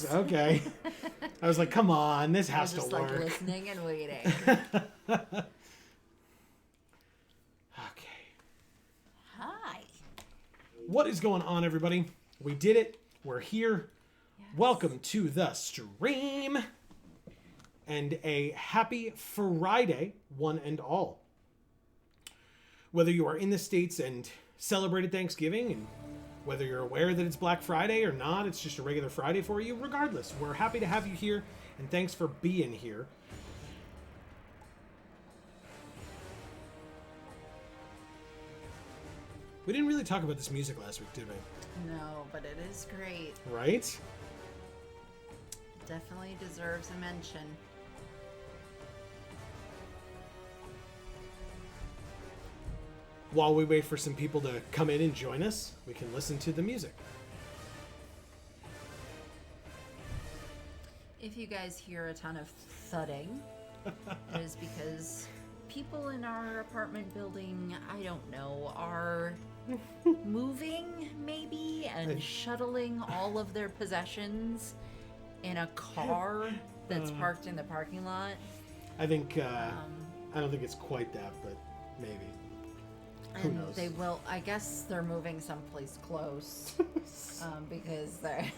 Yes. Okay. I was like, come on, this has to work. Just like listening and waiting. Okay. Hi. What is going on, everybody? We did it. We're here. Yes. Welcome to the stream. And a happy Friday, one and all. Whether you are in the States and celebrated Thanksgiving, and whether you're aware that it's Black Friday or not, it's just a regular Friday for you. Regardless, we're happy to have you here, and thanks for being here. We didn't really talk about this music last week, did we? No, but it is great. Right? Definitely deserves a mention. While we wait for some people to come in and join us, we can listen to the music. If you guys hear a ton of thudding, it is because people in our apartment building, I don't know, are moving maybe and shuttling all of their possessions in a car that's parked in the parking lot. I think, I don't think it's quite that, but maybe. Who And knows? they will, I guess they're moving someplace close because they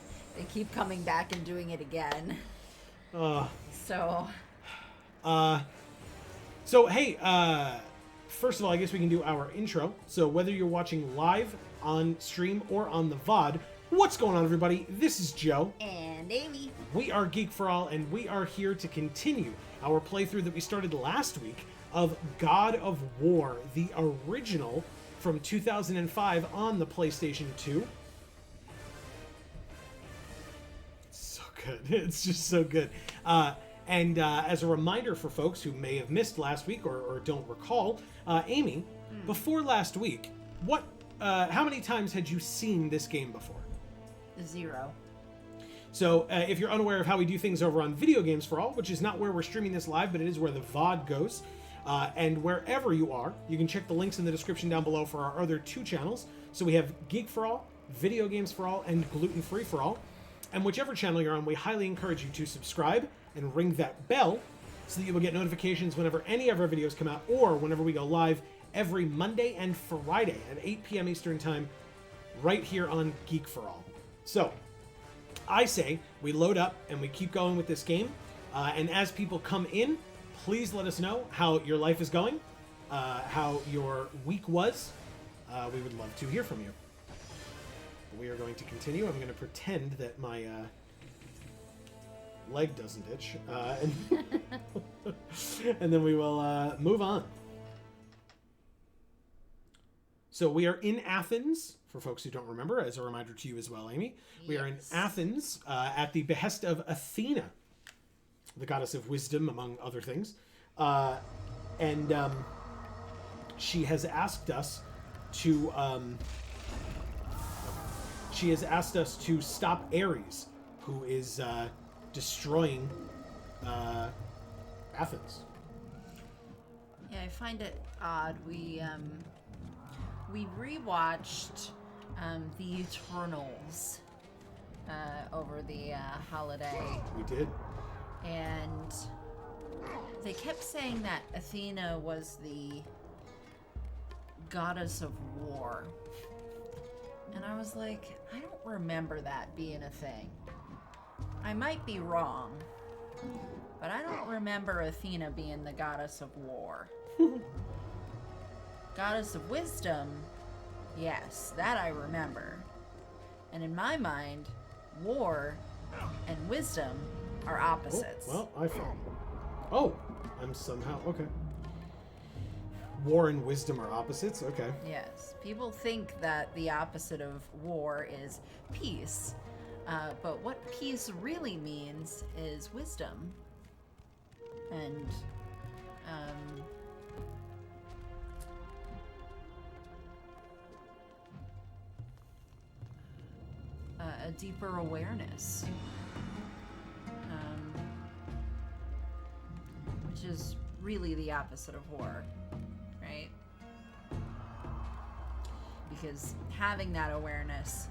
keep coming back and doing it again. So hey, first of all, I guess we can do our intro. So whether you're watching live on stream or on the VoD, what's going on, everybody? This is Joe. And Amy. We are Geek for All, and we are here to continue our playthrough that we started last week of God of War, the original from 2005 on the PlayStation 2. So good. It's just so good. And as a reminder for folks who may have missed last week or don't recall, Amy, before last week, how many times had you seen this game before? 0. So if you're unaware of how we do things over on Video Games for All, which is not where we're streaming this live, but it is where the VoD goes, and wherever you are, you can check the links in the description down below for our other 2 channels. So we have Geek for All, Video Games for All, and Gluten Free for All. And whichever channel you're on, we highly encourage you to subscribe and ring that bell so that you will get notifications whenever any of our videos come out, or whenever we go live every Monday and Friday at 8 p.m. Eastern Time right here on Geek for All. So I say we load up and we keep going with this game. And as people come in, please let us know how your life is going, how your week was. We would love to hear from you. We are going to continue. I'm going to pretend that my leg doesn't itch. And then we will move on. So we are in Athens, for folks who don't remember, as a reminder to you as well, Amy. We are in Athens at the behest of Athena, the goddess of wisdom, among other things. And she has asked us to... She has asked us to stop Ares, who is destroying Athens. Yeah, I find it odd. We rewatched the Eternals over the holiday. We did. And they kept saying that Athena was the goddess of war. And I was like, I don't remember that being a thing. I might be wrong, but I don't remember Athena being the goddess of war. Goddess of wisdom, yes, that I remember. And in my mind, war and wisdom are opposites. Oh, well, I found. Oh, I'm somehow... Okay. War and wisdom are opposites? Okay. Yes. People think that the opposite of war is peace. But what peace really means is wisdom. And a deeper awareness. Which is really the opposite of war, right? Because having that awareness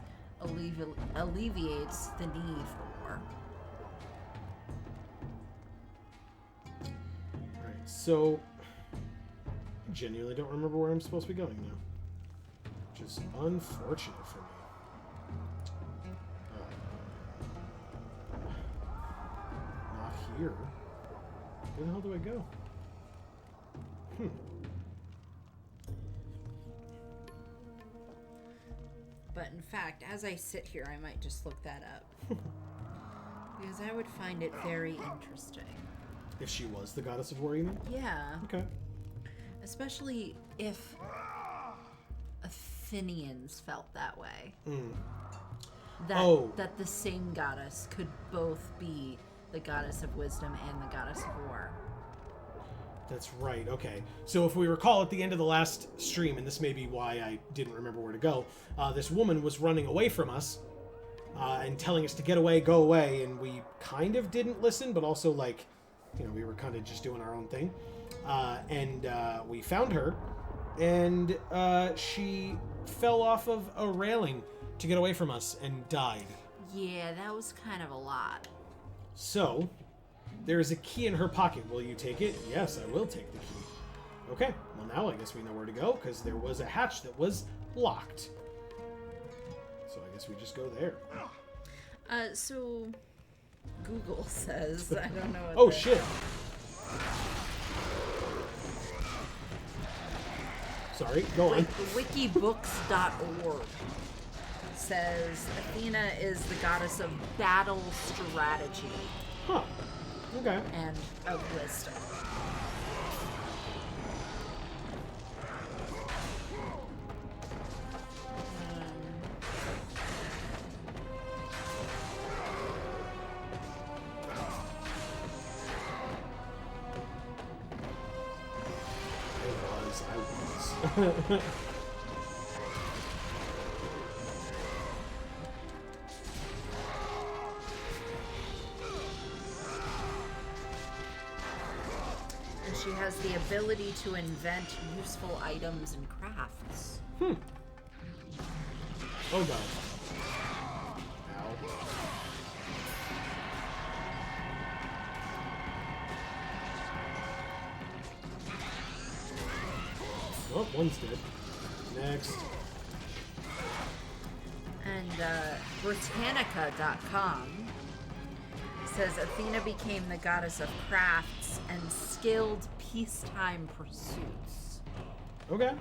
alleviates the need for war. So, I genuinely don't remember where I'm supposed to be going now. Which is unfortunate for me. Not here. Where the hell do I go? But in fact, as I sit here, I might just look that up. Because I would find it very interesting. If she was the goddess of war, you mean? Yeah. Okay. Especially if Athenians felt that way. That the same goddess could both be the goddess of wisdom and the goddess of war. That's right, okay. So if we recall at the end of the last stream, and this may be why I didn't remember where to go, this woman was running away from us and telling us to get away, go away, and we kind of didn't listen, but also, like, you know, we were kind of just doing our own thing. And we found her, and she fell off of a railing to get away from us and died. Yeah, that was kind of a lot. So, there is a key in her pocket. Will you take it? Yes, I will take the key. Okay, well now I guess we know where to go, because there was a hatch that was locked. So I guess we just go there. So Google says, I don't know what Oh, shit. Sorry, go on. Wikibooks.org says Athena is the goddess of battle strategy. Huh. Okay. And of wisdom. I was. She has the ability to invent useful items and crafts. Oh god. Ow. Oh, one's dead. Next. And Britannica.com says Athena became the goddess of crafts and skilled peacetime pursuits. Okay.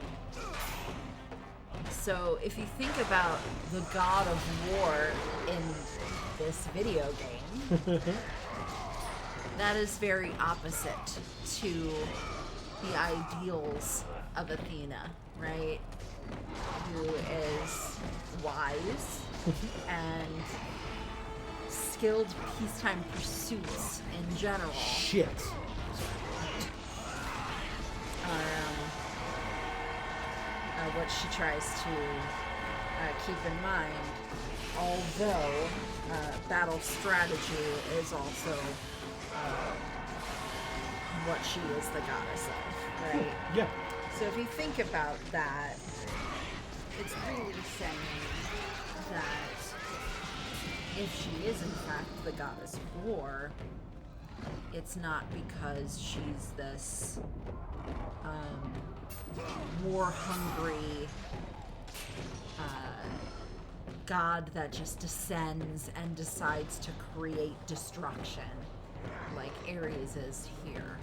So if you think about the god of war in this video game, that is very opposite to the ideals of Athena, right? Who is wise and skilled peacetime pursuits in general. Shit. What she tries to keep in mind, although battle strategy is also what she is the goddess of, right? Yeah. So if you think about that, it's really saying that if she is in fact the goddess of war, it's not because she's this war-hungry god that just descends and decides to create destruction, like Ares is here.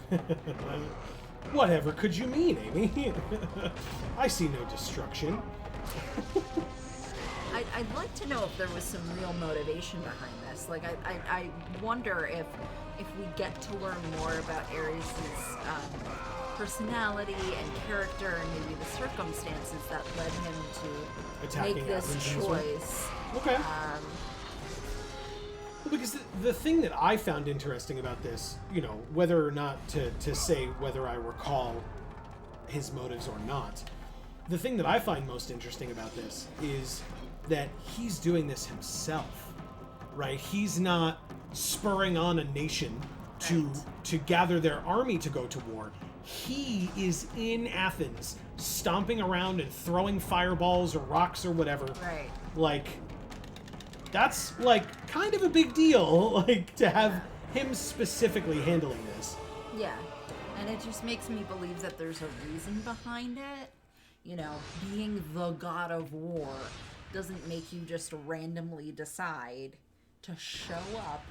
Whatever could you mean, Amy? I see no destruction. I'd like to know if there was some real motivation behind this. Like, I wonder if we get to learn more about Ares' personality and character and maybe the circumstances that led him to Attacking make this Athens choice. Okay. Well, because the thing that I found interesting about this, you know, whether or not to say whether I recall his motives or not, the thing that I find most interesting about this is that he's doing this himself, right? He's not spurring on a nation to gather their army to go to war. He is in Athens, stomping around and throwing fireballs or rocks or whatever. Right. Like, that's, like, kind of a big deal, like, to have him specifically handling this. Yeah. And it just makes me believe that there's a reason behind it. You know, being the god of war doesn't make you just randomly decide to show up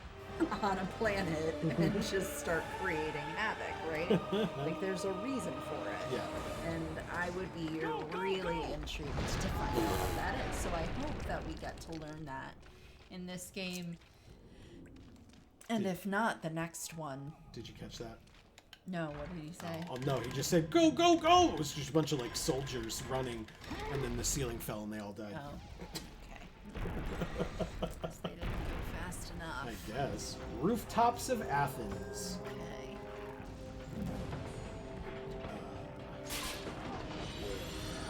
on a planet and just start creating havoc, right? Like, there's a reason for it. Yeah. And I would be really intrigued to find out what that is. So I hope that we get to learn that in this game. And if not, the next one. Did you catch that? No, what did he say? Oh no, he just said, go, go, go! It was just a bunch of, like, soldiers running, and then the ceiling fell and they all died. Oh, okay. Guess they didn't go fast enough. I guess. Rooftops of Athens. Okay.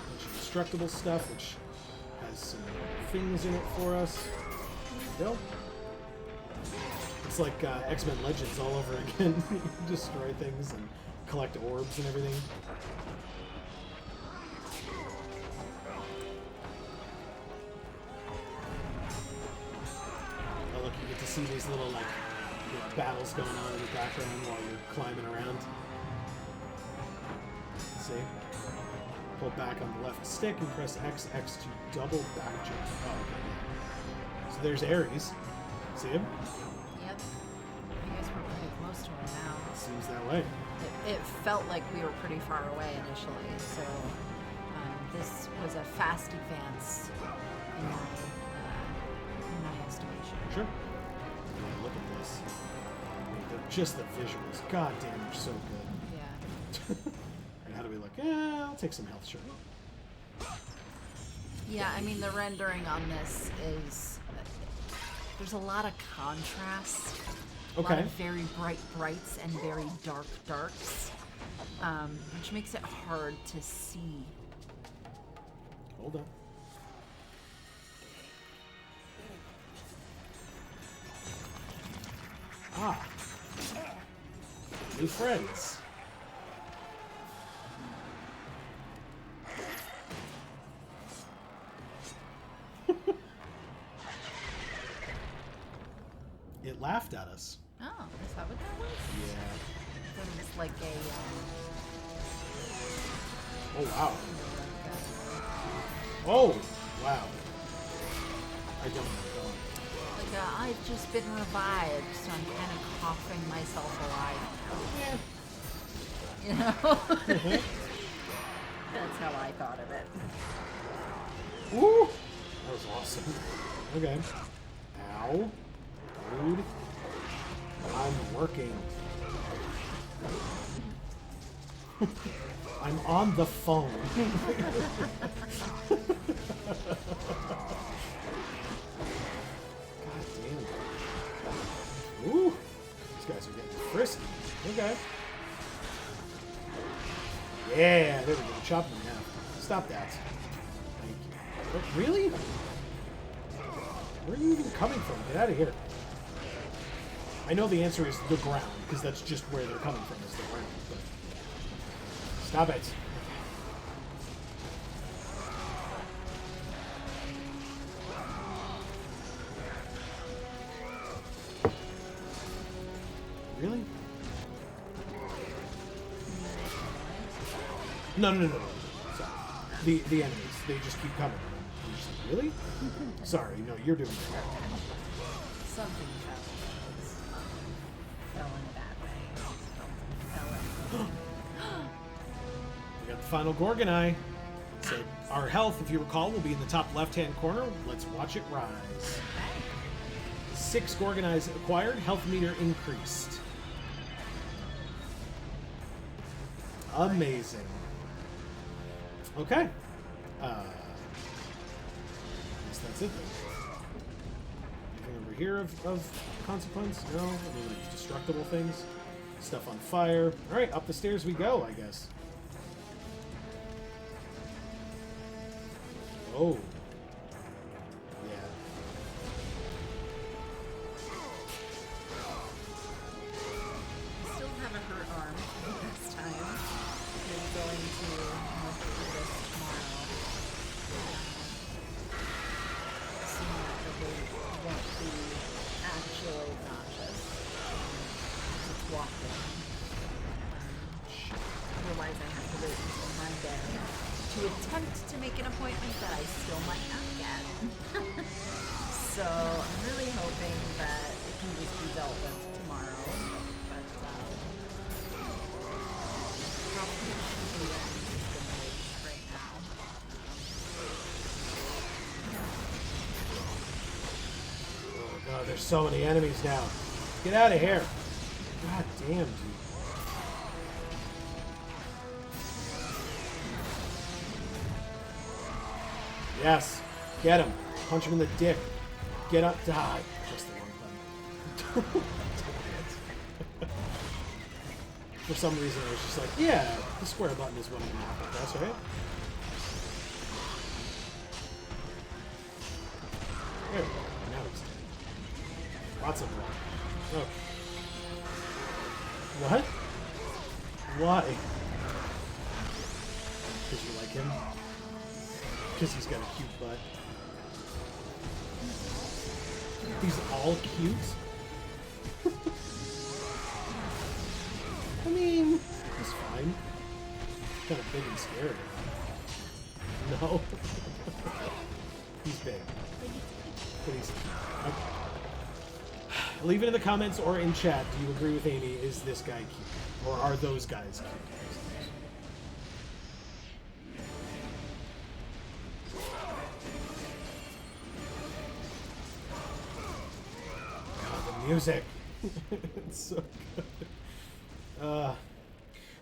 Bunch of destructible stuff, which has some things in it for us. There we go. It's like X-Men Legends all over again. You destroy things and collect orbs and everything. Oh look, you get to see these little like battles going on in the background while you're climbing around. See? Pull back on the left stick and press XX to double back jump. Oh, okay, yeah. So there's Ares. See him? Yep. I guess we're pretty close to him now. Seems that way. It felt like we were pretty far away initially, so this was a fast advance in my estimation. Sure. Yeah, look at this. I mean, just the visuals. God damn, they're so good. Yeah. And how do we look? Yeah, I'll take some health, sure. Yeah, I mean, the rendering on this is... there's a lot of contrast. A lot of very bright brights and very dark darks, which makes it hard to see. Hold on. Ah. New friends. It laughed at us. Oh, is that what that was? Yeah. I thought it was like a... Oh, wow. Oh, wow. I don't know. like I've just been revived, so I'm kind of coughing myself alive now. You know? That's how I thought of it. Woo! That was awesome. Okay. Ow. Rude. I'm working. I'm on the phone. God damn. Ooh. These guys are getting frisky. Okay. Yeah, there we go. Chop them in half. Stop that. Thank you. What, really? Where are you even coming from? Get out of here. I know the answer is the ground, because that's just where they're coming from, is the ground. But stop it. Really? No. Sorry. The enemies, they just keep coming. I'm just like, really? Sorry, no, you're doing it. Something fell in a bad way. Fell in. We got the final Gorgonite. So our health, if you recall, will be in the top left-hand corner. Let's watch it rise. 6 Gorgonites acquired, health meter increased. Amazing. Okay. I guess that's it then. Anything over here of consequence? No? Any like destructible things? Stuff on fire. Alright, up the stairs we go, I guess. Oh. Yeah. I still have a hurt arm this time. I'm going to look through this tomorrow. Assuming that the weight won't be actually obnoxious. It's walking. to attempt to make an appointment that I still might not get. So I'm really hoping that it can just be dealt with tomorrow. But probably shouldn't do that right now. Oh god, there's so many enemies now. Get out of here. God damn, dude. Yes. Get him. Punch him in the dick. Get up. Die. Just the wrong button. For some reason, I was just like, yeah, the square button is what I'm going to press, right? There we go. Now it's dead. Lots of blood. Oh. What? Why? Because you like him? Because he's got a cute butt. He's all cute? I mean, he's fine. Kind of big and scary. No. He's big. But he's cute. Okay. Leave it in the comments or in chat. Do you agree with Amy? Is this guy cute? Or are those guys cute? Music. It's so good.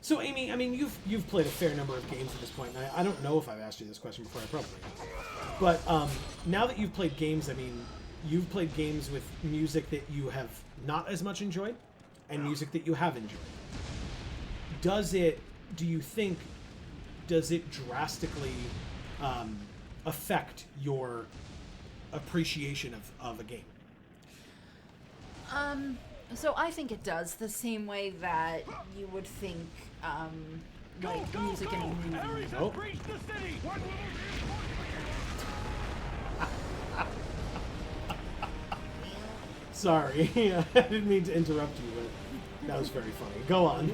So Amy, I mean, you've played a fair number of games at this point. And I don't know if I've asked you this question before. I probably have. But now that you've played games, I mean, you've played games with music that you have not as much enjoyed, and music that you have enjoyed. Do you think, does it drastically affect your appreciation of a game? So I think it does, the same way that you would think, like music in a movie. Oh. Sorry, I didn't mean to interrupt you, but that was very funny. Go on.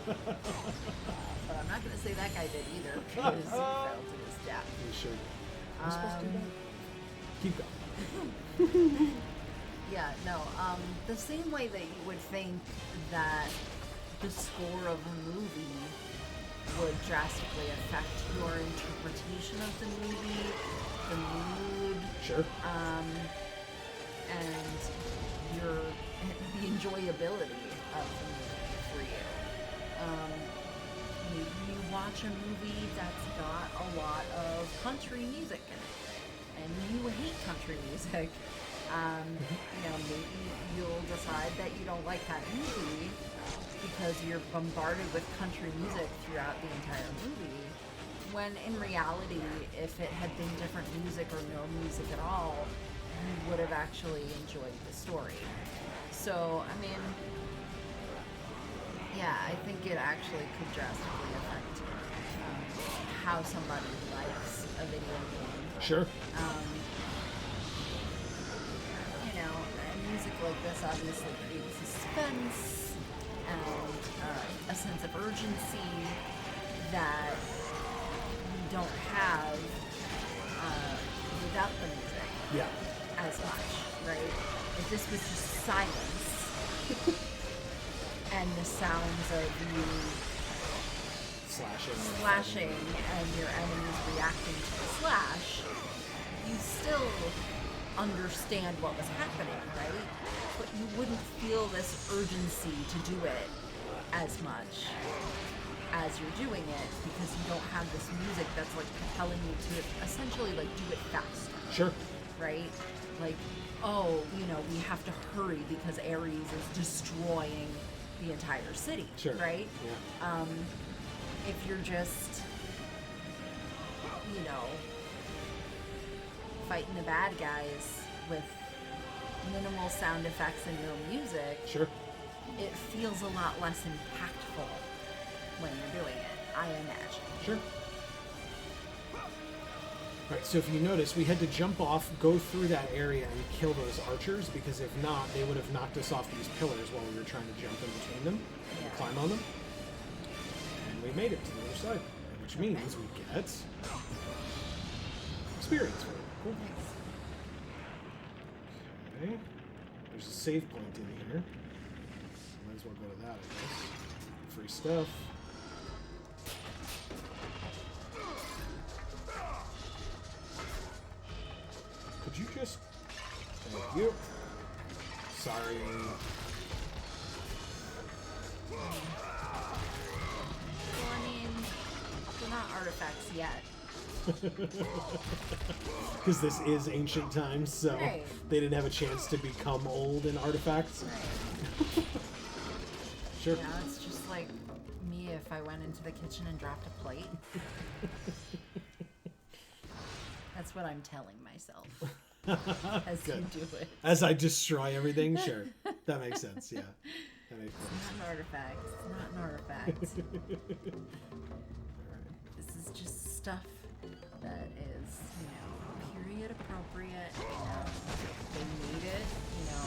But I'm not going to say that guy did either, because he fell to his death. You should. Am I supposed to do that? Keep going. Yeah, no, the same way that you would think that the score of a movie would drastically affect your interpretation of the movie, the mood, Sure. and the enjoyability of the movie for you. You watch a movie that's got a lot of country music in it, and you hate country music. You know, maybe you'll decide that you don't like that movie because you're bombarded with country music throughout the entire movie. When in reality, if it had been different music or no music at all, you would have actually enjoyed the story. So, I mean, yeah, I think it actually could drastically affect how somebody likes a video game. Sure. You know, and music like this obviously creates suspense and a sense of urgency that you don't have without the music. Yeah. As much, right? If this was just silence and the sounds of you slashing and your enemies reacting to the slash, you still understand what was happening, right? But you wouldn't feel this urgency to do it as much as you're doing it because you don't have this music that's like compelling you to essentially like do it faster. Sure. Right? Like, oh, you know, we have to hurry because Ares is destroying the entire city. Sure. Right? Yeah. If you're just, you know, fighting the bad guys with minimal sound effects and no music, Sure. it feels a lot less impactful when you're doing it, I imagine. Sure. Alright, so if you notice, we had to jump off, go through that area, and kill those archers, because if not, they would have knocked us off these pillars while we were trying to jump in between them and climb on them. And we made it to the other side. And we're which means we get experience for it. Cool. Okay. There's a save point in here. Might as well go to that, I guess. Free stuff. Could you just... Thank you. Sorry. Well, I mean, they're not artifacts yet. Because this is ancient times, so Right. they didn't have a chance to become old in artifacts. Right. Sure. You know, it's just like me if I went into the kitchen and dropped a plate. That's what I'm telling myself as Good. you do it. As I destroy everything, sure. That makes sense, yeah. That makes It's sense. not an artifact. It's not an artifact. This is just stuff that is, you know, period appropriate. You know, they made it, you know, a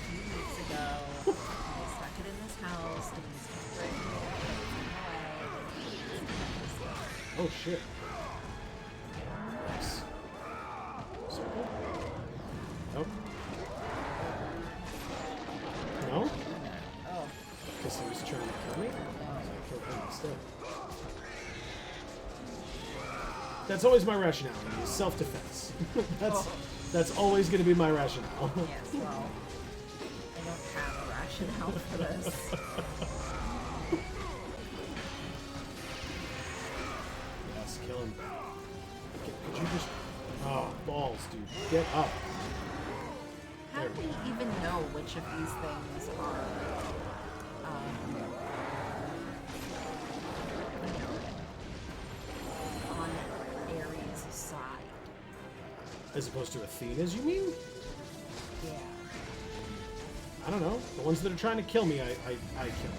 few weeks ago. They stuck it in this house. They stuck it away. Oh, shit. Nice. Circle? Nope. No? Oh, Because he was trying to kill me? So I killed him instead. That's always my rationale. Is self-defense. That's always going to be my rationale. yes, well, I don't have a rationale for this. Yes, kill him. Could you just... Oh, balls, dude. Get up. How do we even know which of these things are on Ares' side? As opposed to Athena's, you mean? Yeah. I don't know. The ones that are trying to kill me, I kill.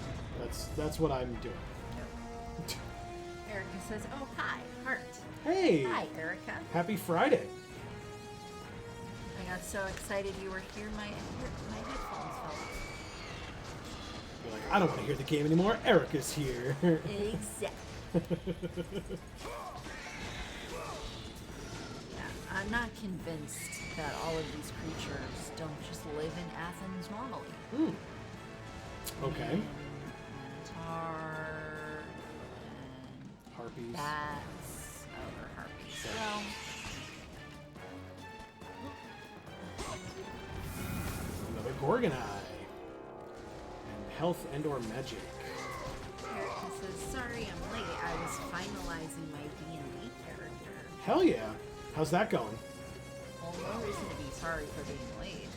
That's what I'm doing. Erica says, "Oh, hi, Heart." Hey! Hi, Erica. Happy Friday. I got so excited you were here, my headphones fell off. You're like, I don't want to hear the game anymore. Erica's here. Exactly. Yeah, I'm not convinced that all of these creatures don't just live in Athens normally. Okay. And Minotaur and Harpies. bats. Oh, they're harpies. Well, Another Gorgon Eye. And health and or magic. Erica says, "Sorry, I'm late. I was finalizing my D&D character." Hell yeah. How's that going? Well, no reason to be sorry for being late.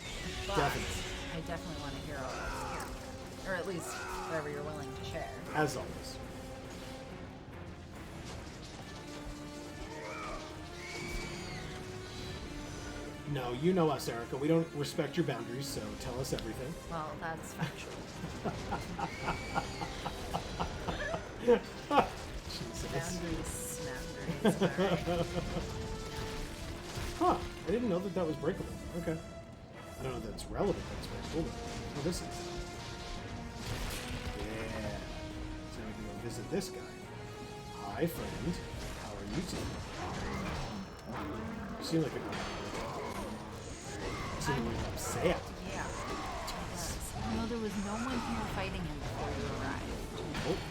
But Definitely. I definitely want to hear all about this character. Or at least whatever you're willing to share. As always. No, you know us, Erica. We don't respect your boundaries, so tell us everything. Well, that's factual. Jesus. Boundaries, alright. Huh. I didn't know that was breakable. Okay. I don't know that it's relevant that it's breakable, but oh, this is. Yeah. So we can go visit this guy. Hi, friend. How are you today? You seem like a you seem like upset. Yeah. No, there was no one here fighting him before you arrived.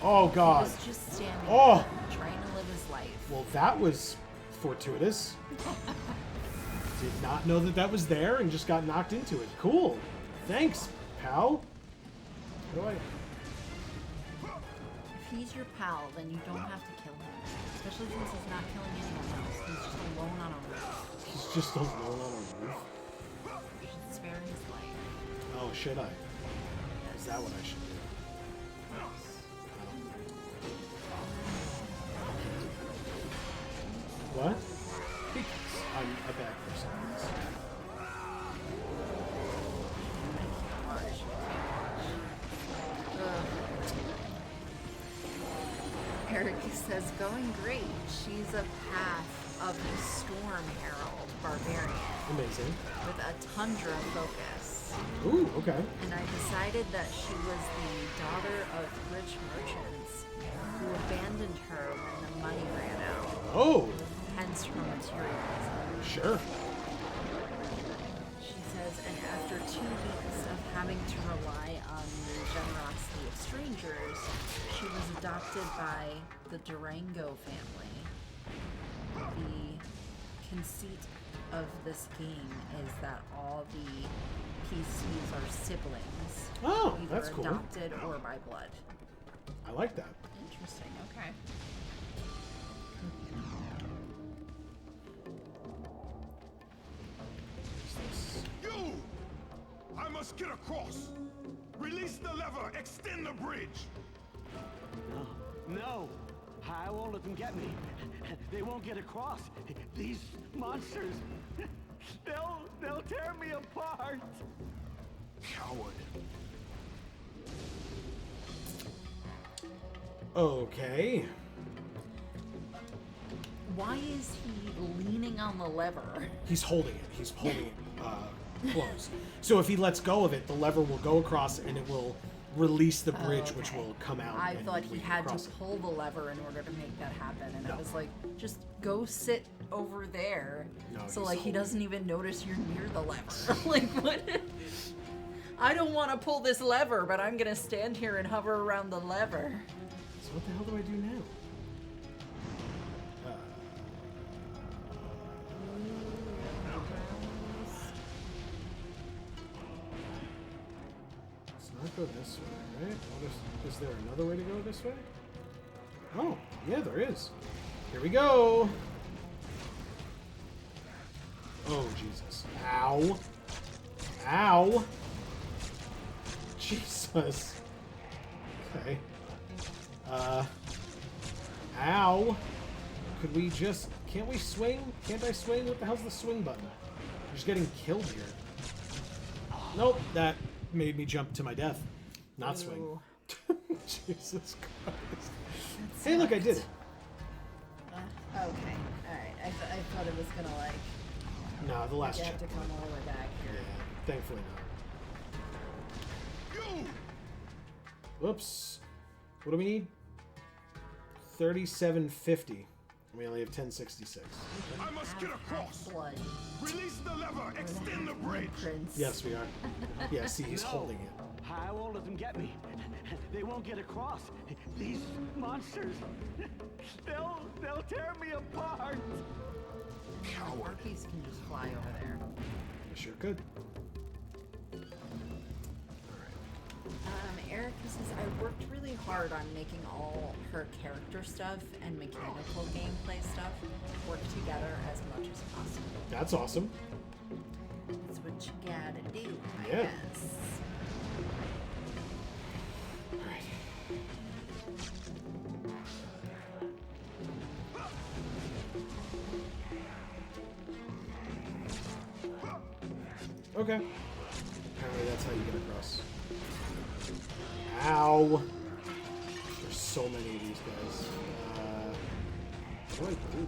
Oh He God. was just standing Oh. there, trying to live his life. Well, that was fortuitous. Did not know that was there and just got knocked into it. Cool. Thanks, pal. How do I... If he's your pal, then you don't have to kill him. Especially since he's not killing anyone else. He's just alone on a roof. He's just alone on a roof? You should spare his life. Oh, should I? Is that what I should do? What? Because I'm a bad person. Erica says, "Going great. She's a path of the Storm Herald barbarian Amazing. with a tundra focus. Ooh, okay. And I decided that she was the daughter of rich merchants who abandoned her when the money ran out, Oh, hence her materialism. sure. She says, and after 2 weeks of having to rely on the generosity of strangers, she was adopted by the Durango family. The conceit of this game is that all the PCs are siblings. Oh, either that's cool. adopted or by blood. I like that. Interesting, okay. You! I must get across! Release the lever! Extend the bridge! No! I won't let them get me. They won't get across. These monsters, they'll tear me apart. Coward. Okay. Why is he leaning on the lever? He's holding it. He's holding it close. So if he lets go of it, the lever will go across and it will release the bridge, Okay. which will come out. I and thought we he can had cross to it. pull the lever in order to make that happen, and No. I was like, just go sit over there. No, so he's like he holding doesn't even notice you're near the lever. Like what? I don't want to pull this lever, but I'm gonna stand here and hover around the lever. So what the hell do I do now? Let's not go this way, right? Is there another way to go this way? Oh, yeah, there is. Here we go. Oh, Jesus. Ow. Ow. Jesus. Okay. Ow. Could we just... Can't we swing? Can't I swing? What the hell's the swing button? I'm just getting killed here. Nope, that made me jump to my death. Not swing. Ooh. Jesus Christ. Hey, look, I did it. Okay, alright. I thought it was gonna like, No, the last you have to checkpoint. come all the way back Yeah, here. thankfully not. You! Whoops. What do we need? 3750. We only have 1066. I must get across! Blood. Release the lever! Extend the bridge! Prince. Yes, we are. Yeah, see, he's No. holding it. I won't let them get me. They won't get across. These monsters, they'll tear me apart. Coward. Orpheus can just fly over there. I sure could. Erica says, I worked really hard on making all her character stuff and mechanical gameplay stuff work together as much as possible. That's awesome. That's what you gotta do, I Yeah. guess. Okay. Apparently that's how you get across. Ow. There's so many of these guys. What do I do?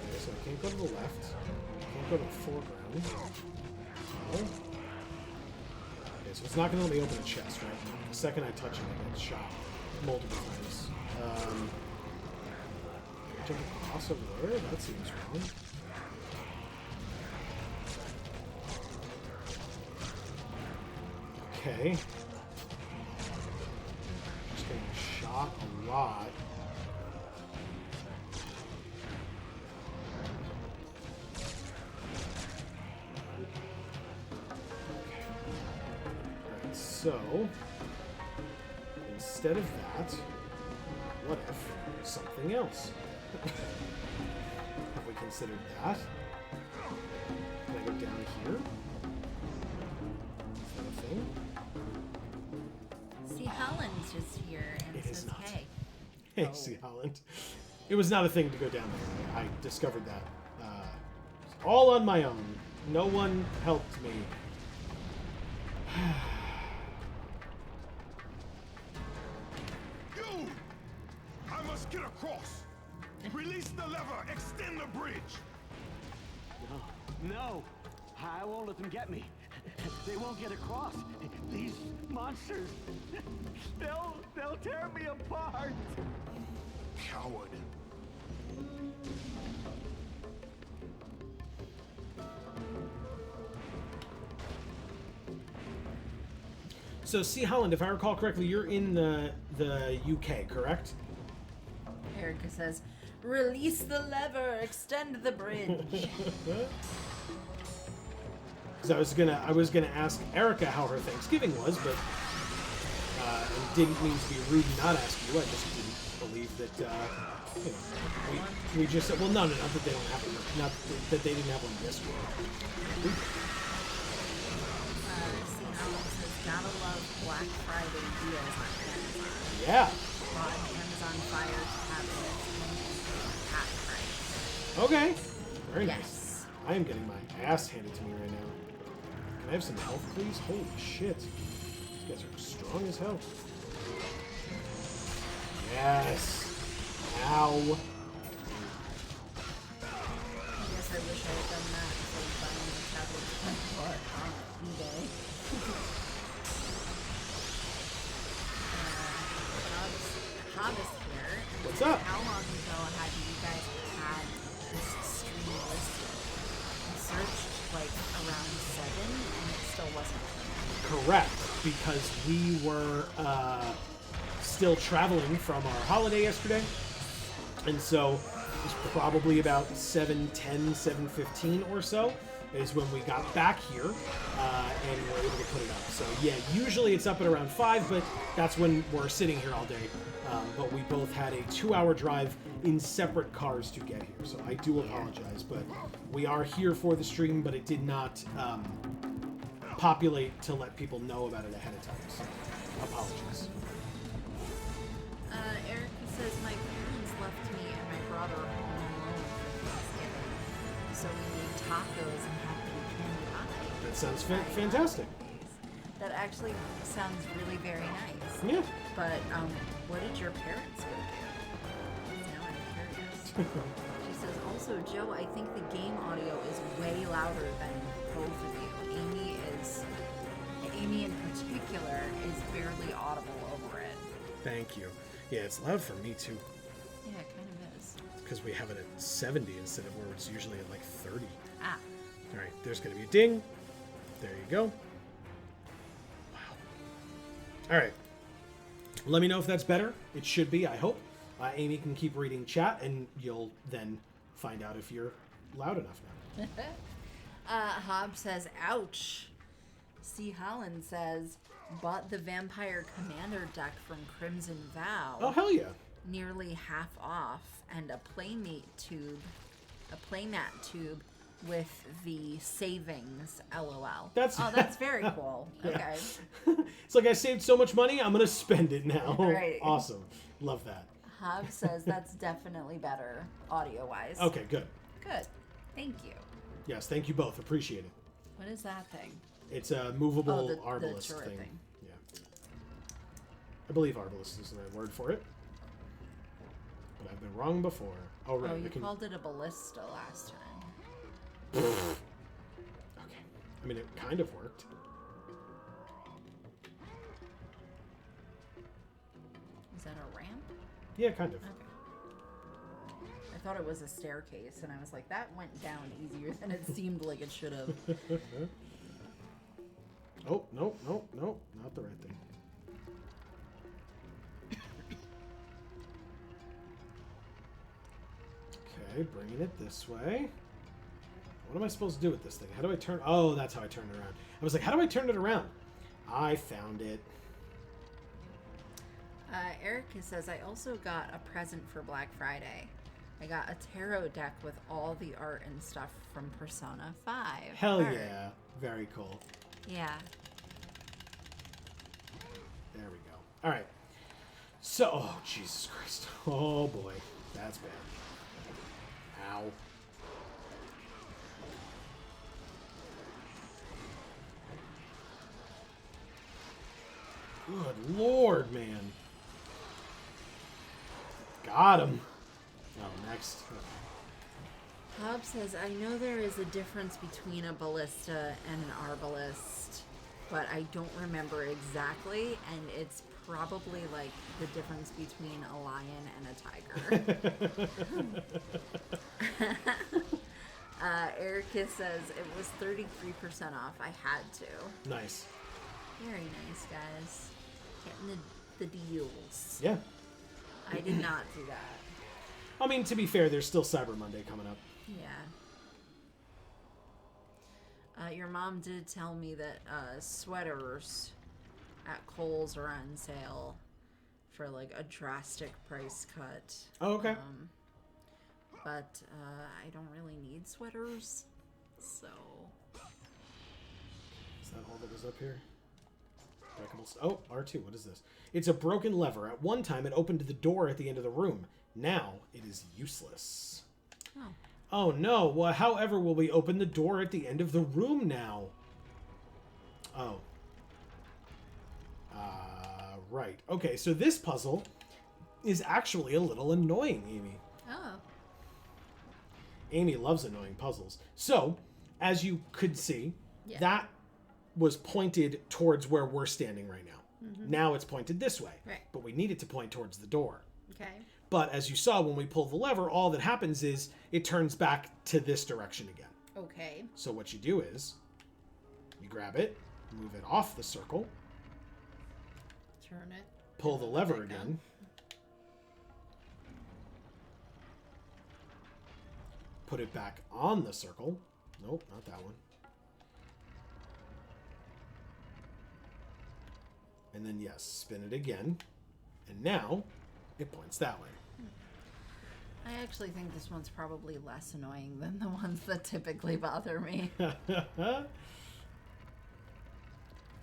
Okay, so I can't go to the left. Can't go to the foreground. No. Okay, so it's not going to let me open a chest, right? The second I touch it, I get shot multiple times. Jump across over there? That seems wrong. Okay. Just getting shot a lot. Alright, so instead of that, what if something else? Have we considered that? Can I go down here? Is that a thing? See, Holland's just here and It is says, not. hey. Hey, Oh. see Holland. It was not a thing to go down there. I discovered that all on my own. No one helped me. You! I must get across! Release the lever! Extend the bridge! No, I won't let them get me. They won't get across. These monsters, they'll tear me apart. Coward. So, C. Holland, if I recall correctly, you're in the UK, correct? Erica says, release the lever, extend the bridge. Because I was gonna ask Erica how her Thanksgiving was, but and didn't mean to be rude and not ask you. I just didn't believe that you know, we just said, well, no, not that they don't have one, not that they didn't have one this week. Says, gotta love Black Friday deals on Amazon. Yeah. Bought an Amazon Fire cabinet half price. Okay. Very nice. Yes. I am getting my ass handed to me right now. Can I have some health, please? Holy shit. These guys are strong as hell. Yes. Ow. I guess I wish I had done that instead of buying the tablet on eBay. Hobbs here. What's up? How long ago had you guys had this stream listed? I searched like around 7 and it still wasn't. Correct, because we were still traveling from our holiday yesterday, and so it was probably about 7:10, 7:15 or so is when we got back here and were able to put it up. So yeah, usually it's up at around 5, but that's when we're sitting here all day. But we both had a 2-hour drive in separate cars to get here, so I do apologize, but we are here for the stream, but it did not populate to let people know about it ahead of time, so apologies. Erica says, my parents left me and my brother home alone for Thanksgiving, so we made tacos and had pecan pie. That sounds fantastic. That actually sounds really very nice. Yeah. But what did your parents go do? Now I'm curious. She says, also, Joe, I think the game audio is way louder than both of you. Amy in particular is barely audible over it. Thank you. Yeah, it's loud for me too. Yeah, it kind of is. It's because we have it at 70 instead of where it's usually at like 30. Ah. All right, there's going to be a ding. There you go. Wow. All right. Let me know if that's better. It should be, I hope. Amy can keep reading chat, and you'll then find out if you're loud enough now. Hobbs says, ouch. C. Holland says, bought the Vampire Commander deck from Crimson Vow. Oh, hell yeah. Nearly half off, and a playmat tube with the savings, LOL. That's very cool. Okay. It's like I saved so much money, I'm going to spend it now. Right. Awesome. Love that. Hobbs says that's definitely better audio-wise. Okay, good. Good. Thank you. Yes, thank you both. Appreciate it. What is that thing? It's a movable the arbalist turret thing. Yeah. I believe arbalist is the right word for it. But I've been wrong before. Oh, right. Oh, you called it a ballista last time. Okay. I mean, it kind of worked. Is that a ramp? Yeah, kind of. Okay. I thought it was a staircase, and I was like, that went down easier than it seemed like it should have. Oh, nope, not the right thing. Okay, bringing it this way. What am I supposed to do with this thing? How do I turn... Oh, that's how I turn it around. I was like, how do I turn it around? I found it. Erica says, I also got a present for Black Friday. I got a tarot deck with all the art and stuff from Persona 5. Hell art. yeah. Very cool. Yeah. There we go. All right. So, oh, Jesus Christ. Oh, boy. That's bad. Ow. Good Lord, man. Got him. Oh, next. Hob says, I know there is a difference between a ballista and an arbalist, but I don't remember exactly, and it's probably like the difference between a lion and a tiger. Erica says it was 33% off. I had to. Nice. Very nice, guys. Getting the deals. Yeah. I did not do that. I mean, to be fair, there's still Cyber Monday coming up. Yeah. Your mom did tell me that sweaters at Kohl's are on sale for like a drastic price cut. Oh, okay. But I don't really need sweaters, so. Is that all that was up here? Oh, R2, what is this? It's a broken lever. At one time, it opened the door at the end of the room. Now, it is useless. Oh. Oh, no. Well, however will we open the door at the end of the room now? Oh. Right. Okay, so this puzzle is actually a little annoying, Amy. Oh. Amy loves annoying puzzles. So, as you could see, Yeah. that was pointed towards where we're standing right now. Now it's pointed this way. Right. But we need it to point towards the door. Okay. But as you saw, when we pull the lever, all that happens is it turns back to this direction again. Okay. So what you do is you grab it, move it off the circle, Turn it. pull the lever Back again, down. put it back on the circle. Nope, not that one. And then, yes, spin it again. And now it points that way. I actually think this one's probably less annoying than the ones that typically bother me.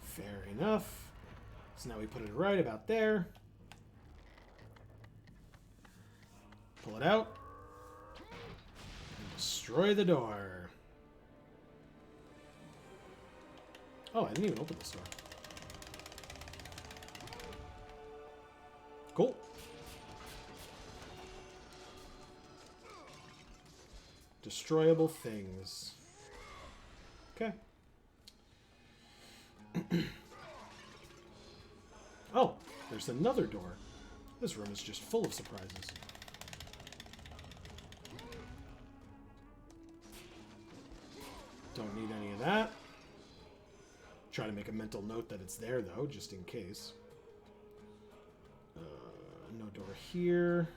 Fair enough. So now we put it right about there. Pull it out. And destroy the door. Oh, I didn't even open this door. Cool. Destroyable things. Okay. Oh, there's another door. This room is just full of surprises. Don't need any of that. Try to make a mental note that it's there, though, just in case. No door here.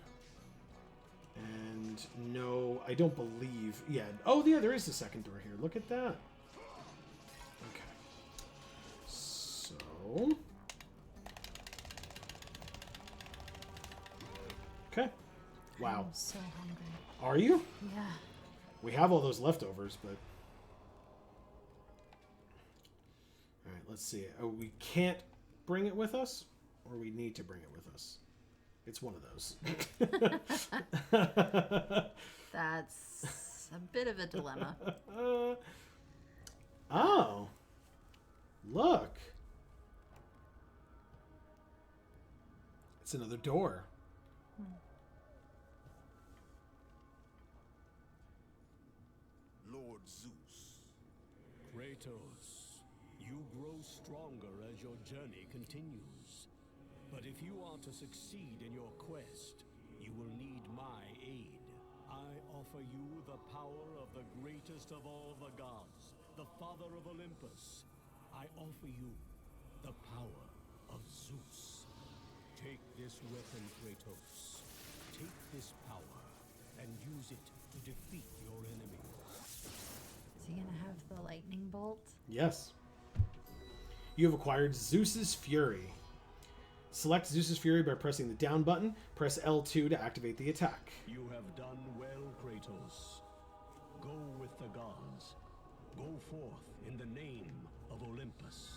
And no, I don't believe... Yeah. Oh, yeah, there is a second door here. Look at that. Okay. So... Okay. Wow. I'm so hungry. Are you? Yeah. We have all those leftovers, but... Alright, let's see. Oh, we can't bring it with us? Or we need to bring it with us? It's one of those. That's a bit of a dilemma. Oh. Look. It's another door. Lord Zeus. Kratos, you grow stronger as your journey continues. But if you are to succeed in your quest, you will need my aid. I offer you the power of the greatest of all the gods, the father of Olympus. I offer you the power of Zeus. Take this weapon, Kratos. Take this power and use it to defeat your enemies. Is he gonna have the lightning bolt? Yes. You have acquired Zeus's Fury. Select Zeus's Fury by pressing the down button. Press L2 to activate the attack. You have done well, Kratos. Go with the gods. Go forth in the name of Olympus.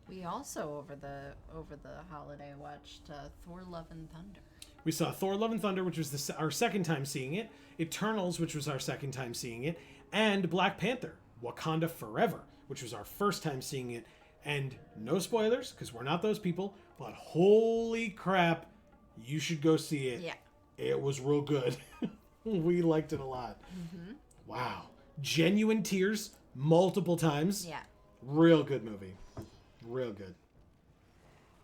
We also over the holiday watched Thor: Love and Thunder. We saw Thor: Love and Thunder, which was our second time seeing it. Eternals, which was our second time seeing it. And Black Panther, Wakanda Forever, which was our first time seeing it. And no spoilers, because we're not those people. but holy crap, you should go see it. Yeah. It was real good. We liked it a lot. Wow. Genuine tears multiple times. Yeah. Real good movie. Real good.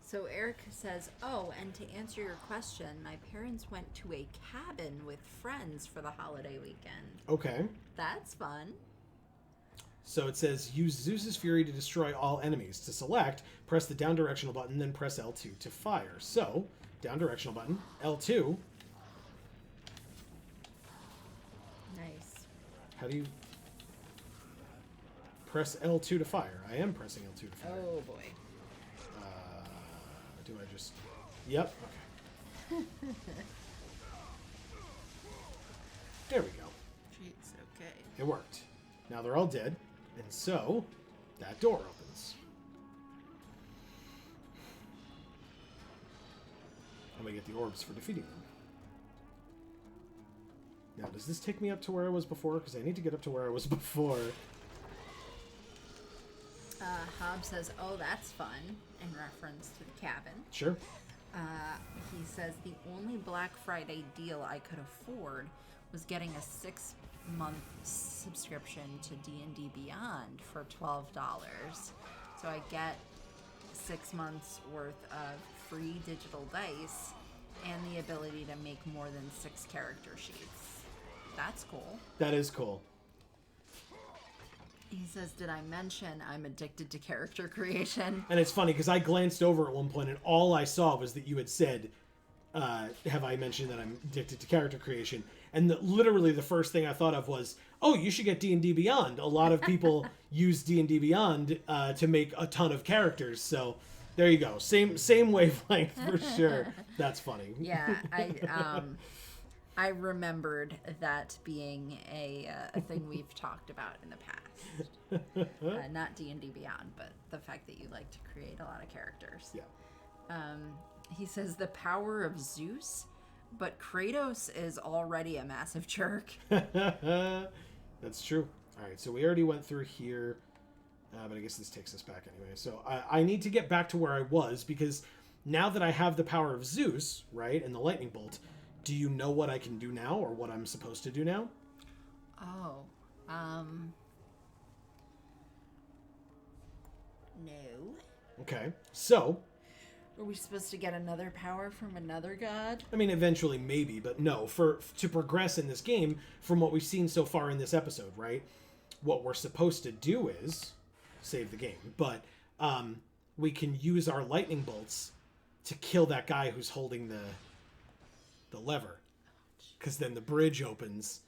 So Eric says, oh, and to answer your question, my parents went to a cabin with friends for the holiday weekend. Okay. That's fun. So it says, use Zeus's Fury to destroy all enemies. To select, press the down directional button, then press L2 to fire. So, down directional button, L2. Nice. How do you press L2 to fire? I am pressing L2 to fire. Oh, boy. Do I just... Yep. Okay. There we go. Jeez, okay. It worked. Now they're all dead. And so, that door opens. And we get the orbs for defeating them. Now, does this take me up to where I was before? Because I need to get up to where I was before. Hobbs says, oh, that's fun, in reference to the cabin. Sure. He says, the only Black Friday deal I could afford was getting a 6-month subscription to D&D Beyond for $12. So I get 6 months worth of free digital dice and the ability to make more than 6 character sheets. That's cool. That is cool. He says, did I mention I'm addicted to character creation? And it's funny because I glanced over at one point and all I saw was that you had said, have I mentioned that I'm addicted to character creation? And literally the first thing I thought of was, oh, you should get D&D Beyond. A lot of people use D&D Beyond to make a ton of characters. So there you go. Same wavelength for sure. That's funny. Yeah, I remembered that being a thing we've talked about in the past. Not D&D Beyond, but the fact that you like to create a lot of characters. Yeah. He says the power of Zeus, but Kratos is already a massive jerk. That's true. All right, so we already went through here, but I guess this takes us back anyway. So I need to get back to where I was because now that I have the power of Zeus, right, and the lightning bolt, do you know what I can do now or what I'm supposed to do now? Oh, no. Okay, so... Are we supposed to get another power from another god? I mean, eventually maybe, but no. To progress in this game, from what we've seen so far in this episode, right? What we're supposed to do is save the game, but we can use our lightning bolts to kill that guy who's holding the lever, because then the bridge opens,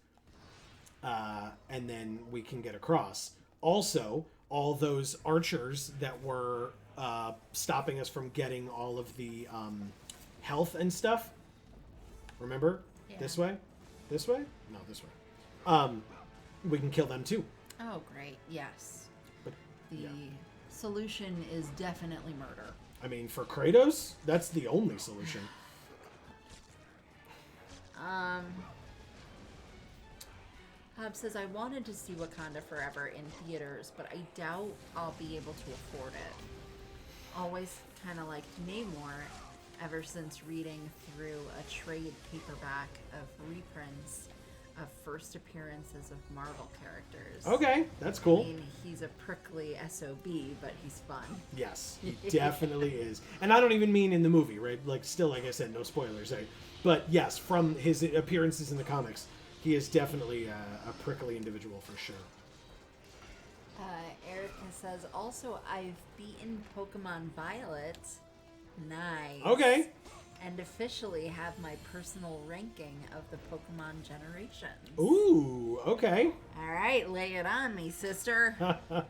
and then we can get across. Also, all those archers that were stopping us from getting all of the health and stuff. Remember? Yeah. This way? This way? No, this way. We can kill them too. Oh, great. Yes. But, The yeah. solution is definitely murder. I mean, for Kratos, that's the only solution. Hub says, I wanted to see Wakanda Forever in theaters, but I doubt I'll be able to afford it. Always kind of liked Namor ever since reading through a trade paperback of reprints of first appearances of Marvel characters. Okay, that's I cool. mean, he's a prickly SOB, but he's fun. Yes, he definitely is. And I don't even mean in the movie, right? Like, still, like I said, no spoilers, right? But yes, from his appearances in the comics, he is definitely a prickly individual for sure. Erica says, also, I've beaten Pokemon Violet. Nice. Okay. And officially have my personal ranking of the Pokemon generations. Ooh, okay. All right, lay it on me, sister. All right,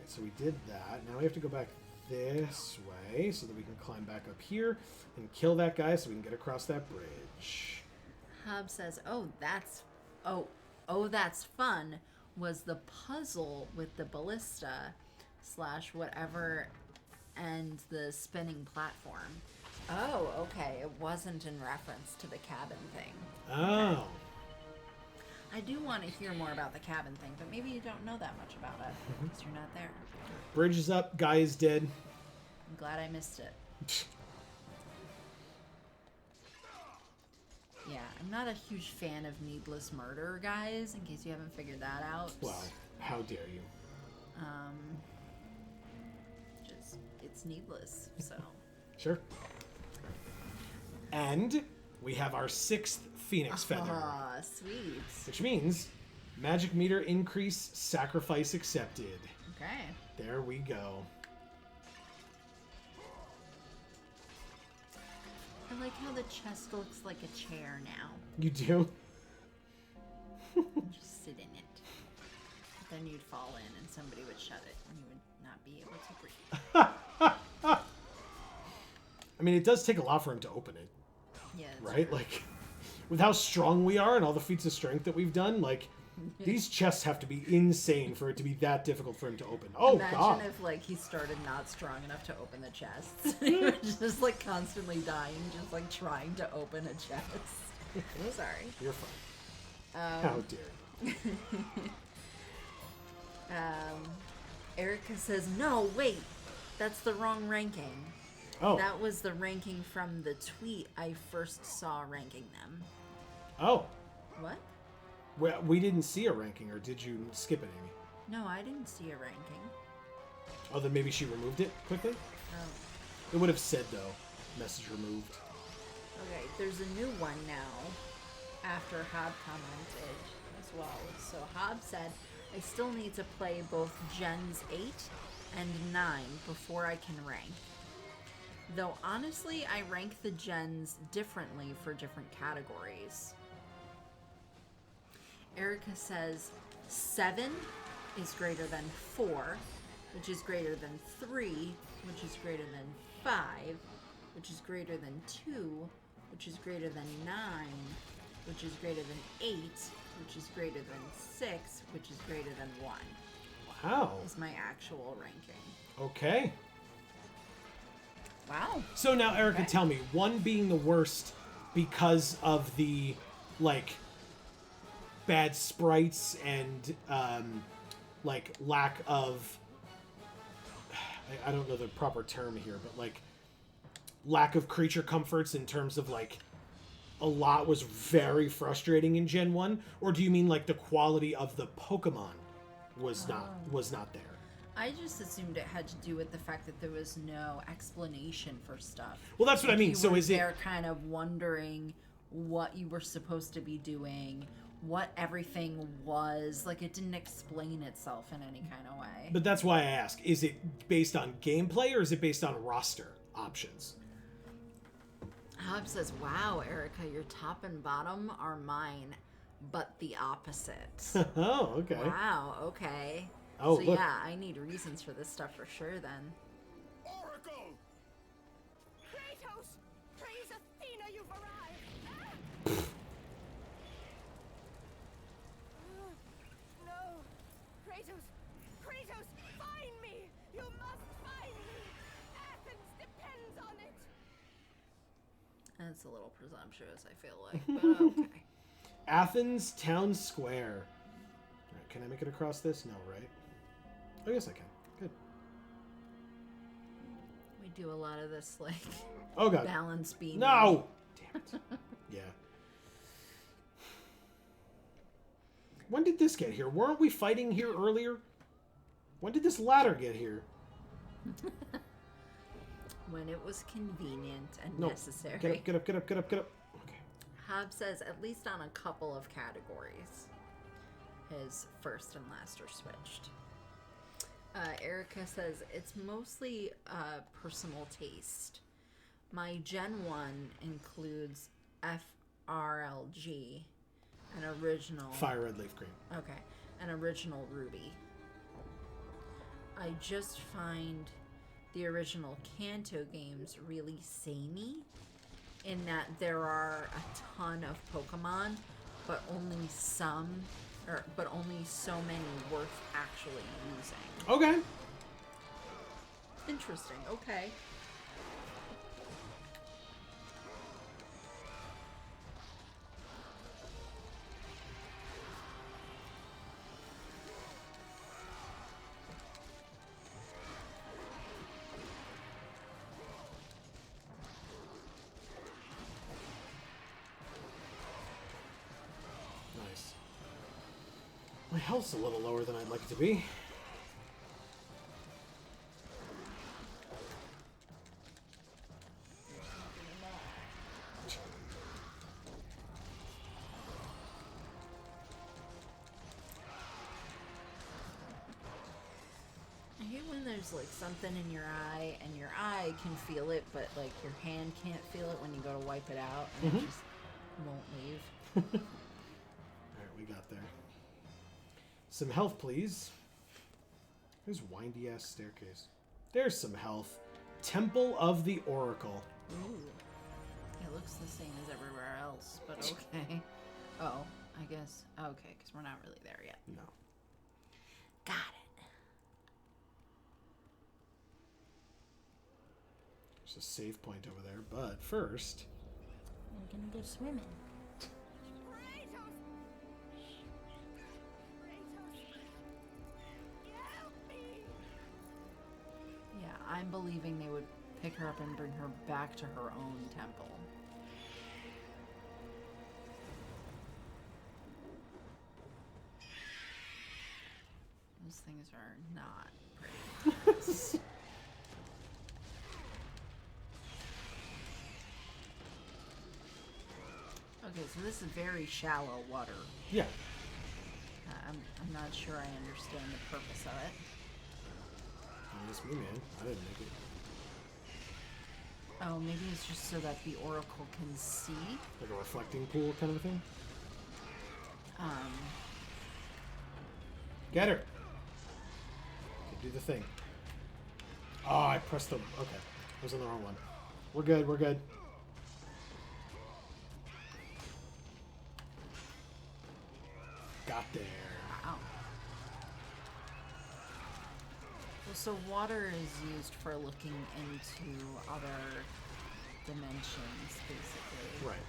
so we did that. Now we have to go back this way so that we can climb back up here and kill that guy so we can get across that bridge. Hob says, that's fun, was the puzzle with the ballista / whatever and the spinning platform. Oh, okay. It wasn't in reference to the cabin thing. Oh. I do want to hear more about the cabin thing, but maybe you don't know that much about it because you're not there. Bridge is up. Guy is dead. I'm glad I missed it. Yeah, I'm not a huge fan of needless murder, guys, in case you haven't figured that out. Well, how dare you? Just, it's needless, so. Sure. And we have our 6th Phoenix Feather. Ah, sweet. Which means magic meter increase, sacrifice accepted. Okay. There we go. I like how the chest looks like a chair now. You do? Just sit in it. But then you'd fall in and somebody would shut it and you would not be able to breathe. I mean, it does take a lot for him to open it, Yeah. right? True. Like, with how strong we are and all the feats of strength that we've done, like, these chests have to be insane for it to be that difficult for him to open. Oh, Imagine God. if, like, he started not strong enough to open the chests. He was just, like, constantly dying, just, like, trying to open a chest. Sorry. You're fine. How dare you. Erica says, no, wait. That's the wrong ranking. Oh. That was the ranking from the tweet I first saw ranking them. Oh. What? We didn't see a ranking, or did you skip it, Amy? No, I didn't see a ranking. Oh, then maybe she removed it quickly? Oh. It would have said, though, message removed. Okay, there's a new one now after Hob commented as well. So Hob said, I still need to play both Gens 8 and 9 before I can rank. Though honestly, I rank the gens differently for different categories. Erica says 7 is greater than 4, which is greater than 3, which is greater than 5, which is greater than 2, which is greater than 9, which is greater than 8, which is greater than 6, which is greater than 1. Wow. Is my actual ranking. Okay. Wow. So now, Erica, Okay. tell me, 1 being the worst because of the, like, bad sprites and, like, lack of... I don't know the proper term here, but, like, lack of creature comforts in terms of, like, a lot was very frustrating in Gen 1? Or do you mean, like, the quality of the Pokemon was not there? I just assumed it had to do with the fact that there was no explanation for stuff. Well, that's what I mean. You So were is it... there kind of wondering what you were supposed to be doing, what everything was. Like, it didn't explain itself in any kind of way. But that's why I ask. Is it based on gameplay or is it based on roster options? Hob says, wow, Erica, your top and bottom are mine, but the opposite. Oh, okay. Wow, okay. Oh, so look. yeah, I need reasons for this stuff for sure then. Oracle! Kratos! Praise Athena, you've arrived! No! Kratos! Kratos, find me! You must find me! Athens depends on it! That's a little presumptuous, I feel like, but okay. Athens Town Square. All right, can I make it across this? No, right? I guess I can. Good. We do a lot of this, like, Oh, God. balance beam. No! Damn it. Yeah. When did this get here? Weren't we fighting here earlier? When did this ladder get here? When it was convenient and No. necessary. Get up, get up, get up, get up, get up. Okay. Hob says at least on a couple of categories, his first and last are switched. Erica says it's mostly personal taste. My Gen 1 includes FRLG, an original... Fire Red Leaf Green. Okay, an original Ruby. I just find the original Kanto games really samey in that there are a ton of Pokemon, but only only so many worth actually using. Okay. Interesting. Okay. My health's a little lower than I'd like it to be. I hate when there's like something in your eye and your eye can feel it, but like your hand can't feel it when you go to wipe it out, and it just won't leave. Alright, we got there. Some health, please. There's windy-ass staircase. There's some health. Temple of the Oracle. Ooh. It looks the same as everywhere else, but okay. Oh, I guess. Okay, because we're not really there yet. No. Got it. There's a save point over there, but first... We're gonna go swimming. Kratos! Kratos! Help me! Yeah, I'm believing they would pick her up and bring her back to her own temple. Those things are not pretty. Okay, so this is very shallow water. Yeah. I'm not sure I understand the purpose of it. It's me, man. I didn't make it. Oh, maybe it's just so that the oracle can see. Like a reflecting pool kind of a thing? Get her! Okay, do the thing. Oh, I pressed the... Okay. I was on the wrong one. We're good, we're good. Got there. Wow. Well, so water is used for looking into other dimensions, basically. Right.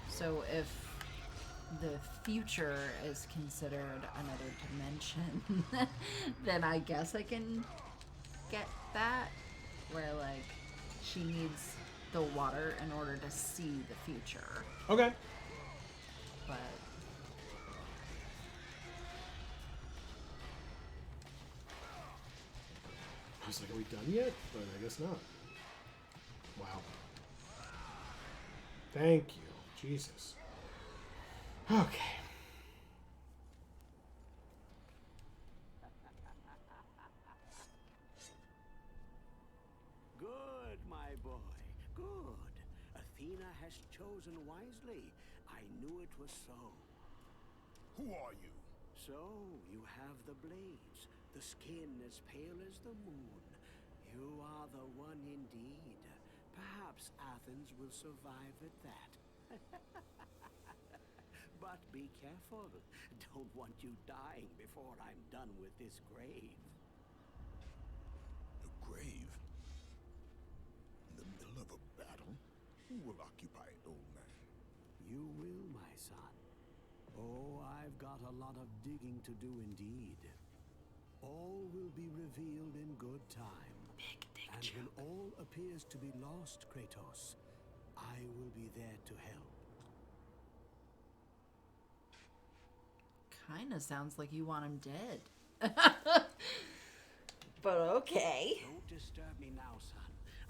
So if the future is considered another dimension, then I guess I can get that, where like she needs the water in order to see the future. Okay. But I was like, are we done yet? But I guess not. Wow. Thank you. Jesus. Okay. Good, my boy. Good. Athena has chosen wisely. I knew it was so. Who are you? So, you have the blades, the skin as pale as the moon. You are the one indeed. Perhaps Athens will survive at that. But be careful. Don't want you dying before I'm done with this grave. A grave? In the middle of a battle? Who will occupy it, old man? You will, my son. Oh, I've got a lot of digging to do indeed. All will be revealed in good time. And when all appears to be lost, Kratos, I will be there to help. kinda sounds like you want him dead. But okay. Don't disturb me now, son.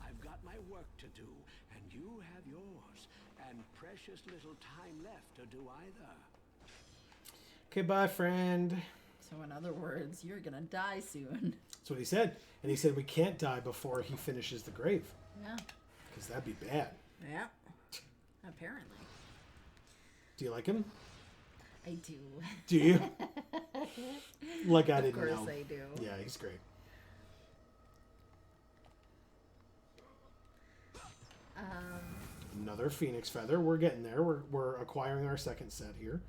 I've got my work to do, and you have yours, and precious little time left to do either. Okay, bye, friend. So in other words, you're gonna die soon. That's what he said. And he said we can't die before he finishes the grave. Yeah. Because that'd be bad. Yeah. Apparently. Do you like him? I do. Do you? Like I didn't know. Of course I do. Yeah, he's great. Another phoenix feather. We're getting there. We're acquiring our second set here.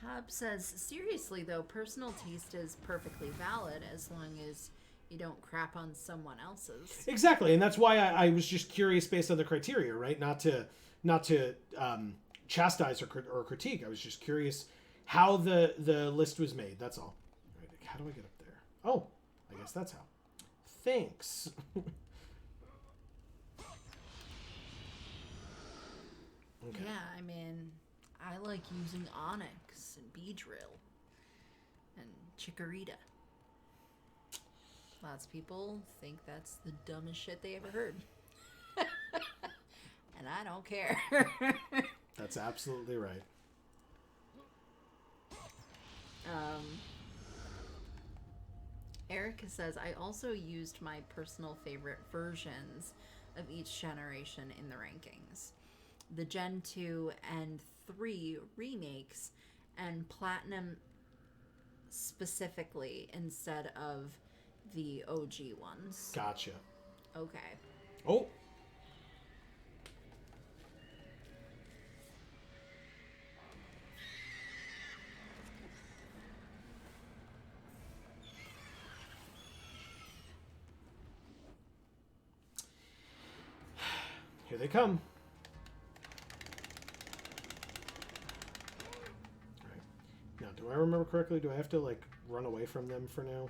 Hob says, seriously though, personal taste is perfectly valid as long as you don't crap on someone else's. Exactly, and that's why I was just curious based on the criteria, right? Not to chastise or critique. I was just curious how the list was made. That's all. Right, how do I get up there? Oh, I guess that's how. Thanks. Okay. Yeah, I mean, I I like using onyx and Beedrill and Chikorita. Lots of people think that's the dumbest shit they ever heard. And I don't care. That's absolutely right. Erica says, I also used my personal favorite versions of each generation in the rankings. The Gen 2 and 3 remakes and Platinum specifically instead of the OG ones. Gotcha. Okay. Oh! Here they come. Alright. Now, do I remember correctly? Do I have to, like, run away from them for now?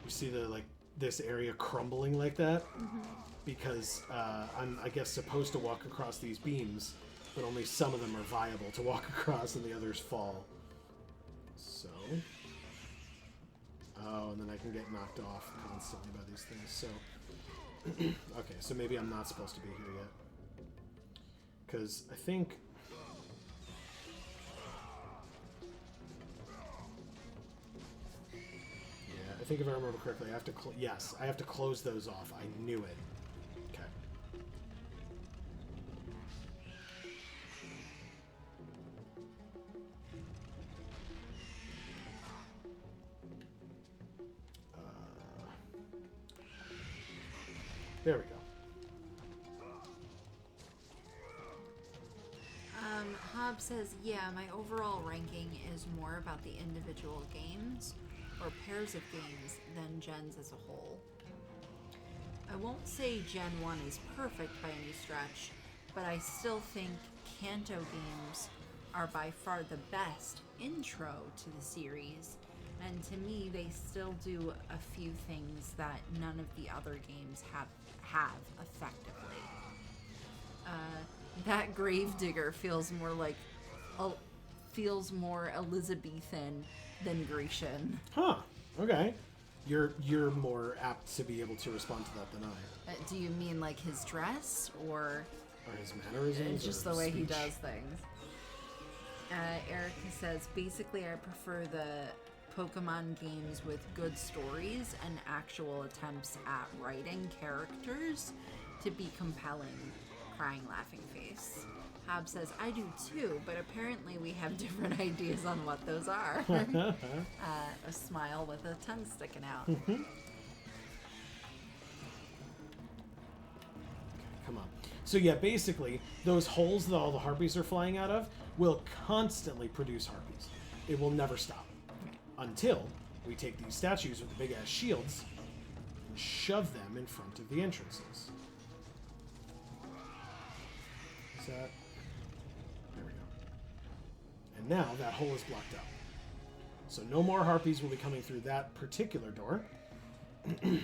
You see the, like, this area crumbling like that? Mm-hmm. Because I'm, I guess, supposed to walk across these beams, but only some of them are viable to walk across and the others fall. So... Oh, and then I can get knocked off constantly by these things, so... Okay, so maybe I'm not supposed to be here yet. Because I think... Yeah, I think if I remember correctly, I have to... Yes, I have to close those off. I knew it. Okay. There we go. Hob says, yeah, my overall ranking is more about the individual games or pairs of games than gens as a whole. I won't say Gen 1 is perfect by any stretch, but I still think Kanto games are by far the best intro to the series, and to me they still do a few things that none of the other games have effectively. That Gravedigger feels more Elizabethan than Grecian. Huh. Okay. You're more apt to be able to respond to that than I. Do you mean like his dress or his mannerisms? just or the way speech? he does things? Erica says, basically I prefer the Pokemon games with good stories and actual attempts at writing characters to be compelling. Crying laughing face. Hob says, I do too, but apparently we have different ideas on what those are. A smile with a tongue sticking out. Come on. So yeah, basically, those holes that all the harpies are flying out of will constantly produce harpies. It will never stop. Until we take these statues with the big-ass shields and shove them in front of the entrances. Is that... There we go. And now that hole is blocked out. So no more harpies will be coming through that particular door. Okay.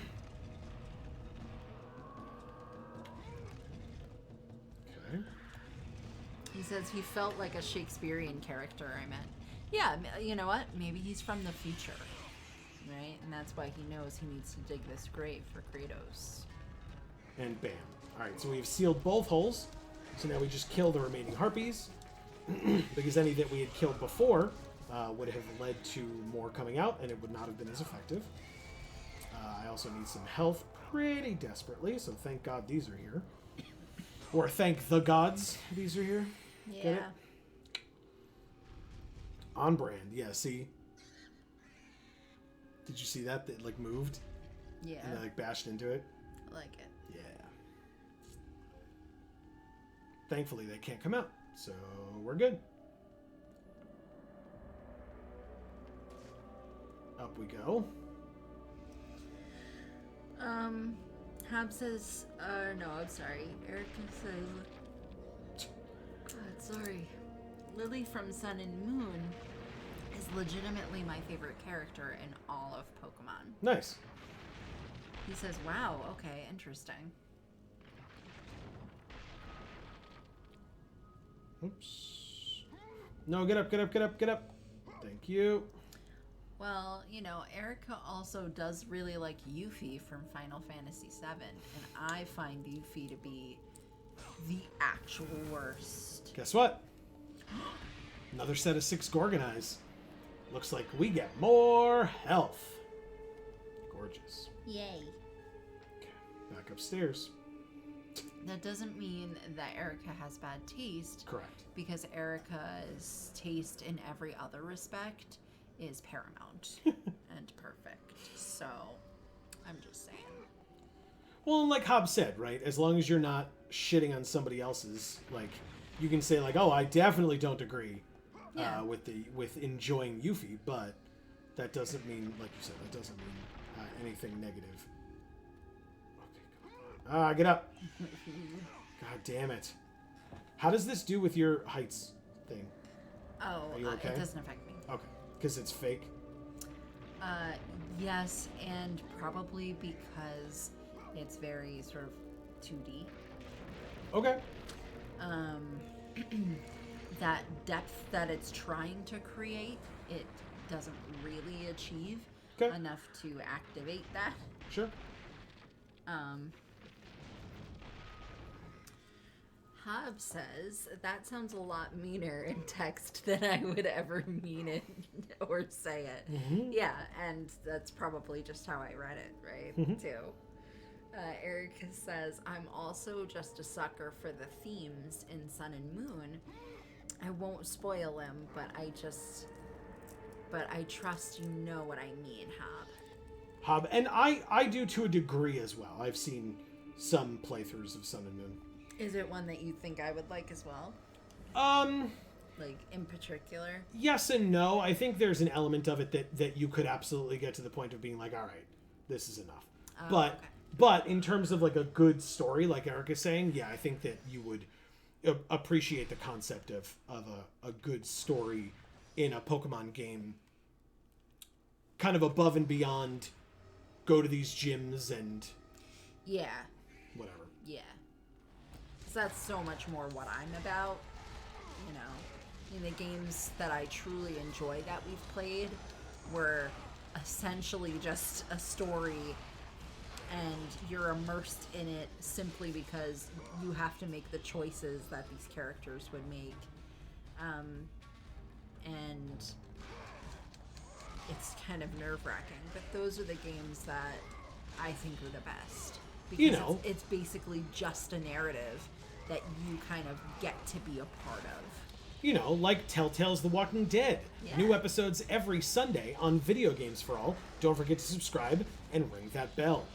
He says he felt like a Shakespearean character, I meant. Yeah, you know what? Maybe he's from the future. Right? And that's why he knows he needs to dig this grave for Kratos. And bam. Alright, so we've sealed both holes. So now we just kill the remaining harpies. Because any that we had killed before would have led to more coming out, and it would not have been as effective. I also need some health pretty desperately, so thank God these are here. Or thank the gods these are here. Yeah. Get it? On brand, yeah, see? Did you see that? That like moved? Yeah. And they like bashed into it? I like it. Yeah. Thankfully, they can't come out, so we're good. Up we go. Hab says, no, I'm sorry. Erica says, God, sorry. Lily from Sun and Moon is legitimately my favorite character in all of Pokemon. Nice. He says, wow, okay, interesting. Oops. No, get up, get up, get up, get up. Thank you. Well, you know, Erica also does really like Yuffie from Final Fantasy VII, and I find Yuffie to be the actual worst. Guess what? Another set of 6 Gorgoneyes. Looks like we get more health. Gorgeous. Yay. Okay, back upstairs. That doesn't mean that Erica has bad taste. Correct. Because Erica's taste in every other respect is paramount and perfect. So, I'm just saying. Well, like Hobbs said, right? As long as you're not shitting on somebody else's, like, you can say like, "Oh, I definitely don't agree Yeah. with enjoying Yuffie," but that doesn't mean, like you said, that doesn't mean anything negative. Okay, come on. Get up! God damn it! How does this do with your heights thing? Oh, Are you okay? it doesn't affect me. Okay, because it's fake. Yes, and probably because it's very sort of 2D. Okay. That depth that it's trying to create, it doesn't really achieve Okay. enough to activate that. Sure. Hobbs says, that sounds a lot meaner in text than I would ever mean it or say it. Mm-hmm. Yeah, and that's probably just how I read it, right? Too. Erica says, I'm also just a sucker for the themes in Sun and Moon. I won't spoil them, but I trust you know what I mean, Hob. And I do to a degree as well. I've seen some playthroughs of Sun and Moon. Is it one that you think I would like as well? Like, in particular? Yes and no. I think there's an element of it that you could absolutely get to the point of being like, all right, this is enough. Okay. But in terms of like a good story, like Erica's saying, yeah, I think that you would appreciate the concept of a good story in a Pokemon game, kind of above and beyond go to these gyms and Yeah. whatever. Yeah. 'Cause that's so much more what I'm about, you know. In the games that I truly enjoy that we've played were essentially just a story and you're immersed in it simply because you have to make the choices that these characters would make. And it's kind of nerve-wracking, but those are the games that I think are the best. Because You know. it's basically just a narrative that you kind of get to be a part of. You know, like Telltale's The Walking Dead. Yeah. New episodes every Sunday on Video Games for All. Don't forget to subscribe and ring that bell.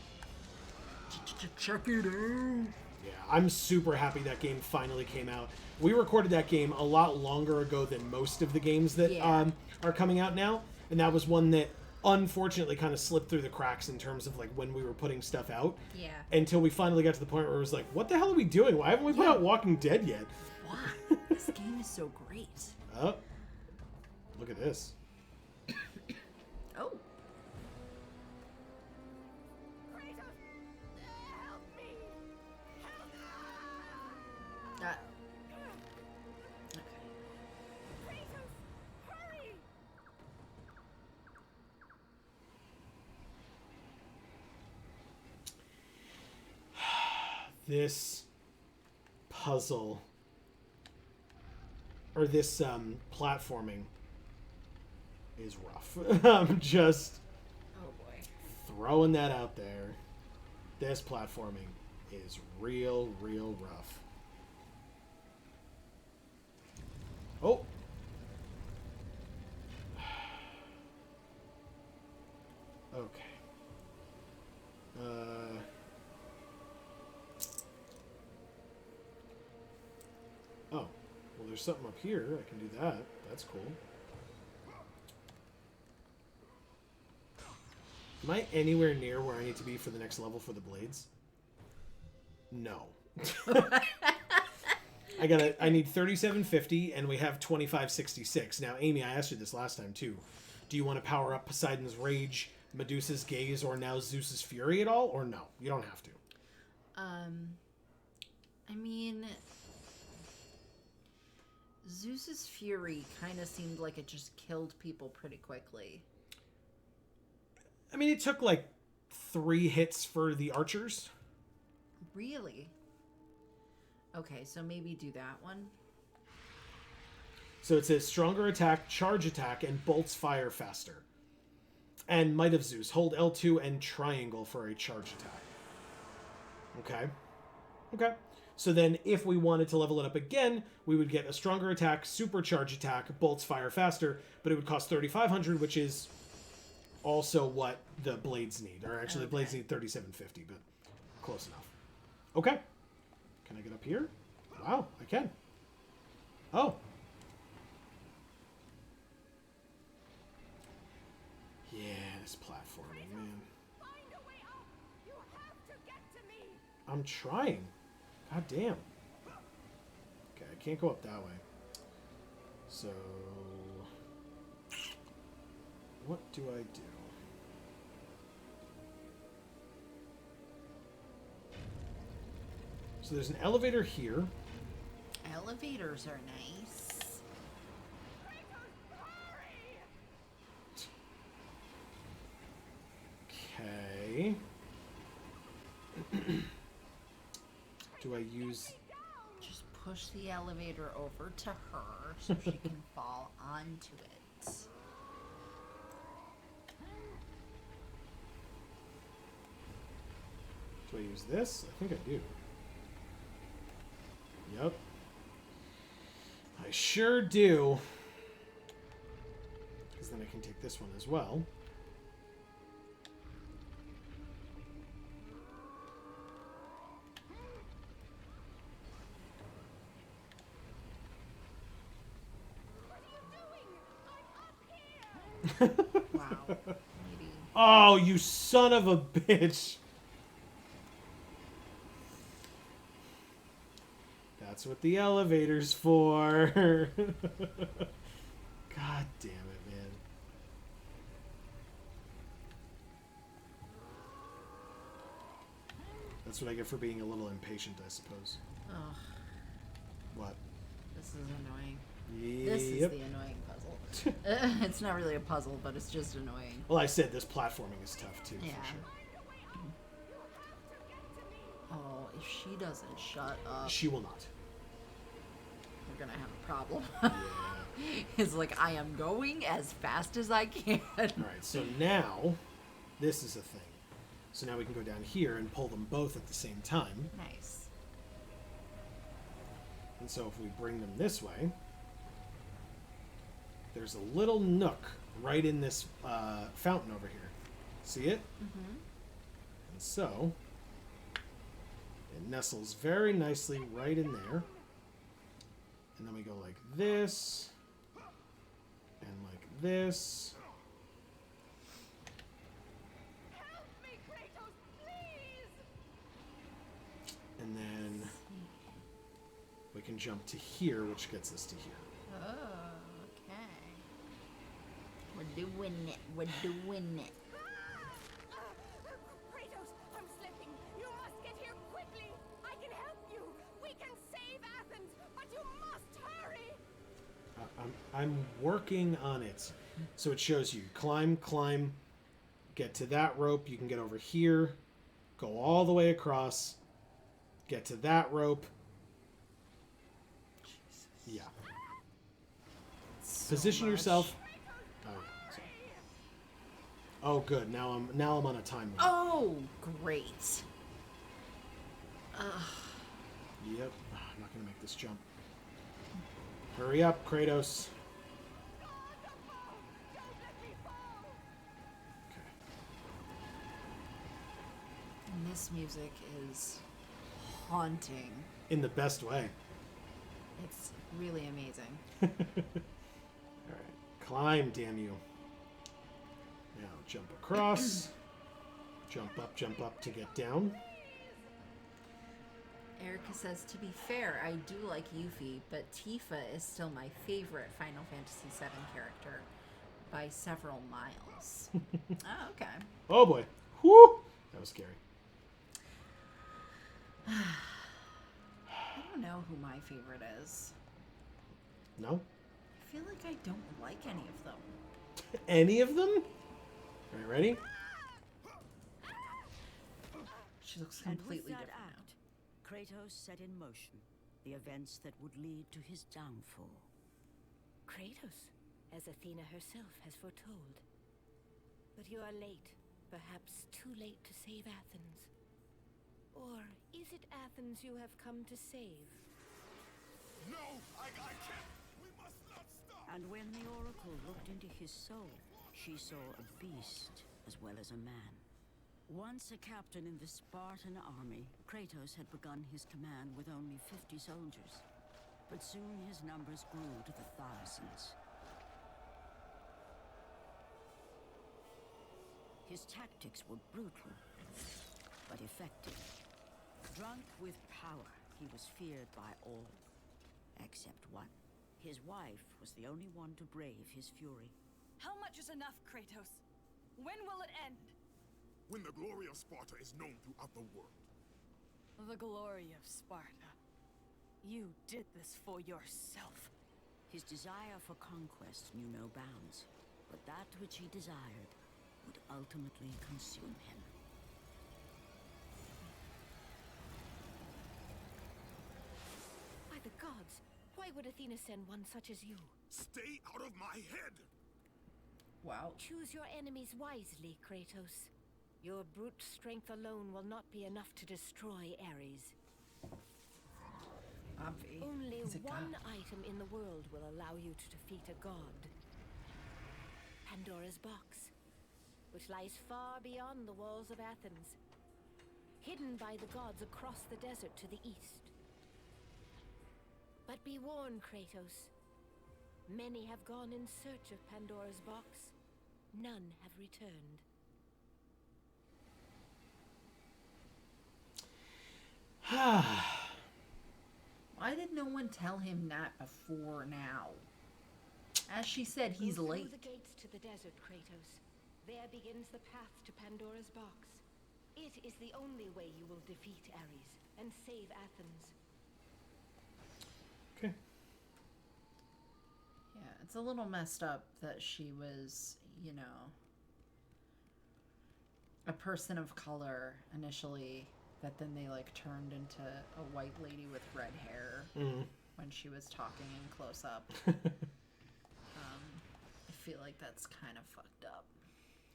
Check it out. Yeah, I'm super happy that game finally came out. We recorded that game a lot longer ago than most of the games that Yeah. are coming out now, and that was one that unfortunately kind of slipped through the cracks in terms of like when we were putting stuff out. Yeah. Until we finally got to the point where it was like, what the hell are we doing? Why haven't we put out Walking Dead yet? Why? This game is so great. Oh, look at this. Oh. Kratos, help me! Help! Okay. Kratos, hurry! This puzzle or this platforming is rough. I'm just Oh boy. throwing that out there. This platforming is real rough. Oh. Okay. Oh. Well, there's something up here. I can do that. That's cool. Am I anywhere near where I need to be for the next level for the blades? No. I need 3750, and we have 2566. Now, Amy, I asked you this last time too. Do you want to power up Poseidon's Rage, Medusa's Gaze, or now Zeus's Fury at all? Or no, you don't have to. I mean, Zeus's Fury kind of seemed like it just killed people pretty quickly. I mean, it took like 3 hits for the archers. Really? Okay, so maybe do that one. So it says stronger attack, charge attack, and bolts fire faster. And Might of Zeus. Hold L2 and triangle for a charge attack. Okay. Okay. So then if we wanted to level it up again, we would get a stronger attack, supercharge attack, bolts fire faster, but it would cost 3,500, which is also what the blades need. Or actually, the blades need 3,750, but close enough. Okay. Can I get up here? Wow, I can. Oh. Yeah, this platforming, man. Find a way up. You have to get to me. I'm trying. God damn. Okay, I can't go up that way. So, what do I do? So there's an elevator here. Elevators are nice. Okay. Do I use... Just push the elevator over to her so she can fall onto it. Do I use this? I think I do. Yep. I sure do. Because then I can take this one as well. Wow. Maybe. Oh, you son of a bitch. That's what the elevator's for. God damn it, man. That's what I get for being a little impatient, I suppose. Ugh, What? this is annoying. Yep. This is the annoying puzzle. It's not really a puzzle, but it's just annoying. Well, I said this platforming is tough, too, Yeah. for sure. Oh, if she doesn't shut up, She will not. we're gonna have a problem. Yeah. It's like, I am going as fast as I can. Alright, so now, this is a thing. So now we can go down here and pull them both at the same time. Nice. And so if we bring them this way, there's a little nook right in this fountain over here. See it? Mm-hmm. And so, it nestles very nicely right in there. And then we go like this, and like this. Help me, Kratos, please. And then we can jump to here, which gets us to here. Oh, okay. We're doing it. We're doing it. Kratos, I'm slipping. You must get here quickly. I can help you. We can save Athens, but you must hurry. I'm working on it. So it shows you climb, climb, get to that rope. You can get over here, go all the way across, get to that rope. Yeah. Position much. yourself. Oh, yeah, sorry. Oh, good. Now I'm on a time limit. Oh, great. Yep. I'm not gonna make this jump. Hurry up, Kratos. Okay. And this music is haunting. In the best way. It's really amazing. All right. Climb, damn you. Now jump across. Jump up to get down. Erica says, to be fair, I do like Yuffie, but Tifa is still my favorite Final Fantasy VII character by several miles. Oh, okay. Oh boy. Whoo! That was scary. I don't know who my favorite is. No? I feel like I don't like any of them. Any of them? All right, ready? She looks And completely with that different act, Kratos set in motion the events that would lead to his downfall. Kratos, as Athena herself has foretold. But you are late, perhaps too late to save Athens. Or is it Athens you have come to save? No, I can't. We must not stop. And when the Oracle looked into his soul, she saw a beast as well as a man. Once a captain in the Spartan army, Kratos had begun his command with only 50 soldiers. But soon his numbers grew to the thousands. His tactics were brutal, but effective. Drunk with power, he was feared by all, except one. His wife was the only one to brave his fury. How much is enough, Kratos? When will it end? When the glory of Sparta is known throughout the world. The glory of Sparta. You did this for yourself. His desire for conquest knew no bounds, but that which he desired would ultimately consume him. By the gods, why would Athena send one such as you? Stay out of my head! Wow. Choose your enemies wisely, Kratos. Your brute strength alone will not be enough to destroy Ares. Obvi. Only He's a one god. item in the world will allow you to defeat a god. Pandora's box, which lies far beyond the walls of Athens, hidden by the gods across the desert to the east. But be warned, Kratos. Many have gone in search of Pandora's box. None have returned. Why did no one tell him that before now? As she said, he's Go late. through the gates to the desert, Kratos. There begins the path to Pandora's box. It is the only way you will defeat Ares and save Athens. Okay. Yeah, it's a little messed up that she was, you know, a person of color initially, that then they like turned into a white lady with red hair when she was talking in close up. I feel like that's kind of fucked up.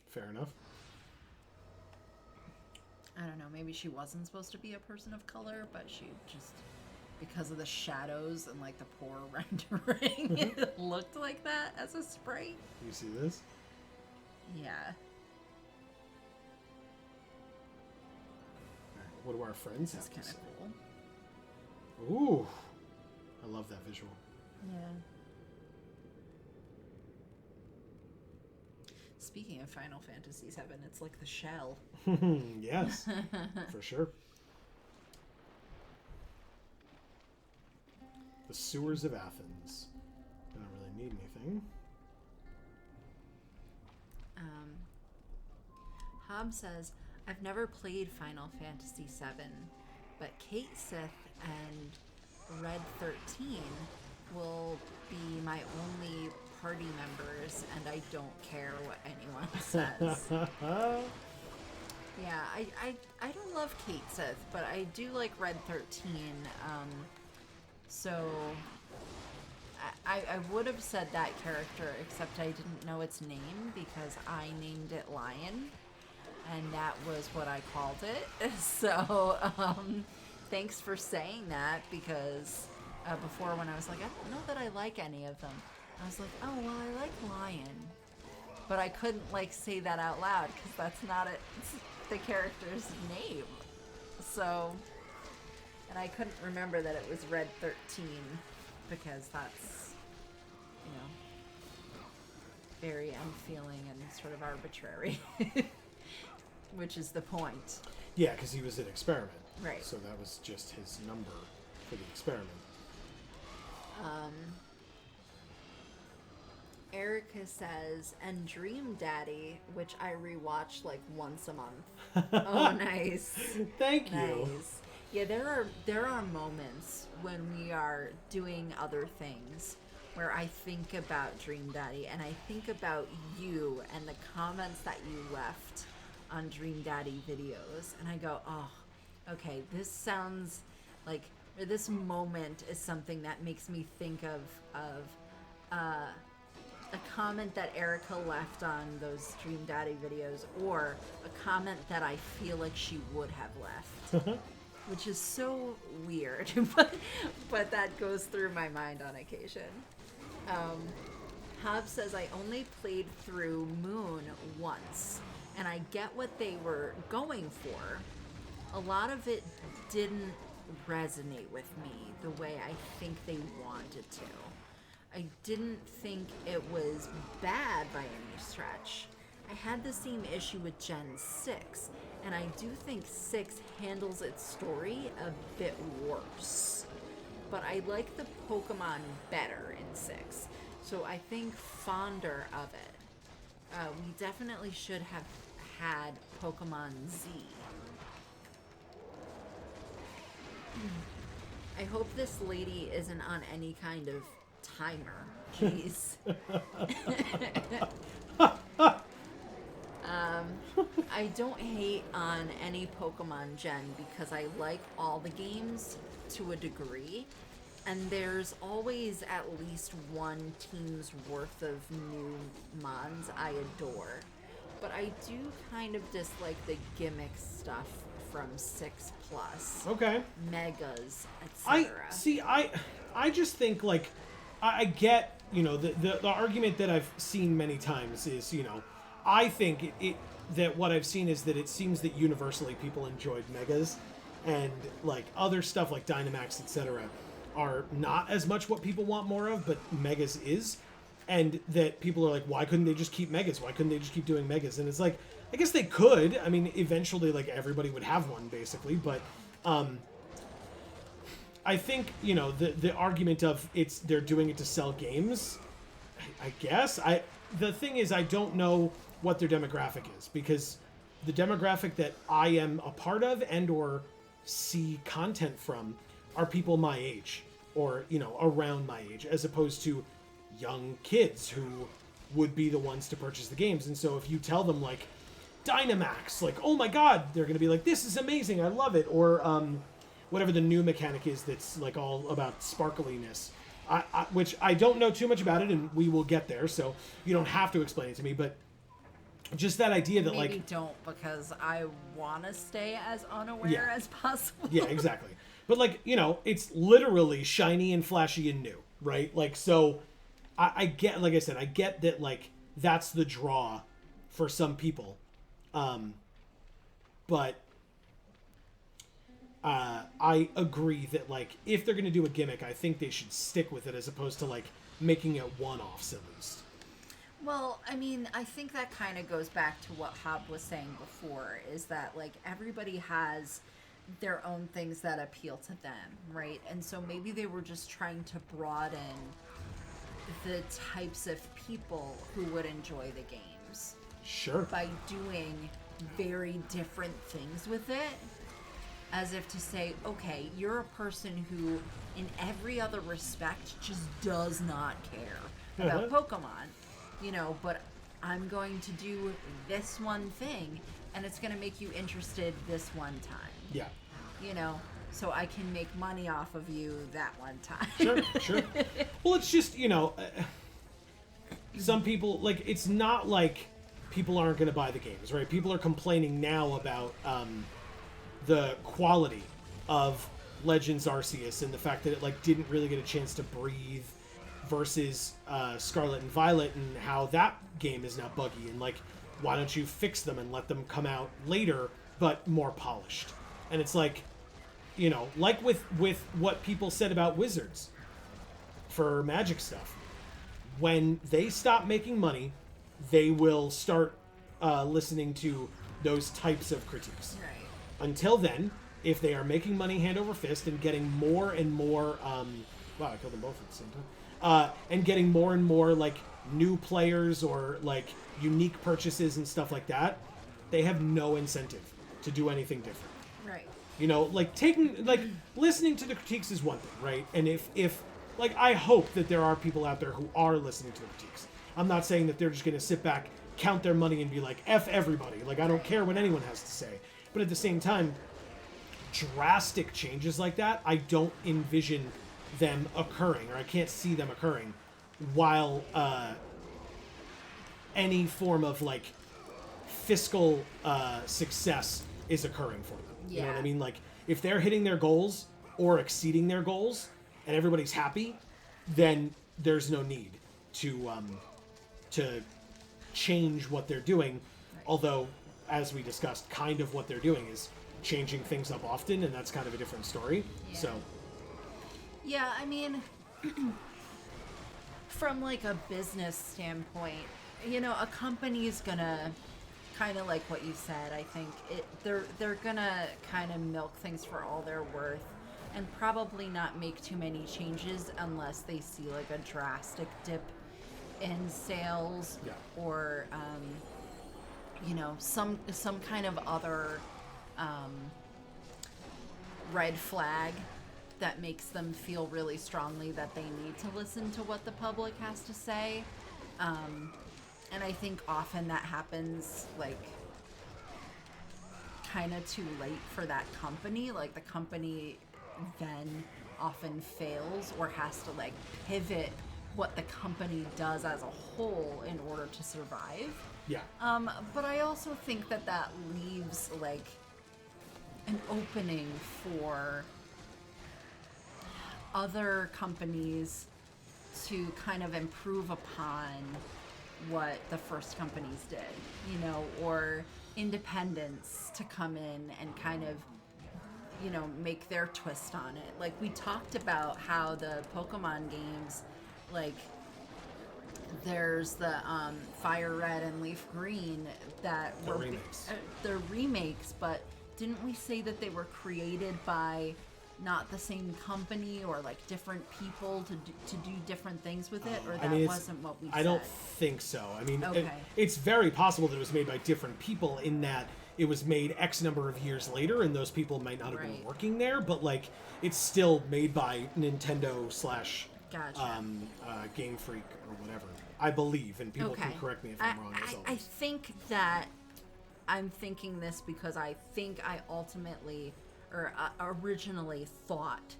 Fair enough. I don't know, maybe she wasn't supposed to be a person of color, but she just, because of the shadows and like the poor rendering, it looked like that as a sprite. You see this? Yeah. Alright, what do our friends That's have kind to of say? cool. Ooh. I love that visual. Yeah. Speaking of Final Fantasy VII, it's like the shell. Yes, for sure. The sewers of Athens. I don't really need anything. Hob says, I've never played Final Fantasy VII, but Kate Sith and Red 13 will be my only party members, and I don't care what anyone says. Yeah, I don't love Kate Sith, but I do like Red 13. So I would have said that character, except I didn't know its name because I named it Lion, and that was what I called it. So thanks for saying that, because before, when I was like, I don't know that I like any of them, I was like, oh, well, I like Lion. But I couldn't, like, say that out loud, because that's not the character's name. So, and I couldn't remember that it was Red 13, because that's, you know, very unfeeling and sort of arbitrary. Which is the point. Yeah, because he was an experiment. Right. So that was just his number for the experiment. Erica says, and Dream Daddy, which I rewatch like once a month. Oh, nice. Thank you. Nice. Yeah, there are moments when we are doing other things where I think about Dream Daddy and I think about you and the comments that you left on Dream Daddy videos, and I go, oh, okay, this sounds like, or this moment is something that makes me think of a comment that Erica left on those Dream Daddy videos, or a comment that I feel like she would have left. Which is so weird, but that goes through my mind on occasion. Hob says, I only played through Moon once, and I get what they were going for. A lot of it didn't resonate with me the way I think they wanted to. I didn't think it was bad by any stretch. I had the same issue with Gen 6, and I do think 6 handles its story a bit worse. But I like the Pokemon better in 6, so I think fonder of it. We definitely should have had Pokemon Z. I hope this lady isn't on any kind of timer. Jeez. I don't hate on any Pokemon gen because I like all the games to a degree, and there's always at least one team's worth of new mons I adore. But I do kind of dislike the gimmick stuff from 6 plus. Okay. Megas, etc. I just think, like, I get, you know, the argument that I've seen many times is, you know, I think that what I've seen is that it seems that universally people enjoyed Megas, and like other stuff like Dynamax, etc. are not as much what people want more of, but Megas is. And that people are like, why couldn't they just keep Megas? Why couldn't they just keep doing Megas? And it's like, I guess they could. I mean, eventually, like, everybody would have one, basically. But I think, you know, the argument of they're doing it to sell games, I guess. The thing is, I don't know what their demographic is, because the demographic that I am a part of and or see content from are people my age, or, you know, around my age, as opposed to young kids who would be the ones to purchase the games. And so if you tell them, like, Dynamax, like, oh my god, they're gonna be like, this is amazing, I love it. Or whatever the new mechanic is that's like all about sparkliness, which I don't know too much about it, and we will get there, so you don't have to explain it to me. But just that idea that, Maybe like, don't, because I want to stay as unaware as possible. Yeah, exactly. But, like, you know, it's literally shiny and flashy and new, right? Like, so I get, like I said, I get that, like, that's the draw for some people. But I agree that, like, if they're going to do a gimmick, I think they should stick with it as opposed to, like, making it one-offs at least. Well, I mean, I think that kind of goes back to what Hob was saying before, is that, like, everybody has their own things that appeal to them, right? And so maybe they were just trying to broaden the types of people who would enjoy the games. Sure. By doing very different things with it, as if to say, okay, you're a person who, in every other respect, just does not care about Pokemon. You know, but I'm going to do this one thing, and it's going to make you interested this one time. Yeah. You know, so I can make money off of you that one time. Sure. Well, it's just, you know, some people, like, it's not like people aren't going to buy the games, right? People are complaining now about the quality of Legends Arceus and the fact that it, like, didn't really get a chance to breathe versus Scarlet and Violet, and how that game is now buggy, and, like, why don't you fix them and let them come out later but more polished? And it's like, you know, like with what people said about Wizards for Magic stuff, when they stop making money, they will start listening to those types of critiques. Right. until then, if they are making money hand over fist and getting more and more, wow, I killed them both at the same time, and getting more and more like new players or like unique purchases and stuff like that, they have no incentive to do anything different. Right. You know, like listening to the critiques is one thing, right? And if like, I hope that there are people out there who are listening to the critiques. I'm not saying that they're just going to sit back, count their money, and be like, F everybody. Like, I don't care what anyone has to say. But at the same time, drastic changes like that, I don't envision them occurring, or I can't see them occurring while any form of, like, fiscal success is occurring for them. You know what I mean? Like, if they're hitting their goals or exceeding their goals and everybody's happy, then there's no need to change what they're doing. Right. Although, as we discussed, kind of what they're doing is changing things up often, and that's kind of a different story. Yeah. So, yeah, I mean, from like a business standpoint, you know, a company's gonna kind of like what you said. I think they're gonna kind of milk things for all they're worth, and probably not make too many changes unless they see like a drastic dip in sales, or you know, some kind of other red flag that makes them feel really strongly that they need to listen to what the public has to say. And I think often that happens like kind of too late for that company. Like the company then often fails or has to like pivot what the company does as a whole in order to survive. yeah. But I also think that that leaves like an opening for other companies to kind of improve upon what the first companies did, you know, or independents to come in and kind of, you know, make their twist on it. Like we talked about how the Pokemon games, like there's the Fire Red and Leaf Green that The were remakes. they're remakes, but didn't we say that they were created by not the same company or like different people to do different things with it, or that wasn't what we said? I don't think so. I mean, Okay. it's very possible that it was made by different people in that it was made X number of years later and those people might not have been Right. working there, but like it's still made by Nintendo / Gotcha. Game Freak or whatever, I believe, and people can correct me if I'm wrong. As I always. think that I'm thinking this because I think I ultimately or originally thought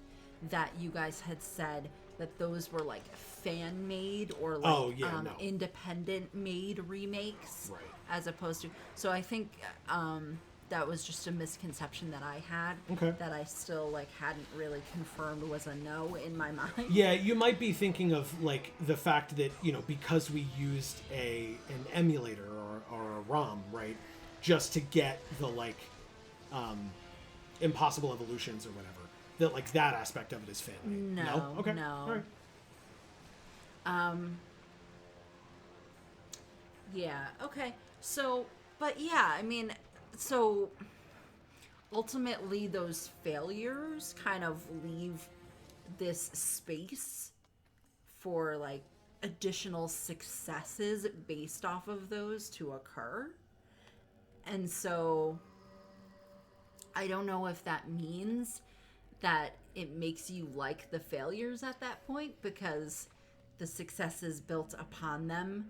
that you guys had said that those were like fan made or like no. independent made remakes, Right. as opposed to. So I think that was just a misconception that I had. Okay. That I still like hadn't really confirmed was a no in my mind. Yeah, you might be thinking of like the fact that, you know, because we used an emulator or a ROM, right, just to get the like impossible evolutions or whatever, that like that aspect of it is fan made. No, Okay. no. All right. Yeah, okay. So, but yeah, I mean, so ultimately those failures kind of leave this space for like additional successes based off of those to occur. And so I don't know if that means that it makes you like the failures at that point because the successes built upon them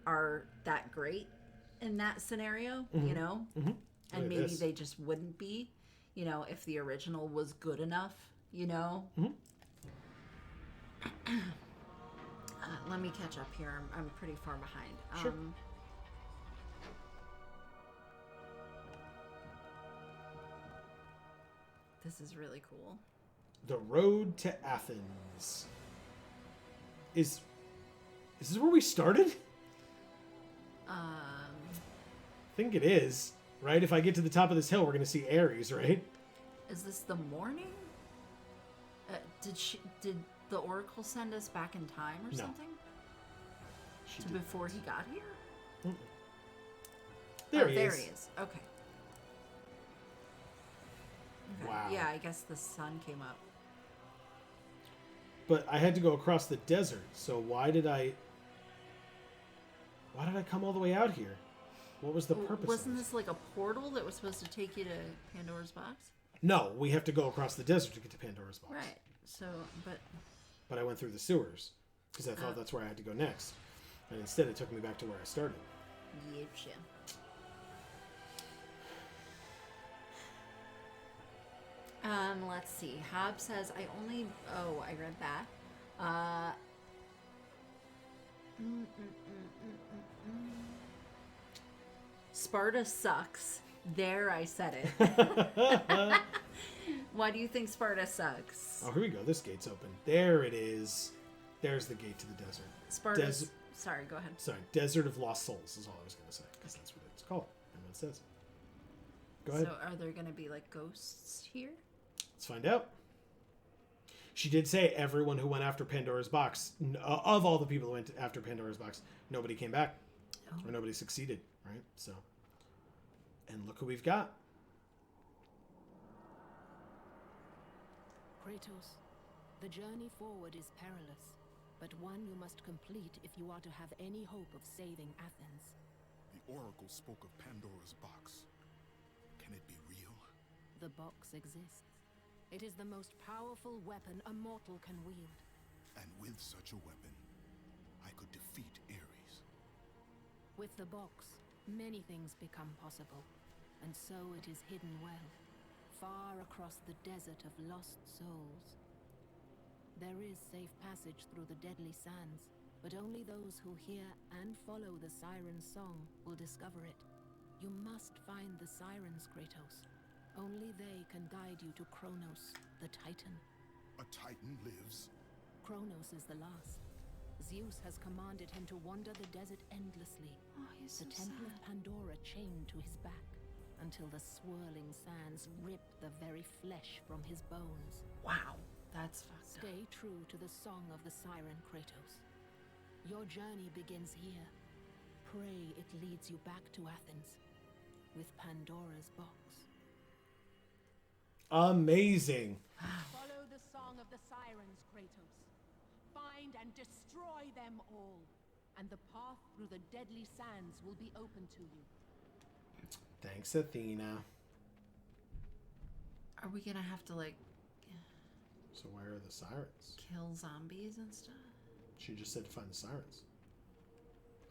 are that great in that scenario, you know? Mm-hmm. And maybe they just wouldn't be, you know, if the original was good enough, you know? Mm-hmm. Let me catch up here. I'm pretty far behind. Sure. This is really cool. The Road to Athens. Is this where we started? I think it is, right? If I get to the top of this hill, we're going to see Ares, right? Is this the morning? Did the Oracle send us back in time or something? She To did. before he got here? There Oh, he there is. he is. Okay. Wow. Yeah, I guess the sun came up. But I had to go across the desert, so why did I come all the way out here? What was the purpose Wasn't of this like a portal that was supposed to take you to Pandora's box? No, we have to go across the desert to get to Pandora's box. Right. So, But I went through the sewers because I thought that's where I had to go next. And instead it took me back to where I started. Yepsha. Let's see. Hob says, I read that. Sparta sucks. There, I said it. Why do you think Sparta sucks? Oh, here we go. This gate's open. There it is. There's the gate to the desert. Sparta's... Sorry, go ahead. Sorry, Desert of Lost Souls is all I was going to say, because that's what it's called and what it says. Go ahead. So are there going to be, like, ghosts here? Let's find out. She did say everyone who went after Pandora's box, of all the people who went after Pandora's box, nobody came back. Or nobody succeeded, right? So, and look who we've got. Kratos, the journey forward is perilous, but one you must complete if you are to have any hope of saving Athens. The Oracle spoke of Pandora's box. Can it be real? The box exists. It is the most powerful weapon a mortal can wield. And with such a weapon, I could defeat Ares. With the box, many things become possible, and so it is hidden well, far across the desert of lost souls. There is safe passage through the deadly sands, but only those who hear and follow the Sirens' song will discover it. You must find the Sirens, Kratos. Only they can guide you to Kronos, the Titan. A Titan lives? Kronos is the last. Zeus has commanded him to wander the desert endlessly. Oh, he's so the temple sad. of Pandora chained to his back, until the swirling sands rip the very flesh from his bones. Wow, that's fucked up. Stay true to the song of the Siren, Kratos. Your journey begins here. Pray it leads you back to Athens, with Pandora's box. Amazing. Follow the song of the Sirens, Kratos. Find and destroy them all, and the path through the deadly sands will be open to you. Thanks, Athena. Are we gonna have to, like, So where are the Sirens? kill zombies and stuff? She just said to find the Sirens.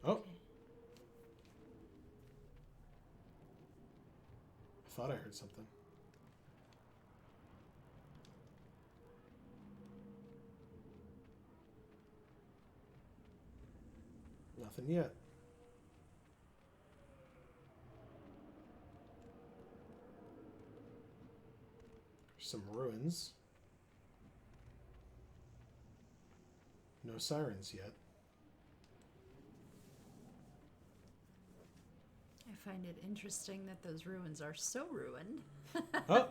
Oh. Okay. I thought I heard something. Nothing yet. There's some ruins. No Sirens yet. I find it interesting that those ruins are so ruined. Oh!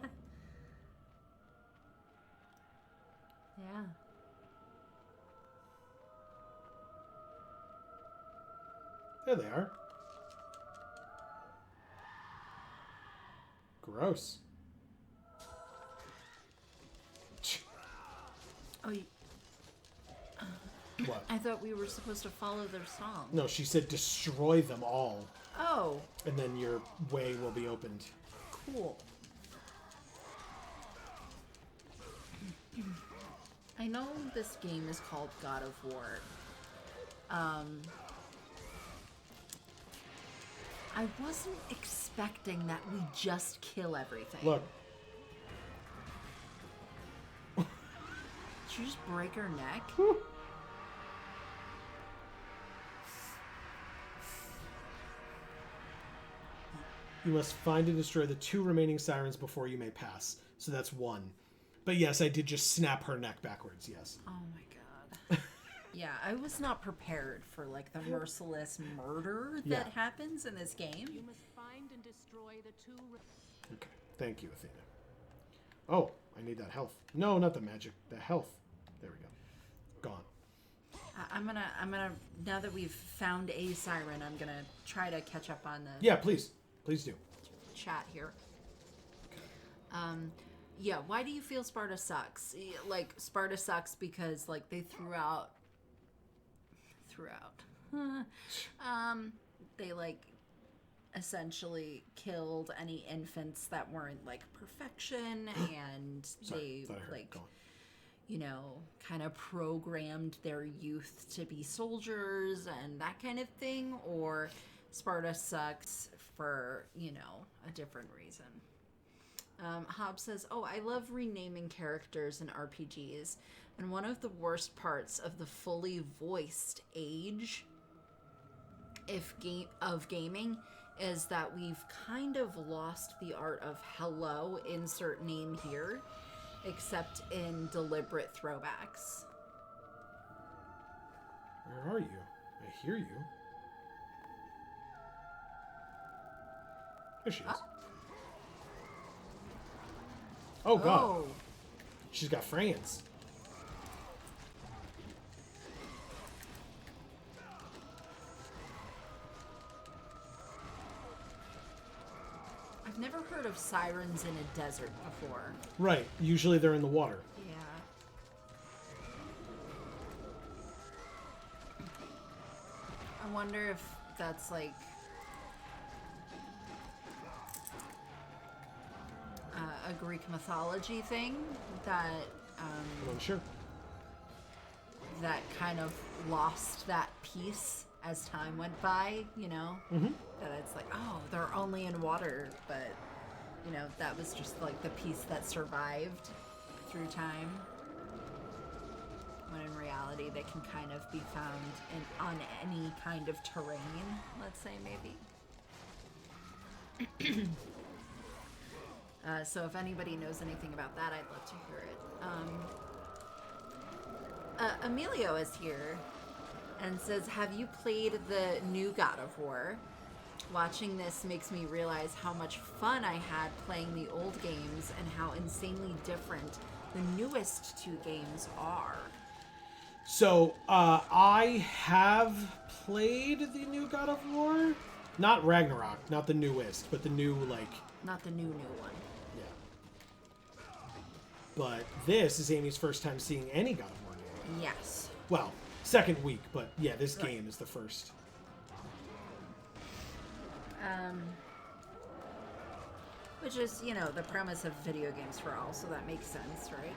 Yeah. There they are. Gross. Oh, What? I thought we were supposed to follow their song. No, she said destroy them all, Oh, and then your way will be opened. cool. I know this game is called God of War. I wasn't expecting that we just kill everything. Look. Did you just break her neck? You must find and destroy the 2 remaining Sirens before you may pass. So that's 1. But yes, I did just snap her neck backwards, yes. Oh my god. Yeah, I was not prepared for, like, the merciless murder that happens in this game. You must find and destroy the 2... Okay, thank you, Athena. Oh, I need that health. No, not the magic. The health. There we go. Gone. I'm gonna, now that we've found a siren, I'm gonna try to catch up on the Yeah, please. Please do. chat here. Yeah, why do you feel Sparta sucks? Like, Sparta sucks because, like, they they, like, essentially killed any infants that weren't, like, perfection, and they, like, you know, kind of programmed their youth to be soldiers and that kind of thing, or Sparta sucks for, you know, a different reason. Hobbs says, oh, I love renaming characters in RPGs, and one of the worst parts of the fully voiced age of gaming is that we've kind of lost the art of hello, insert name here, except in deliberate throwbacks. Where are you? I hear you. There she is. Oh, God. Oh. She's got friends. I've never heard of sirens in a desert before. Right. Usually they're in the water. Yeah. I wonder if that's like a Greek mythology thing that I'm unsure. that kind of lost that piece as time went by, you know? Mm-hmm. That it's like, oh, they're only in water, but, you know, that was just like the piece that survived through time. When in reality, they can kind of be found on any kind of terrain, let's say, maybe. So if anybody knows anything about that, I'd love to hear it. Emilio is here and says, have you played the new God of War? Watching this makes me realize how much fun I had playing the old games and how insanely different the newest two games are. So, I have played the new God of War. Not Ragnarok, not the newest, but the new, like... Not the new one. Yeah. But this is Amy's first time seeing any God of War game. Yes. Well, second week, but yeah, this game is the first. Which is, you know, the premise of video games for all, so that makes sense, right?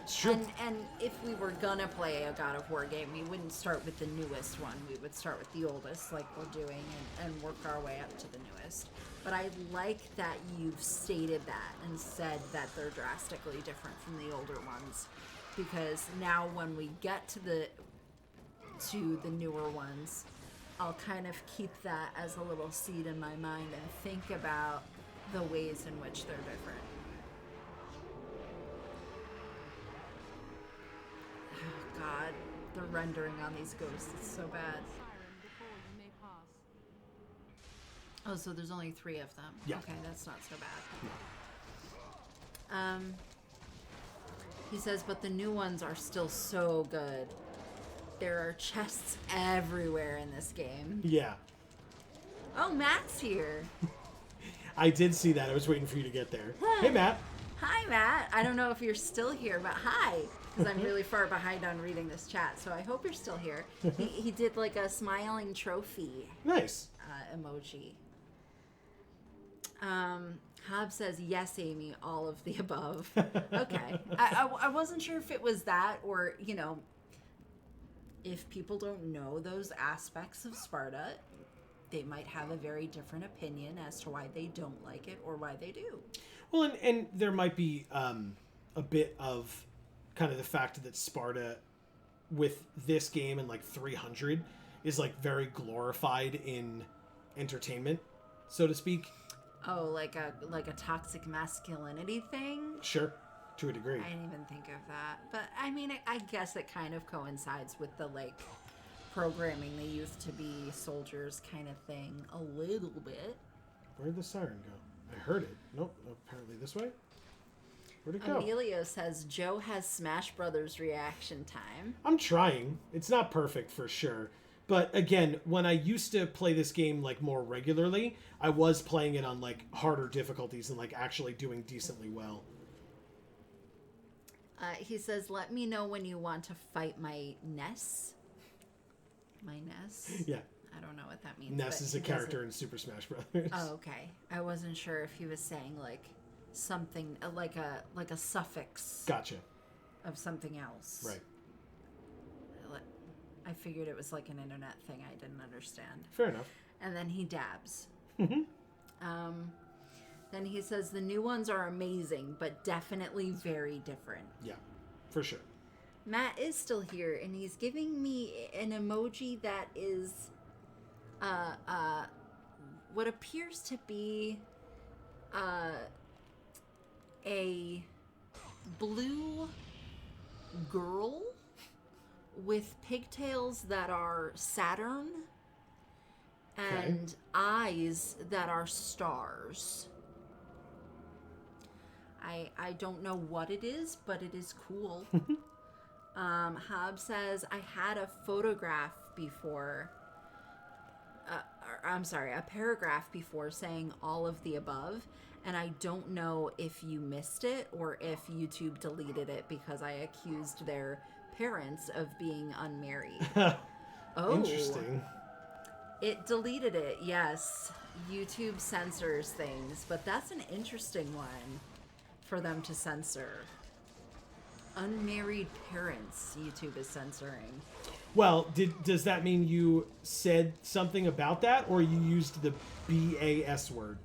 It's true. And if we were gonna play a God of War game, we wouldn't start with the newest one. We would start with the oldest, like we're doing, and work our way up to the newest. But I like that you've stated that and said that they're drastically different from the older ones, because now when we get to the newer ones, I'll kind of keep that as a little seed in my mind and think about the ways in which they're different. Oh God, the rendering on these ghosts is so bad. Oh, so there's only 3 of them. Yeah. Okay, that's not so bad. He says, but the new ones are still so good. There are chests everywhere in this game. Yeah. Oh, Matt's here. I did see that. I was waiting for you to get there. Hey, Matt. Hi, Matt. I don't know if you're still here, but hi. Because I'm really far behind on reading this chat, so I hope you're still here. He did like a smiling trophy Nice. emoji. Hobbs says, yes, Amy, all of the above. Okay. I wasn't sure if it was that or, you know, if people don't know those aspects of Sparta, they might have a very different opinion as to why they don't like it or why they do. Well, and there might be a bit of kind of the fact that Sparta, with this game and like 300, is like very glorified in entertainment, so to speak. Oh, like a toxic masculinity thing? Sure, to a degree. I didn't even think of that. But, I mean, I guess it kind of coincides with the, like, programming the youth to be soldiers kind of thing a little bit. Where'd the siren go? I heard it. Nope, apparently this way. Where'd it go? Emilio says, Joe has Smash Brothers reaction time. I'm trying. It's not perfect for sure. But again, when I used to play this game like more regularly, I was playing it on like harder difficulties and like actually doing decently well. He says, let me know when you want to fight my Ness. My Ness? Yeah. I don't know what that means. Ness but is a he character doesn't- in Super Smash Brothers. Oh, okay. I wasn't sure if he was saying like something like a suffix Gotcha. of something else. Right. I figured it was like an internet thing I didn't understand. Fair enough. And then he dabs. Mm-hmm. Then he says the new ones are amazing, but definitely very different. Yeah, for sure. Matt is still here, and he's giving me an emoji that is what appears to be a blue girl with pigtails that are Saturn and eyes that are stars. I don't know what it is, but it is cool. Hob says, I had a photograph before, a paragraph before saying all of the above, and I don't know if you missed it or if YouTube deleted it because I accused their parents of being unmarried. Oh. Interesting. It deleted it, yes. YouTube censors things, but that's an interesting one for them to censor. Unmarried parents, YouTube is censoring. Well, does that mean you said something about that, or you used the BAS word?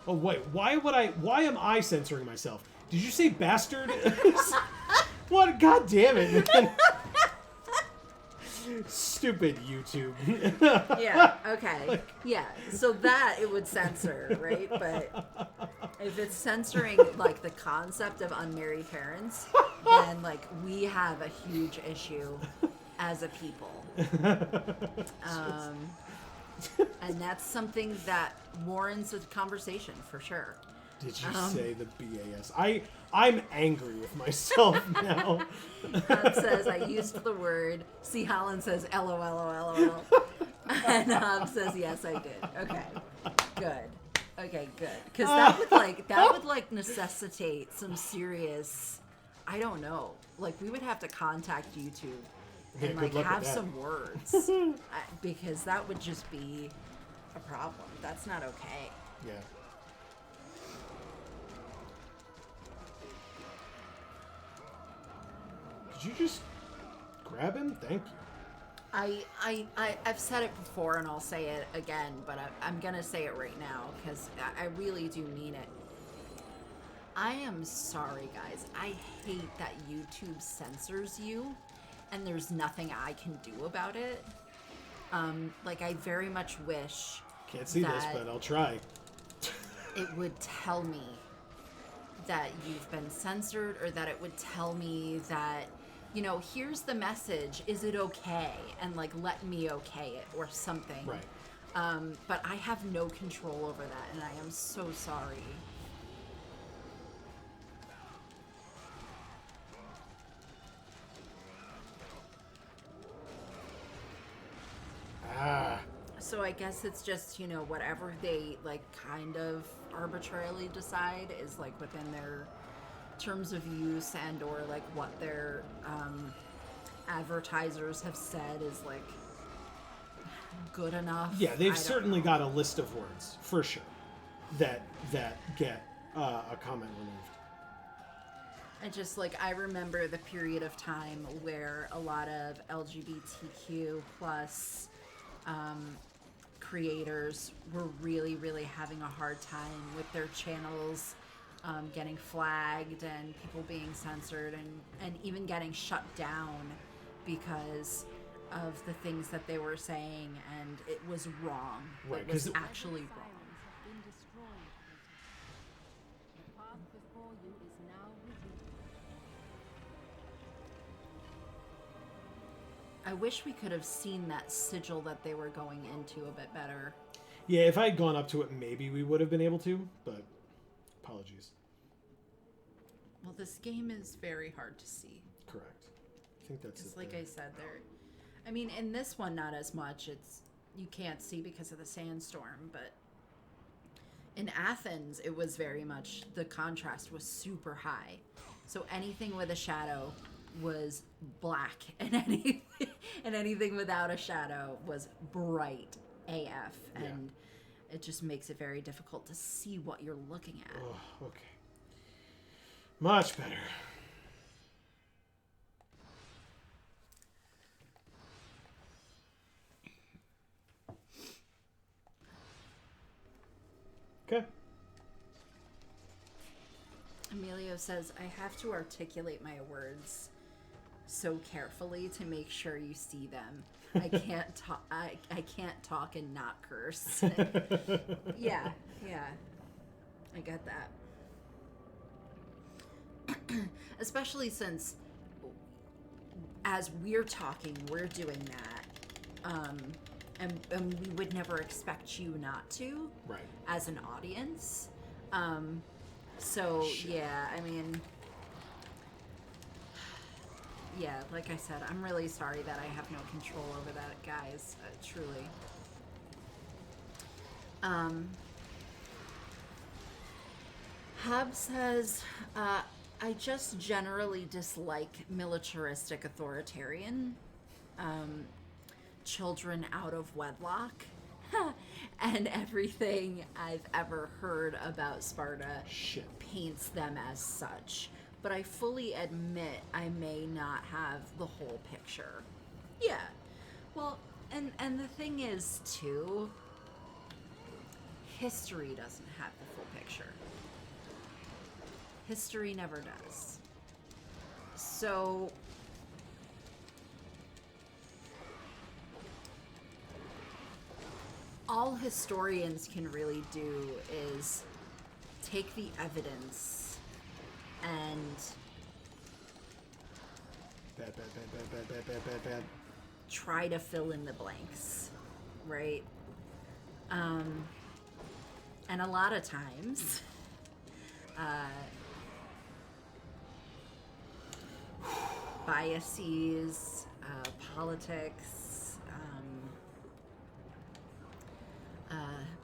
Oh wait, why am I censoring myself? Did you say bastard? What? God damn it, man. Stupid YouTube. Yeah, okay. Yeah, so that it would censor, right? But if it's censoring, like, the concept of unmarried parents, then, like, we have a huge issue as a people. And that's something that warrants a conversation, for sure. Did you say the BAS? I'm angry with myself now. Hob says, I used the word. C. Holland says, LOL. And Hob says, yes, I did. Okay, good. Okay, good. Because that would necessitate some serious, I don't know. Like, we would have to contact YouTube and, good luck have with that. some words. Because that would just be a problem. That's not okay. Yeah. Did you just grab him? Thank you. I've said it before and I'll say it again, but I'm gonna say it right now because I really do mean it. I am sorry, guys. I hate that YouTube censors you and there's nothing I can do about it. I very much wish Can't see this, that but I'll try. it would tell me that you've been censored, or that it would tell me that, you know, here's the message, is it okay? And let me okay it or something. Right. But I have no control over that, and I am so sorry. So I guess it's just, you know, whatever they kind of arbitrarily decide is within their terms of use, and or what their advertisers have said is good enough. Yeah, they've certainly got a list of words for sure that get a comment removed. And just I remember the period of time where a lot of LGBTQ plus creators were really, really having a hard time with their channels getting flagged and people being censored and even getting shut down because of the things that they were saying, and it was wrong. Right, it was 'cause actually wrong. I wish we could have seen that sigil that they were going into a bit better. Yeah, if I had gone up to it, maybe we would have been able to, but apologies. Well, this game is very hard to see. Correct. I think that's It's it. like there. I said there. I mean, in this one, not as much. You can't see because of the sandstorm, but In Athens, it was very much, the contrast was super high. So anything with a shadow was black, and anything without a shadow was bright AF. And it just makes it very difficult to see what you're looking at. Oh, okay. Much better. Okay. Emilio says, I have to articulate my words so carefully to make sure you see them. I can't talk. I can't talk and not curse. yeah. I get that. Especially since, as we're talking, we're doing that, and we would never expect you not to, right? As an audience. So yeah, I mean. Yeah, like I said, I'm really sorry that I have no control over that, guys. Truly. Hub says, I just generally dislike militaristic authoritarian children out of wedlock. And everything I've ever heard about Sparta paints them as such. But I fully admit I may not have the whole picture. Yeah. Well, and the thing is, too, history doesn't have the full picture. History never does. So, all historians can really do is take the evidence and bad. Try to fill in the blanks, right? And a lot of times, biases, politics,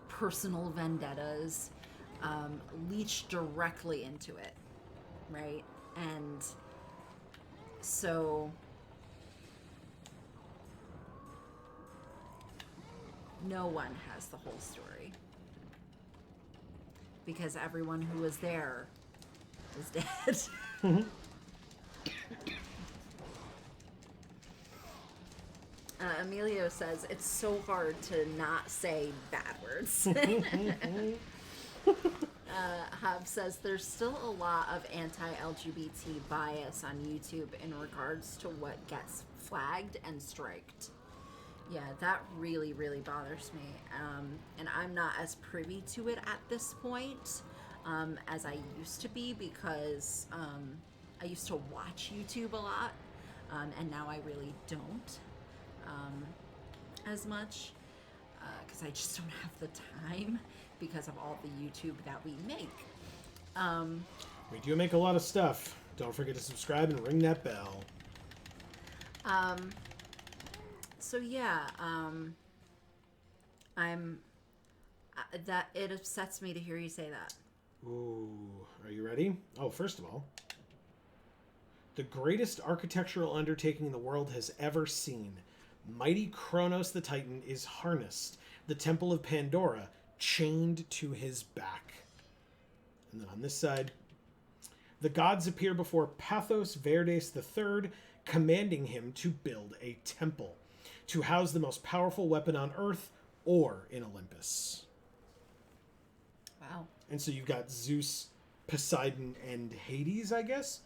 personal vendettas leach directly into it. Right? And so no one has the whole story. Because everyone who was there is dead. Emilio says, it's so hard to not say bad words. Hub says there's still a lot of anti-LGBT bias on YouTube in regards to what gets flagged and striked. Yeah, that really, really bothers me. And I'm not as privy to it at this point as I used to be, because I used to watch YouTube a lot, and now I really don't as much, because I just don't have the time because of all the YouTube that we make. We do make a lot of stuff. Don't forget to subscribe and ring that bell. So yeah, that it upsets me to hear you say that. Ooh, are you ready? Oh, first of all, the greatest architectural undertaking the world has ever seen. Mighty Kronos the Titan is harnessed, the temple of Pandora chained to his back. And then on this side, the gods appear before Pathos Verdes III, commanding him to build a temple to house the most powerful weapon on Earth or in Olympus. Wow. And so you've got Zeus, Poseidon, and Hades, I guess?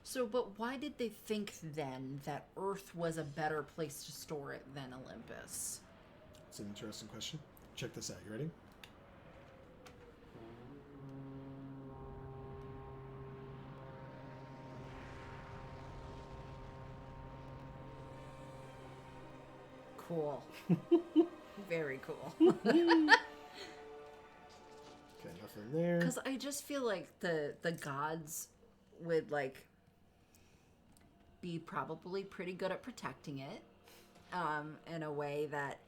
So, but why did they think then that Earth was a better place to store it than Olympus? It's an interesting question. Check this out. You ready? Cool. Very cool. Okay, nothing there. Because I just feel like the gods would, like, be probably pretty good at protecting it in a way that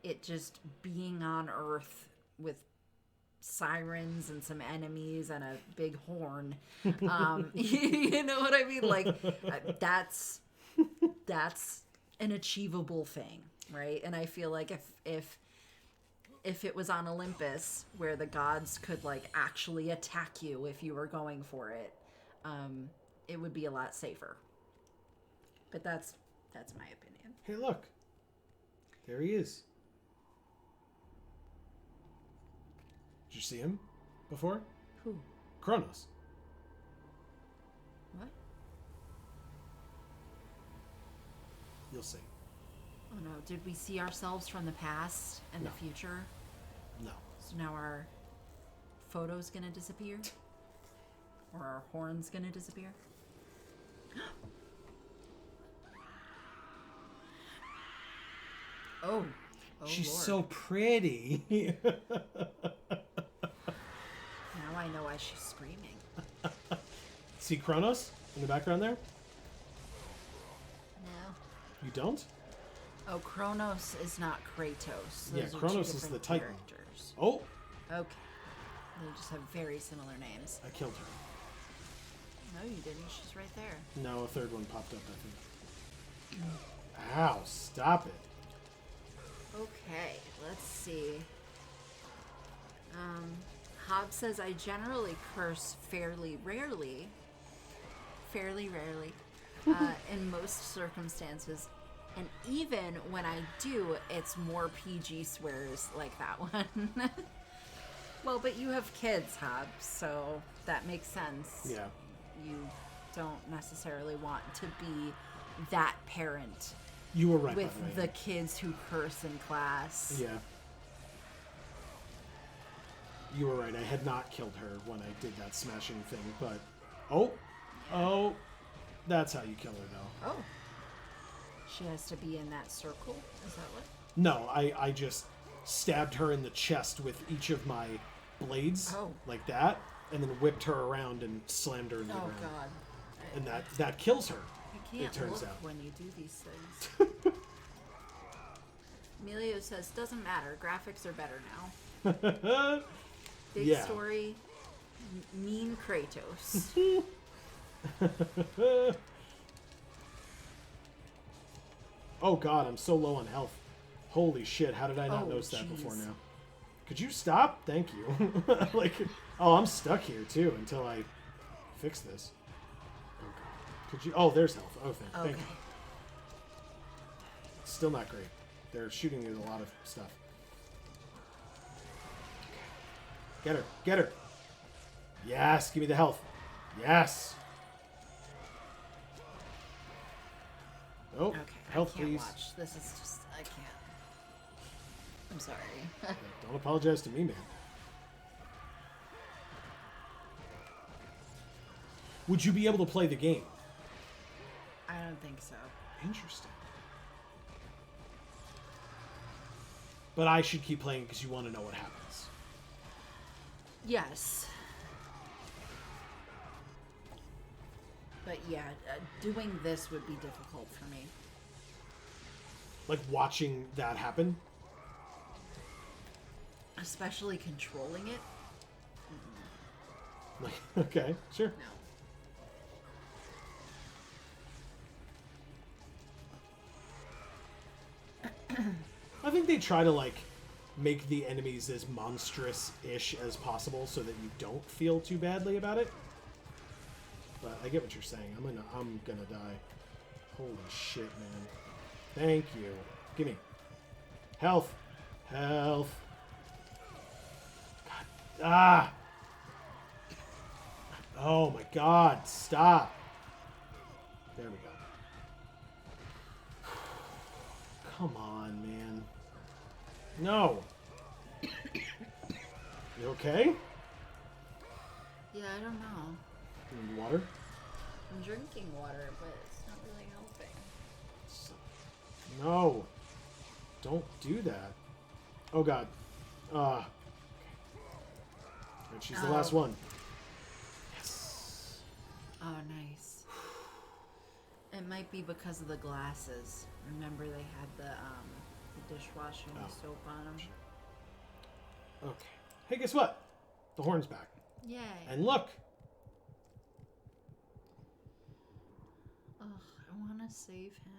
it just being on Earth with sirens and some enemies and a big horn. You know what I mean? Like, that's an achievable thing, right? And I feel like if it was on Olympus, where the gods could like actually attack you if you were going for it, it would be a lot safer. But that's my opinion. Hey, look. There he is. Did you see him before? Who? Kronos. What? You'll see. Oh no, did we see ourselves from the past and No. the future? No. So now our photo's gonna disappear? Or our horn's gonna disappear? Oh. Oh, She's Lord. so pretty. Now I know why she's screaming. See Kronos in the background there? No. You don't? Oh, Kronos is not Kratos. Yeah, Those are two Kronos is different the Titan. characters. Oh, Okay. They just have very similar names. I killed her. No, you didn't. She's right there. No, a third one popped up, I think. Ow, stop it. Okay, let's see. Hobbs says, I generally curse fairly rarely, in most circumstances. And even when I do, it's more PG swears like that one. Well, but you have kids, Hobbs, so that makes sense. Yeah. You don't necessarily want to be that parent You were right, with by the way. the kids who curse in class. Yeah. You were right. I had not killed her when I did that smashing thing, but... Oh, that's how you kill her, though. Oh. She has to be in that circle? Is that what? No, I just stabbed her in the chest with each of my blades, Oh. like that, and then whipped her around and slammed her in the Oh, ground. God. And that kills her, You can't it turns look out. when you do these things. Emilio says, doesn't matter. Graphics are better now. Big Yeah. story. Mean Kratos. Oh god, I'm so low on health. Holy shit, how did I not Oh, notice that before jeez. now? Could you stop? Thank you. Like, oh, I'm stuck here too until I fix this. Oh god. Could you? Oh, there's health. Oh, thank Okay. you. Still not great. They're shooting at a lot of stuff. Get her. Get her. Yes, give me the health. Yes. Oh, Okay, health, I can't please. watch. This is just, I can't. I'm sorry. Don't apologize to me, man. Would you be able to play the game? I don't think so. Interesting. But I should keep playing because you want to know what happens. Yes. But yeah, doing this would be difficult for me. Like watching that happen? Especially controlling it. Like, okay, sure. No. I think they try to like make the enemies as monstrous-ish as possible so that you don't feel too badly about it. But I get what you're saying. I'm gonna die. Holy shit, man. Thank you. Gimme. Health. Health. God. Ah! Oh my god, stop. There we go. Come on, man. No. You okay? Yeah, I don't know. You need water? I'm drinking water, but it's not really helping. No. Don't do that. Oh god. And she's the last one. Yes. Oh, nice. It might be because of the glasses. Remember they had the dishwashing soap on them? Okay. Hey, guess what? The horn's back. Yay. And look! Ugh, I want to save him.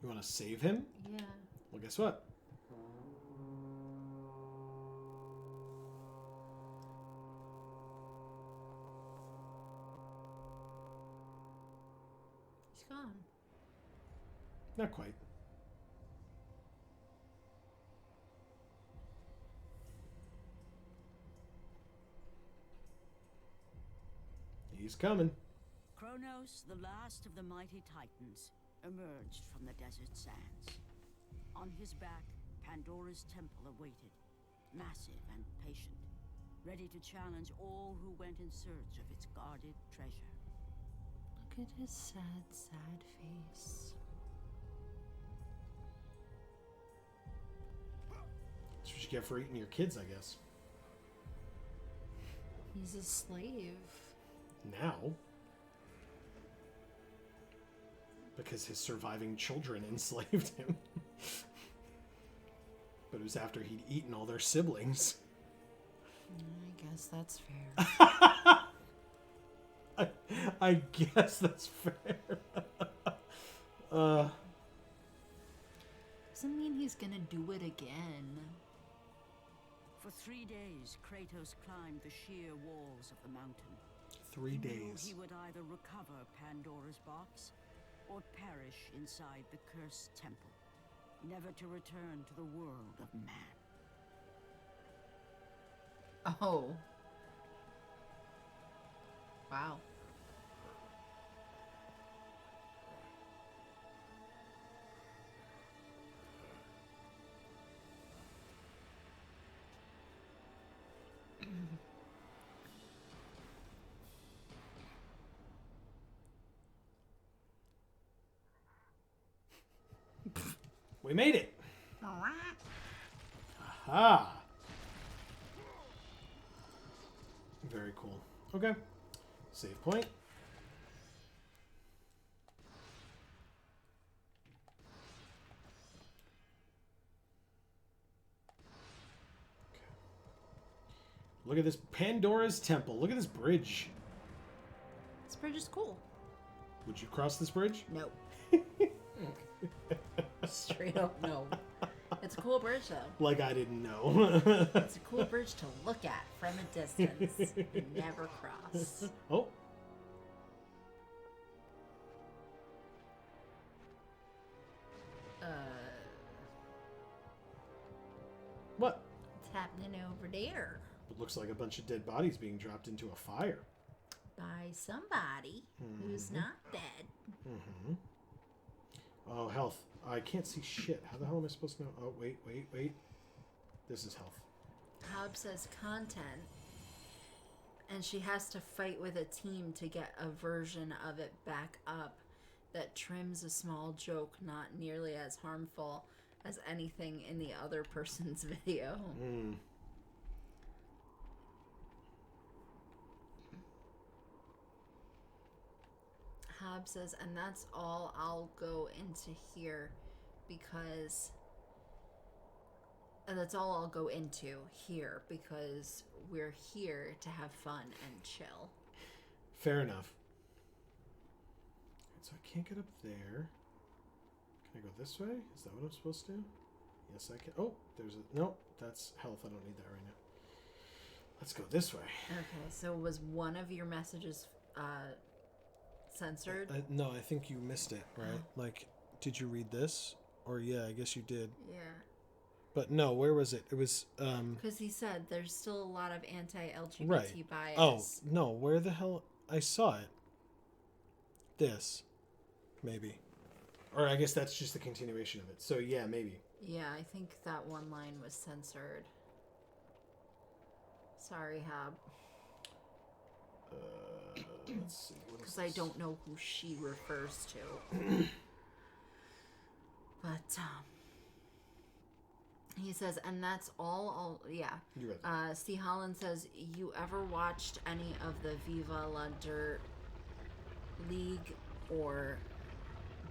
You want to save him? Yeah. Well, guess what? He's gone. Not quite. He's coming. Kronos, the last of the mighty Titans, emerged from the desert sands. On his back, Pandora's temple awaited, massive and patient, ready to challenge all who went in search of its guarded treasure. Look at his sad, sad face. That's what you get for eating your kids, I guess. He's a slave. Now. Because his surviving children enslaved him. But it was after he'd eaten all their siblings. I guess that's fair. I guess that's fair. Doesn't mean he's gonna do it again. For 3 days, Kratos climbed the sheer walls of the mountain. 3 He knew days. he would either recover Pandora's box or perish inside the cursed temple, never to return to the world of man. Oh. Wow. We made it. Aha. Very cool. Okay. Save point. Look at this Pandora's temple. Look at this bridge. This bridge is cool. Would you cross this bridge? No. Straight up no. It's a cool bridge though. Like I didn't know. It's a cool bridge to look at from a distance and never cross. Oh. What? What's happening over there? It looks like a bunch of dead bodies being dropped into a fire. By somebody who's not dead. Mm-hmm. Oh, health. I can't see shit. How the hell am I supposed to know? Oh, wait. This is health. Hob says content, and she has to fight with a team to get a version of it back up that trims a small joke not nearly as harmful as anything in the other person's video. Hob says, and that's all I'll go into here because... And that's all I'll go into here because we're here to have fun and chill. Fair enough. So I can't get up there. Can I go this way? Is that what I'm supposed to do? Yes, I can. Oh, there's a... Nope, that's health. I don't need that right now. Let's go this way. Okay, so was one of your messages censored? No, I think you missed it, right? Like, did you read this? Or, yeah, I guess you did. Yeah. But no, where was it? It was... Because he said there's still a lot of anti-LGBT right. bias. Oh, no, where the hell... I saw it. This. Maybe. Or I guess that's just the continuation of it. So, yeah, maybe. Yeah, I think that one line was censored. Sorry, Hob. Let's see. Because I don't know who she refers to. But, he says, and that's all yeah. You read that. C. Holland says, you ever watched any of the Viva La Dirt League or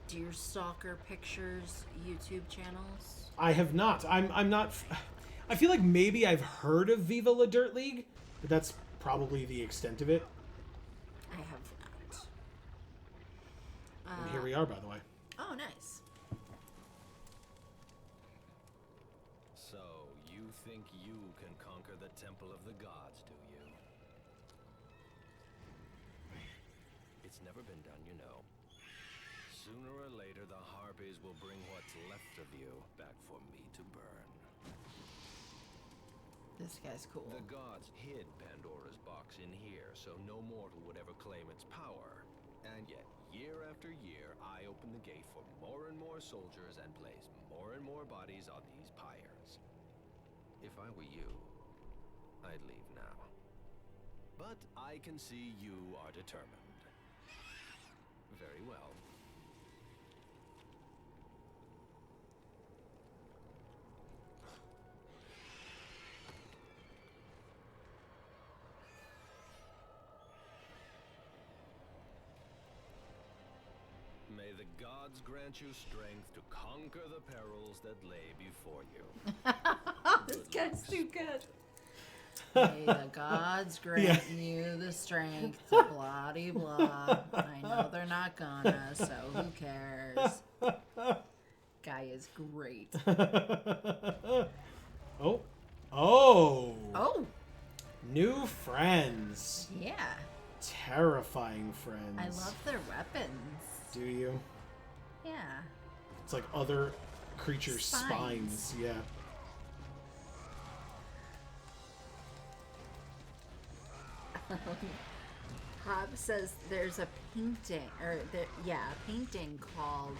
Deerstalker Pictures YouTube channels? I have not. I'm not... I feel like maybe I've heard of Viva La Dirt League, but that's probably the extent of it. I have not. And here we are, by the way. Oh, nice. So, you think you can conquer the Temple of the Gods, do you? It's never been done, you know. Sooner or later, the Harpies will bring what's left of you back for me to burn. This guy's cool. The gods hid Pandora's box in here, so no mortal would ever claim its power. And yet, year after year, I open the gate for more and more soldiers and place more and more bodies on these pyres. If I were you, I'd leave now. But I can see you are determined. Very well. May the gods grant you strength to conquer the perils that lay before you. This guy's too good. May the gods grant you the strength to blah de blah. I know they're not gonna, so who cares? Guy is great. Oh. Oh. Oh, New friends. yeah. Terrifying friends. I love their weapons. Do you? Yeah. It's like other creatures' Spines. spines. Yeah. Hob says there's a painting, a painting called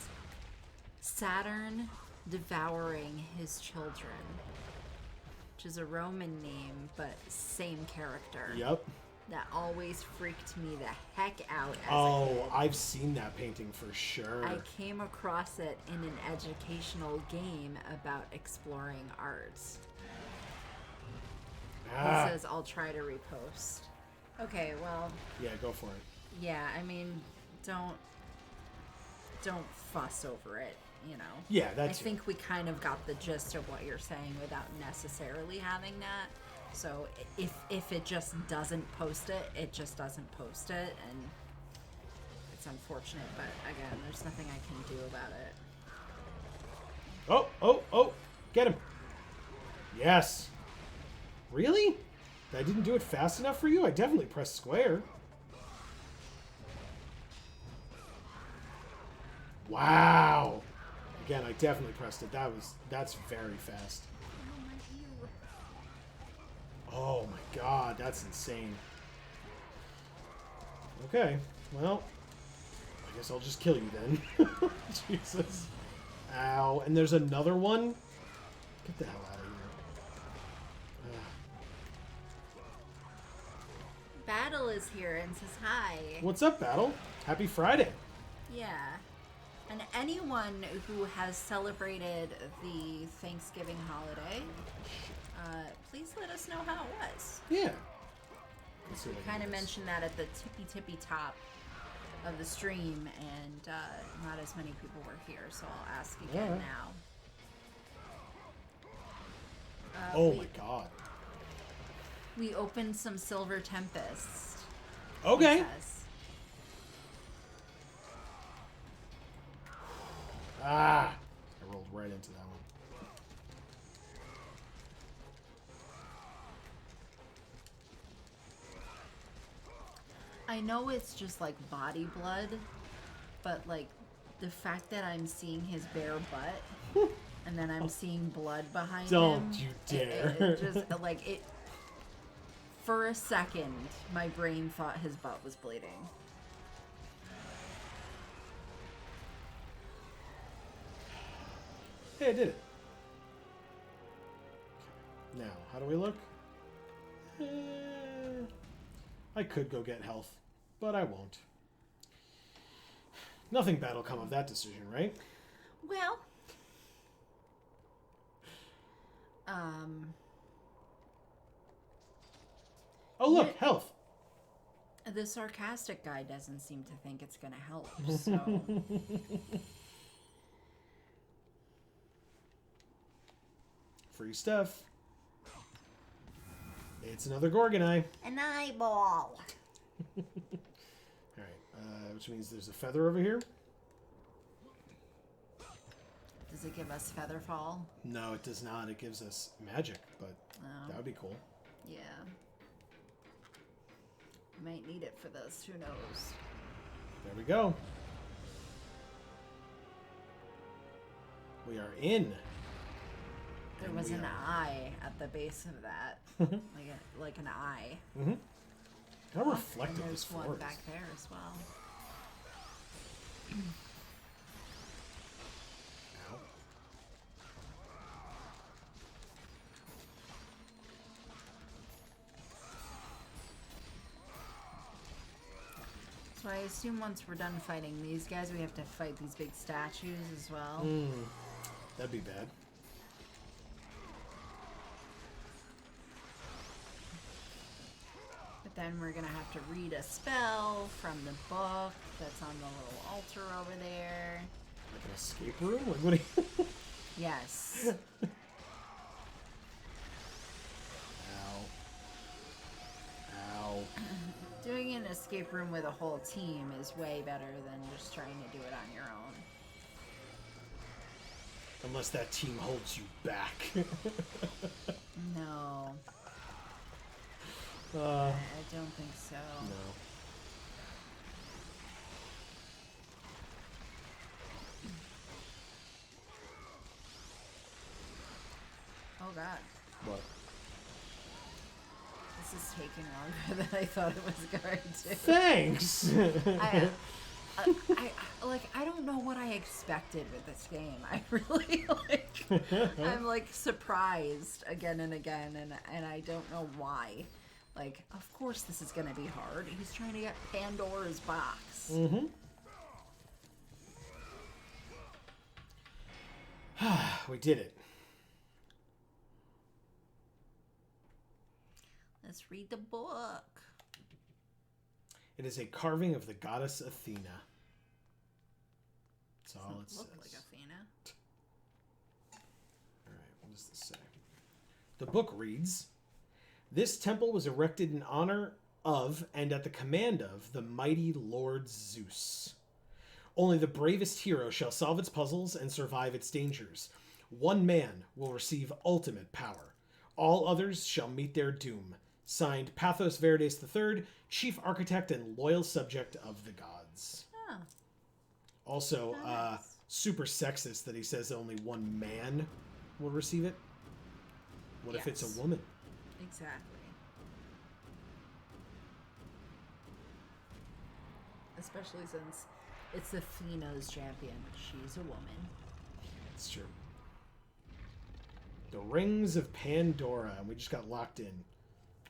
Saturn Devouring His Children, which is a Roman name, but same character. Yep. That always freaked me the heck out as a Oh, kid. I've seen that painting for sure. I came across it in an educational game about exploring art. Ah. He says, I'll try to repost. Okay, well, Yeah, go for it. yeah, I mean, don't fuss over it, you know. Yeah, I that's think we kind of got the gist of what you're saying without necessarily having that. So if it just doesn't post it, it just doesn't post it, and it's unfortunate, but again, there's nothing I can do about it. Oh, get him. Yes. Really? I didn't do it fast enough for you? I definitely pressed square. Wow. Again, I definitely pressed it. That's very fast. Oh my god, that's insane. Okay, well, I guess I'll just kill you then. Jesus. Ow. And there's another one? Get the hell out of here. Battle is here and says hi. What's up, Battle? Happy Friday. Yeah. And anyone who has celebrated the Thanksgiving holiday, please let us know how it was. Yeah. We kind of mentioned that at the tippy top of the stream, and not as many people were here, so I'll ask again Alright. now. Oh my god. We opened some Silver Tempest. Okay. he says. Ah. I rolled right into that one. I know it's just like body blood, but like the fact that I'm seeing his bare butt and then I'm seeing blood behind him. Don't you dare. It just like it. For a second, my brain thought his butt was bleeding. Hey, I did it. Now, how do we look? I could go get health, but I won't. Nothing bad will come of that decision, right? Well, Oh, look, Yeah. health. the sarcastic guy doesn't seem to think it's gonna help, so. Free stuff. It's another Gorgon eye. An eyeball. Alright, which means there's a feather over here. Does it give us feather fall? No, it does not. It gives us magic, but that would be cool. Yeah. Might need it for this. Who knows? There we go. We are in. There And was we an are- eye at the base of that. like an eye. Mm-hmm. How And reflective this there's floor one is. back there as well. Ow. So I assume once we're done fighting these guys, we have to fight these big statues as well. That'd be bad. But then we're gonna have to read a spell from the book that's on the little altar over there. Like an escape room? Like, what do you... Yes. Ow. Ow. Doing an escape room with a whole team is way better than just trying to do it on your own. Unless that team holds you back. No. No. I don't think so. Oh god. What? This is taking longer than I thought it was going to. Thanks! I don't know what I expected with this game. I really I'm like surprised again and again, and I don't know why. Like, of course this is gonna be hard. He's trying to get Pandora's box. Mm-hmm. We did it. Let's read the book. It is a carving of the goddess Athena. That's all it Doesn't look says. like Athena. Alright, what does this say? The book reads, "This temple was erected in honor of and at the command of the mighty Lord Zeus. Only the bravest hero shall solve its puzzles and survive its dangers. One man will receive ultimate power. All others shall meet their doom. Signed, Pathos Verdes III, Chief Architect and Loyal Subject of the Gods." Oh, Also, nice. super sexist that he says only one man will receive it. What if it's Yes. a woman? Exactly. Especially since it's Athena's champion. She's a woman. It's true. The Rings of Pandora. And we just got locked in.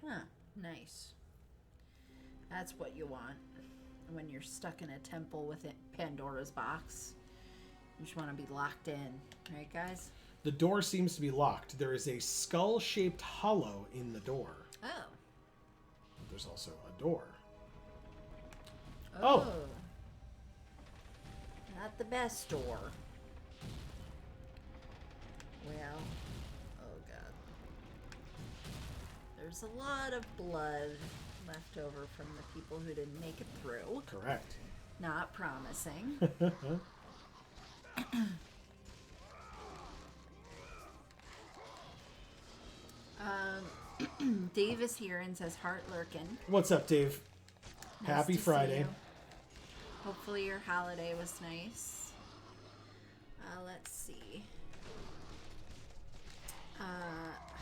Huh. Nice. That's what you want when you're stuck in a temple with Pandora's box. You just want to be locked in. Right, guys? The door seems to be locked. There is a skull-shaped hollow in the door. Oh. There's also a door. Oh. Not the best door. Well, oh god. There's a lot of blood left over from the people who didn't make it through. Correct. Not promising. Dave is here and says, "Heart lurkin'." What's up, Dave? Nice Happy to see Friday. you. Hopefully your holiday was nice. Let's see.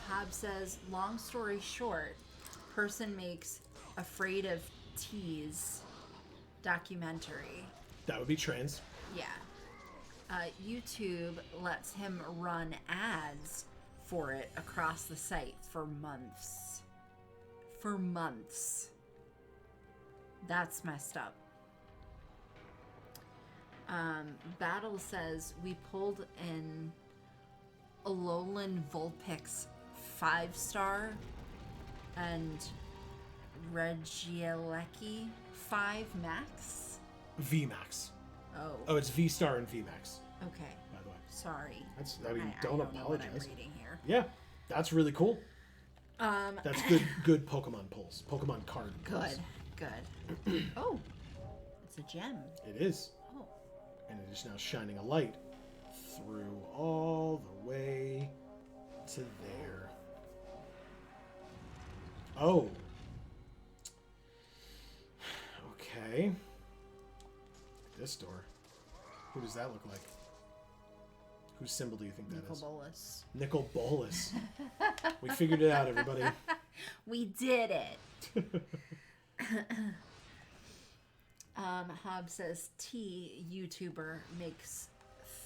Hob says, long story short, person makes Afraid of Tease documentary. That would be trans. Yeah. YouTube lets him run ads for it across the site for months. For months. That's messed up. Battle says, we pulled in Alolan Vulpix 5-star and Regieleki 5 max. VMAX. Oh, Oh, it's V Star and VMAX, okay. by the way. Sorry. Don't know what I'm apologize. reading here. Yeah, that's really cool. That's good Pokemon pulls. Pokemon card pulls. Good. Oh, it's a gem. It is. Oh. And it is now shining a light through all the way to there. Oh. Okay. This door. Who does that look like? Whose symbol do you think that is? Nicol Bolas. We figured it out, everybody. We did it. Hob says T YouTuber makes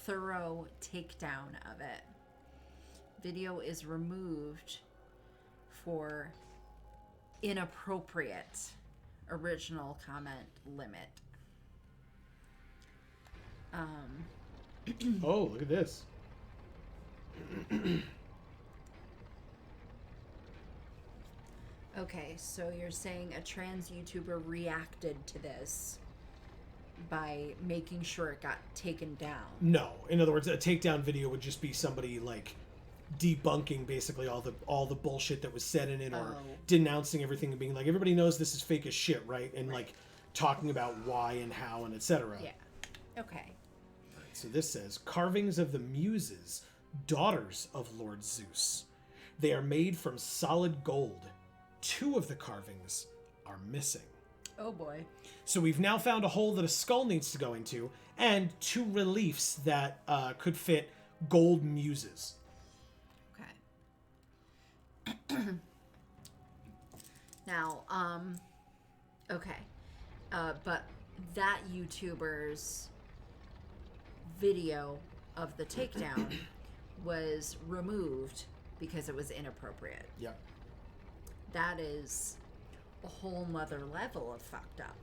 thorough takedown of it. Video is removed for inappropriate original comment limit. Oh, look at this. Okay, so you're saying a trans YouTuber reacted to this by making sure it got taken down? No. In other words, a takedown video would just be somebody like debunking basically all the bullshit that was said in it, or denouncing everything and being like, everybody knows this is fake as shit, right? And like talking about why and how and etc. Yeah. Okay. So this says, carvings of the Muses, daughters of Lord Zeus. They are made from solid gold. 2 of the carvings are missing. Oh boy. So we've now found a hole that a skull needs to go into, and 2 reliefs that could fit gold muses. Okay. Now, okay. But that YouTuber's video of the takedown was removed because it was inappropriate. Yep. That is a whole nother level of fucked up.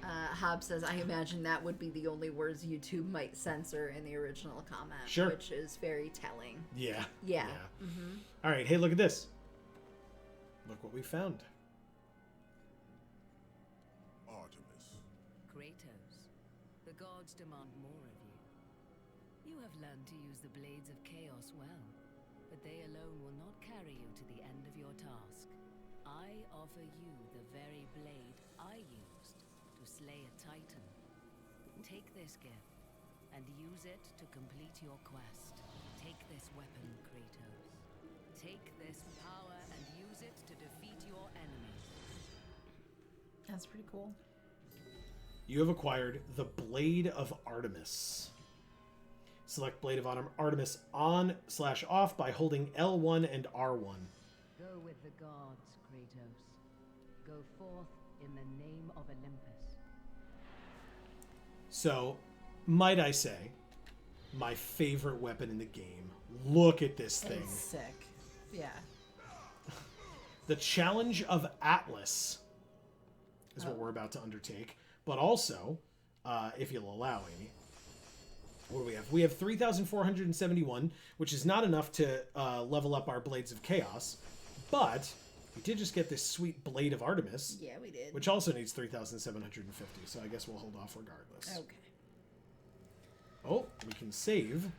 Hob says, I imagine that would be the only words YouTube might censor in the original comment. Sure. Which is very telling. Yeah. Yeah. Mm-hmm. All right, hey, look at this. Look what we found. Artemis. Kratos, the gods demand more of you. You have learned to use the blades of chaos well, but they alone will not carry you to the end of your task. I offer you the very blade I used to slay a Titan. Take this gift and use it to complete your quest. Take this weapon, Kratos. Take this power and use it to defeat your enemies. That's pretty cool. You have acquired the Blade of Artemis. Select Blade of Artemis on/off by holding L1 and R1. Go with the gods, Kratos. Go forth in the name of Olympus. So, might I say, my favorite weapon in the game. Look at this thing. It's sick. Yeah. The Challenge of Atlas is what we're about to undertake. But also, if you'll allow, Amy, what do we have? We have 3,471, which is not enough to level up our Blades of Chaos. But we did just get this sweet Blade of Artemis. Yeah, we did. Which also needs 3,750, so I guess we'll hold off regardless. Okay. Oh, we can save.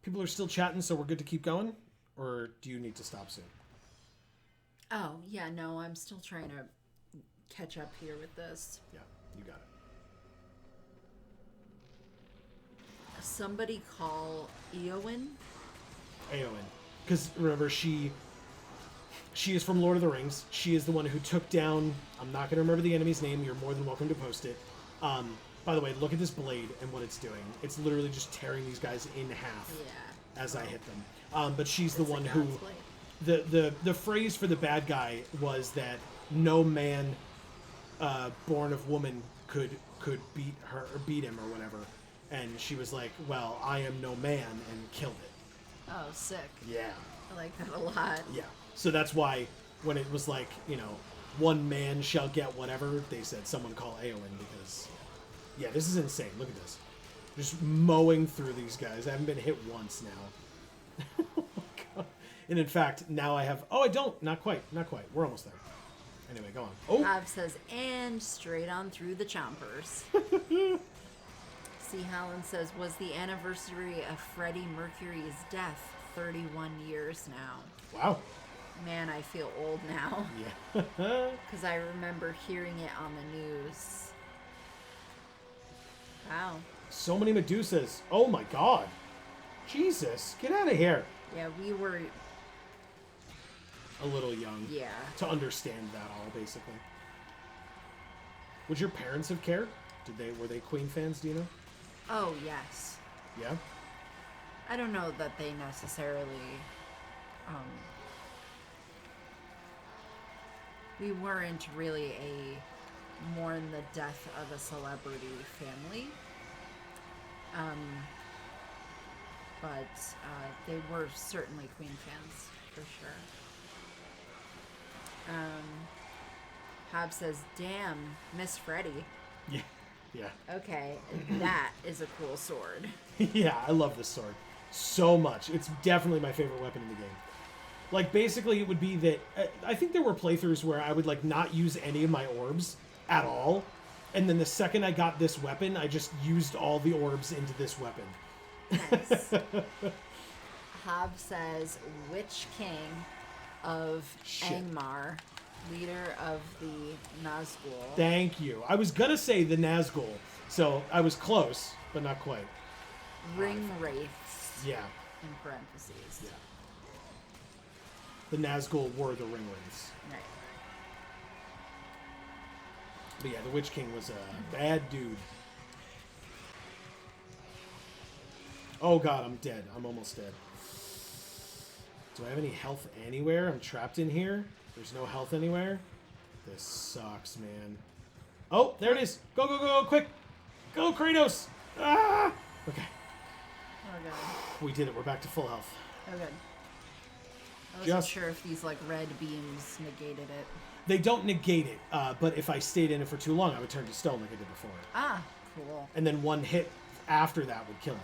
People are still chatting, so we're good to keep going? Or do you need to stop soon? Oh, yeah, no, I'm still trying to catch up here with this. Yeah, you got it. Somebody call Eowyn? Eowyn. Because remember, she is from Lord of the Rings. She is the one who took down... I'm not going to remember the enemy's name. You're more than welcome to post it. By the way, look at this blade and what it's doing. It's literally just tearing these guys in half as I hit them. But she's the one who... The phrase for the bad guy was that no man born of woman could beat her or beat him or whatever. And she was like, well, I am no man, and killed it. Oh, sick. Yeah. I like that a lot. Yeah. So that's why when it was like, you know, one man shall get whatever, they said someone call Eowyn because, yeah, this is insane. Look at this. Just mowing through these guys. I haven't been hit once now. Oh my God. And in fact, now I have... Oh, I don't. Not quite. Not quite. We're almost there. Anyway, go on. Oh. Av says, and straight on through the chompers. See, Helen says, was the anniversary of Freddie Mercury's death 31 years now. Wow. Man, I feel old now. Yeah. Because I remember hearing it on the news. Wow. So many Medusas. Oh my god. Jesus. Get out of here. Yeah, we were... A little young. Yeah. To understand that all, basically. Would your parents have cared? Were they Queen fans, do you know? Oh, yes. Yeah? I don't know that they necessarily... we weren't really a mourn the death of a celebrity family. But they were certainly Queen fans, for sure. Hob says, damn, Miss Freddie. Yeah. Yeah. Okay, that is a cool sword. Yeah, I love this sword so much. It's definitely my favorite weapon in the game. Like, basically, it would be that... I think there were playthroughs where I would, like, not use any of my orbs at all. And then the second I got this weapon, I just used all the orbs into this weapon. Nice. Hob says, Witch King of Angmar, leader of the Nazgul. Thank you. I was gonna say the Nazgul, so I was close, but not quite. Ring Wraiths. Yeah. In parentheses. Yeah. The Nazgul were the Ring Wraiths. Right. But yeah, the Witch King was a bad dude. Oh god, I'm dead. I'm almost dead. Do I have any health anywhere? I'm trapped in here. There's no health anywhere. This sucks, man. Oh, there it is. Go, go, go, quick. Go, Kratos. Ah! Okay. Oh god. We did it. We're back to full health. Oh good. I wasn't sure if these like red beams negated it. They don't negate it, but if I stayed in it for too long, I would turn to stone like I did before. Ah, cool. And then one hit after that would kill me.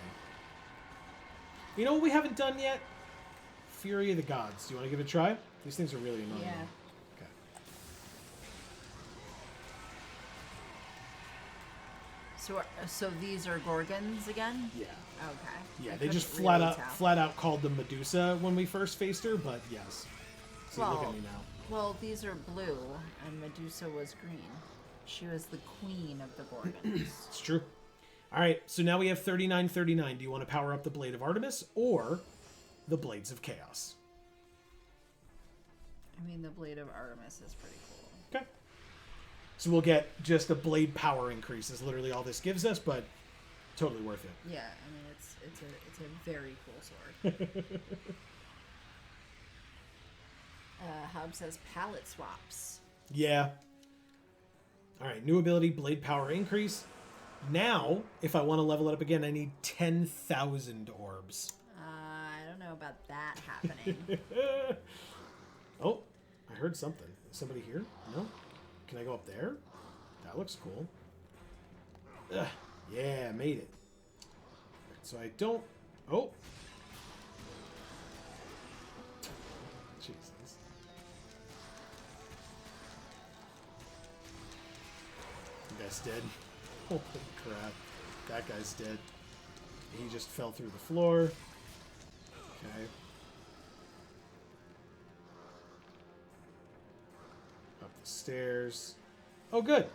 You know what we haven't done yet? Fury of the Gods. Do you want to give it a try? These things are really annoying. Yeah. Okay. So these are Gorgons again? Yeah. Okay. Yeah, I they just couldn't flat really out tell. flat out called them Medusa when we first faced her, but yes. See, look at me now. Well, these are blue, and Medusa was green. She was the queen of the Gorgons. It's true. All right, so now we have 3939. Do you want to power up the Blade of Artemis or the Blades of Chaos? I mean, the Blade of Artemis is pretty cool. Okay. So we'll get just a blade power increase is literally all this gives us, but totally worth it. Yeah, I mean, it's a very cool sword. Hob says palette swaps. Yeah. All right, new ability, blade power increase. Now, if I want to level it up again, I need 10,000 orbs. I don't know about that happening. Oh, I heard something. Is somebody here? No? Can I go up there? That looks cool. Ugh. Yeah, made it. So I don't... Oh. Jesus. You guys dead? Holy crap. That guy's dead. He just fell through the floor. Okay. Up the stairs. Oh, good.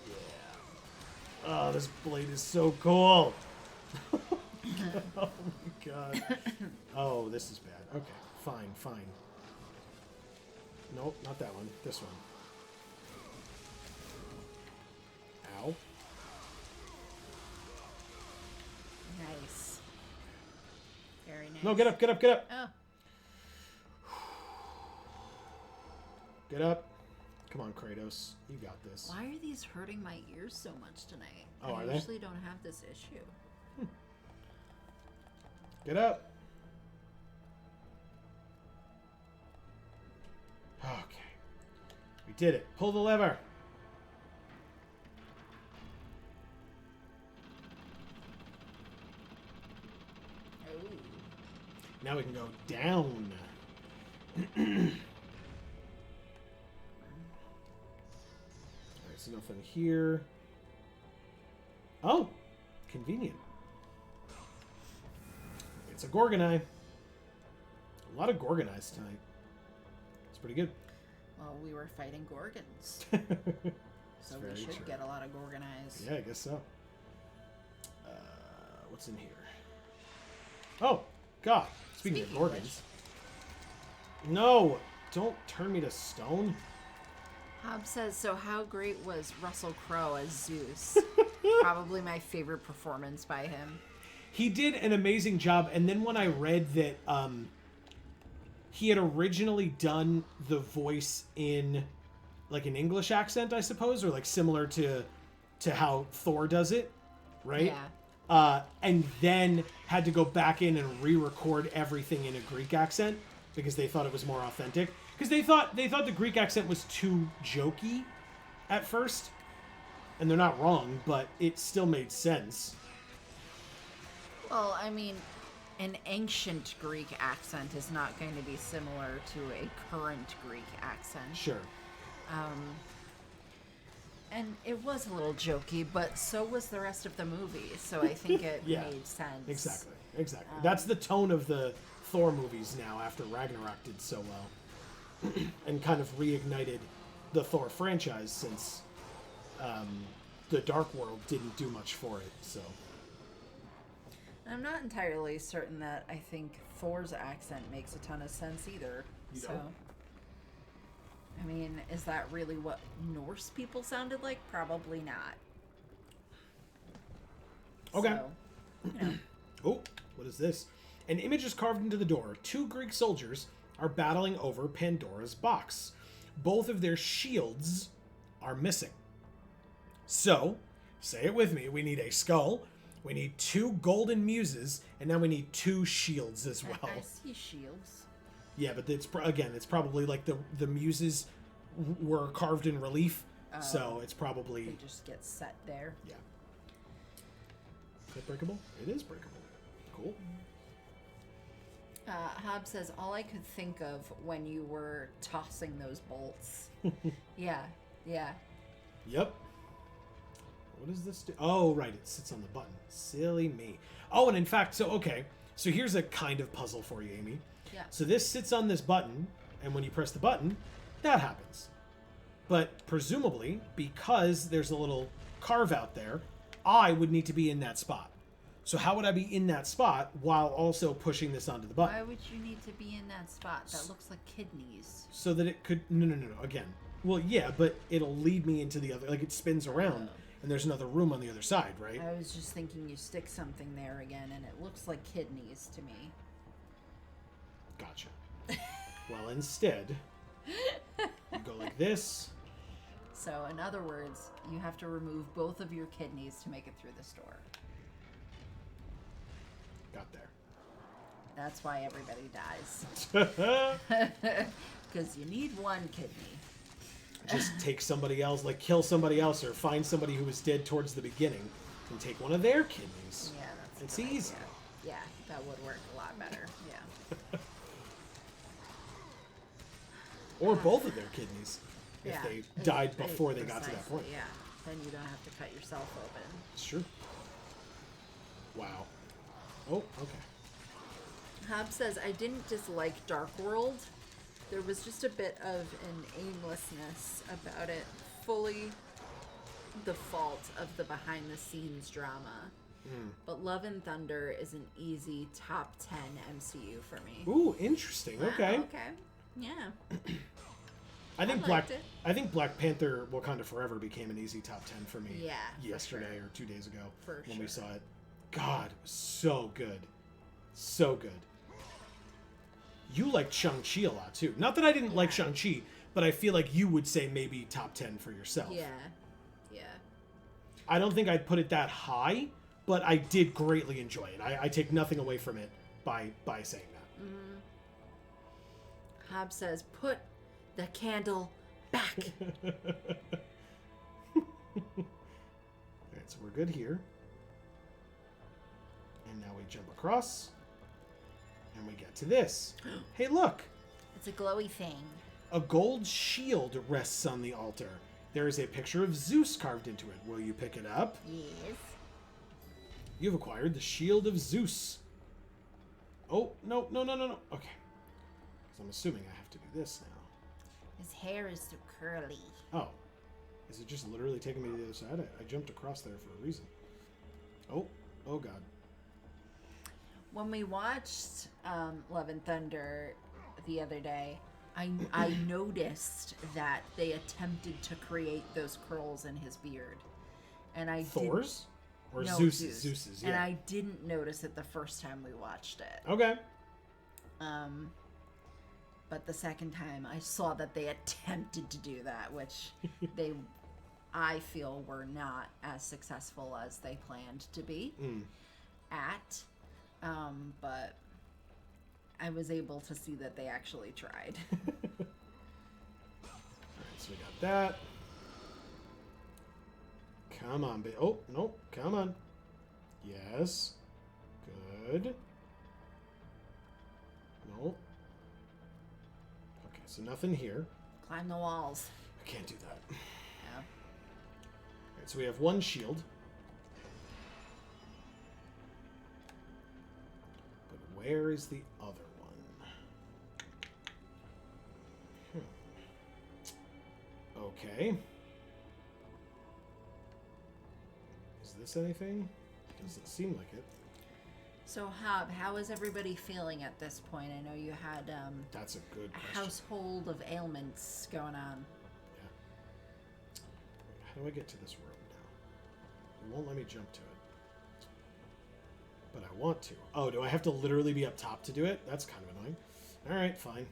Yeah. Oh, this blade is so cool. Oh my god. Oh, this is bad. Okay, fine, fine. Nope, not that one. This one. Ow. Nice. Very nice. No, get up, get up, get up. Oh. Get up. Come on, Kratos. You got this. Why are these hurting my ears so much tonight? Oh, are I they? usually don't have this issue. Get up. Okay. We did it. Pull the lever. Oh. Now we can go down. There's nothing here. Oh, convenient. It's a Gorgonite. A lot of Gorgonites tonight. It's pretty good. Well, we were fighting Gorgons. So we should get a lot of Gorgonized. Yeah, I guess so. What's in here? Oh, God. Speaking of Gorgons. No! Don't turn me to stone. Hob says, so how great was Russell Crowe as Zeus? Probably my favorite performance by him. He did an amazing job, and then when I read that he had originally done the voice in like an English accent, I suppose, or like similar to how Thor does it, right? Yeah. And then had to go back in and re-record everything in a Greek accent because they thought it was more authentic. Because they thought the Greek accent was too jokey at first, and they're not wrong, but it still made sense. Well, I mean, an ancient Greek accent is not going to be similar to a current Greek accent. Sure. And it was a little jokey, but so was the rest of the movie, so I think it made sense. Exactly. That's the tone of the Thor movies now after Ragnarok did so well. And kind of reignited the Thor franchise since the Dark World didn't do much for it, so... I'm not entirely certain that I think Thor's accent makes a ton of sense either. You so, don't? I mean, is that really what Norse people sounded like? Probably not. Okay. So, you know. Oh, what is this? An image is carved into the door. 2 Greek soldiers are battling over Pandora's box. Both of their shields are missing. So, say it with me. We need a skull. We need 2 golden muses, and now we need 2 shields as well. I see shields. Yeah, but it's it's probably like the muses were carved in relief, so it's probably... They just get set there. Yeah. Is it breakable? It is breakable. Cool. Hob says, all I could think of when you were tossing those bolts. Yeah. Yep. What does this do? Oh, right. It sits on the button. Silly me. Oh, and in fact, so here's a kind of puzzle for you, Amy. Yeah. So this sits on this button, and when you press the button, that happens. But presumably, because there's a little carve out there, I would need to be in that spot. So how would I be in that spot while also pushing this onto the button? Why would you need to be in that spot? That looks like kidneys. So that it could... No. Again. Well, yeah, but it'll lead me into the other... Like, it spins around, and there's another room on the other side, right? I was just thinking you stick something there again, and it looks like kidneys to me. Gotcha. Well, instead, you go like this. So, in other words, you have to remove both of your kidneys to make it through the store. Got there. That's why everybody dies. Because you need one kidney. Just take somebody else, like kill somebody else, or find somebody who was dead towards the beginning and take one of their kidneys. Yeah, that's a It's good easy. idea. Yeah, that would work a lot better. Yeah. Or both of their kidneys if Yeah, they died before they got to that precisely, point. Yeah, then you don't have to cut yourself open. It's true. Wow. Oh, okay. Hob says, I didn't dislike Dark World. There was just a bit of an aimlessness about it. Fully the fault of the behind-the-scenes drama. But Love and Thunder is an easy top 10 MCU for me. Ooh, interesting. Okay. Okay. Yeah. I think liked it. I think Black Panther Wakanda Forever became an easy top 10 for me. Yeah, for Yesterday sure. or 2 days ago For when we sure. saw it. God, so good. So good. You liked Shang-Chi a lot too. Not that I didn't like Shang-Chi, but I feel like you would say maybe top 10 for yourself. Yeah. Yeah. I don't think I'd put it that high, but I did greatly enjoy it. I take nothing away from it by saying that. Hob says, put the candle back. Alright, so we're good here. And now we jump across. And we get to this. Hey, look! It's a glowy thing. A gold shield rests on the altar. There is a picture of Zeus carved into it. Will you pick it up? Yes. You've acquired the Shield of Zeus. Oh, no. Okay. Because I'm assuming I have to do this now. His hair is so curly. Oh. Is it just literally taking me to the other side? I jumped across there for a reason. Oh God. When we watched Love and Thunder the other day, I noticed that they attempted to create those curls in his beard. And I Thor's? Or No, Zeus's? Zeus's, yeah. And I didn't notice it the first time we watched it. Okay. But the second time I saw that they attempted to do that, which I feel were not as successful as they planned to be at. But I was able to see that they actually tried. Alright, so we got that. Come on, baby. Oh, no. Come on. Yes. Good. Nope. Okay, so nothing here. Climb the walls. I can't do that. Yeah. Alright, so we have one shield. But where is the other one? Okay. Is this anything? Doesn't seem like it. So, Hob, how is everybody feeling at this point? I know you had That's a good a question. household of ailments going on. Yeah. How do I get to this room now? It won't let me jump to it. But I want to. Oh, do I have to literally be up top to do it? That's kind of annoying. Alright, fine.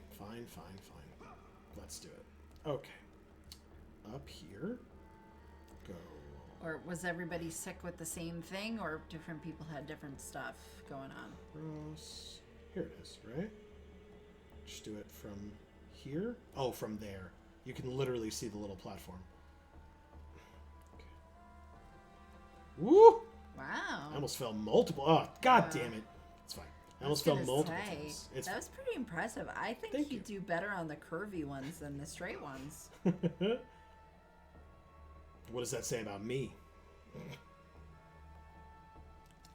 Let's do it. Okay. Up here. Go. Or was everybody sick with the same thing, or different people had different stuff going on? Cross. Here it is, right? Just do it from here. Oh, from there. You can literally see the little platform. Okay. Woo! Wow. I almost fell multiple. Oh, god damn it! It's fine. I almost fell multiple times. It's that was pretty impressive. I think Thank you you. do better on the curvy ones than the straight ones. What does that say about me?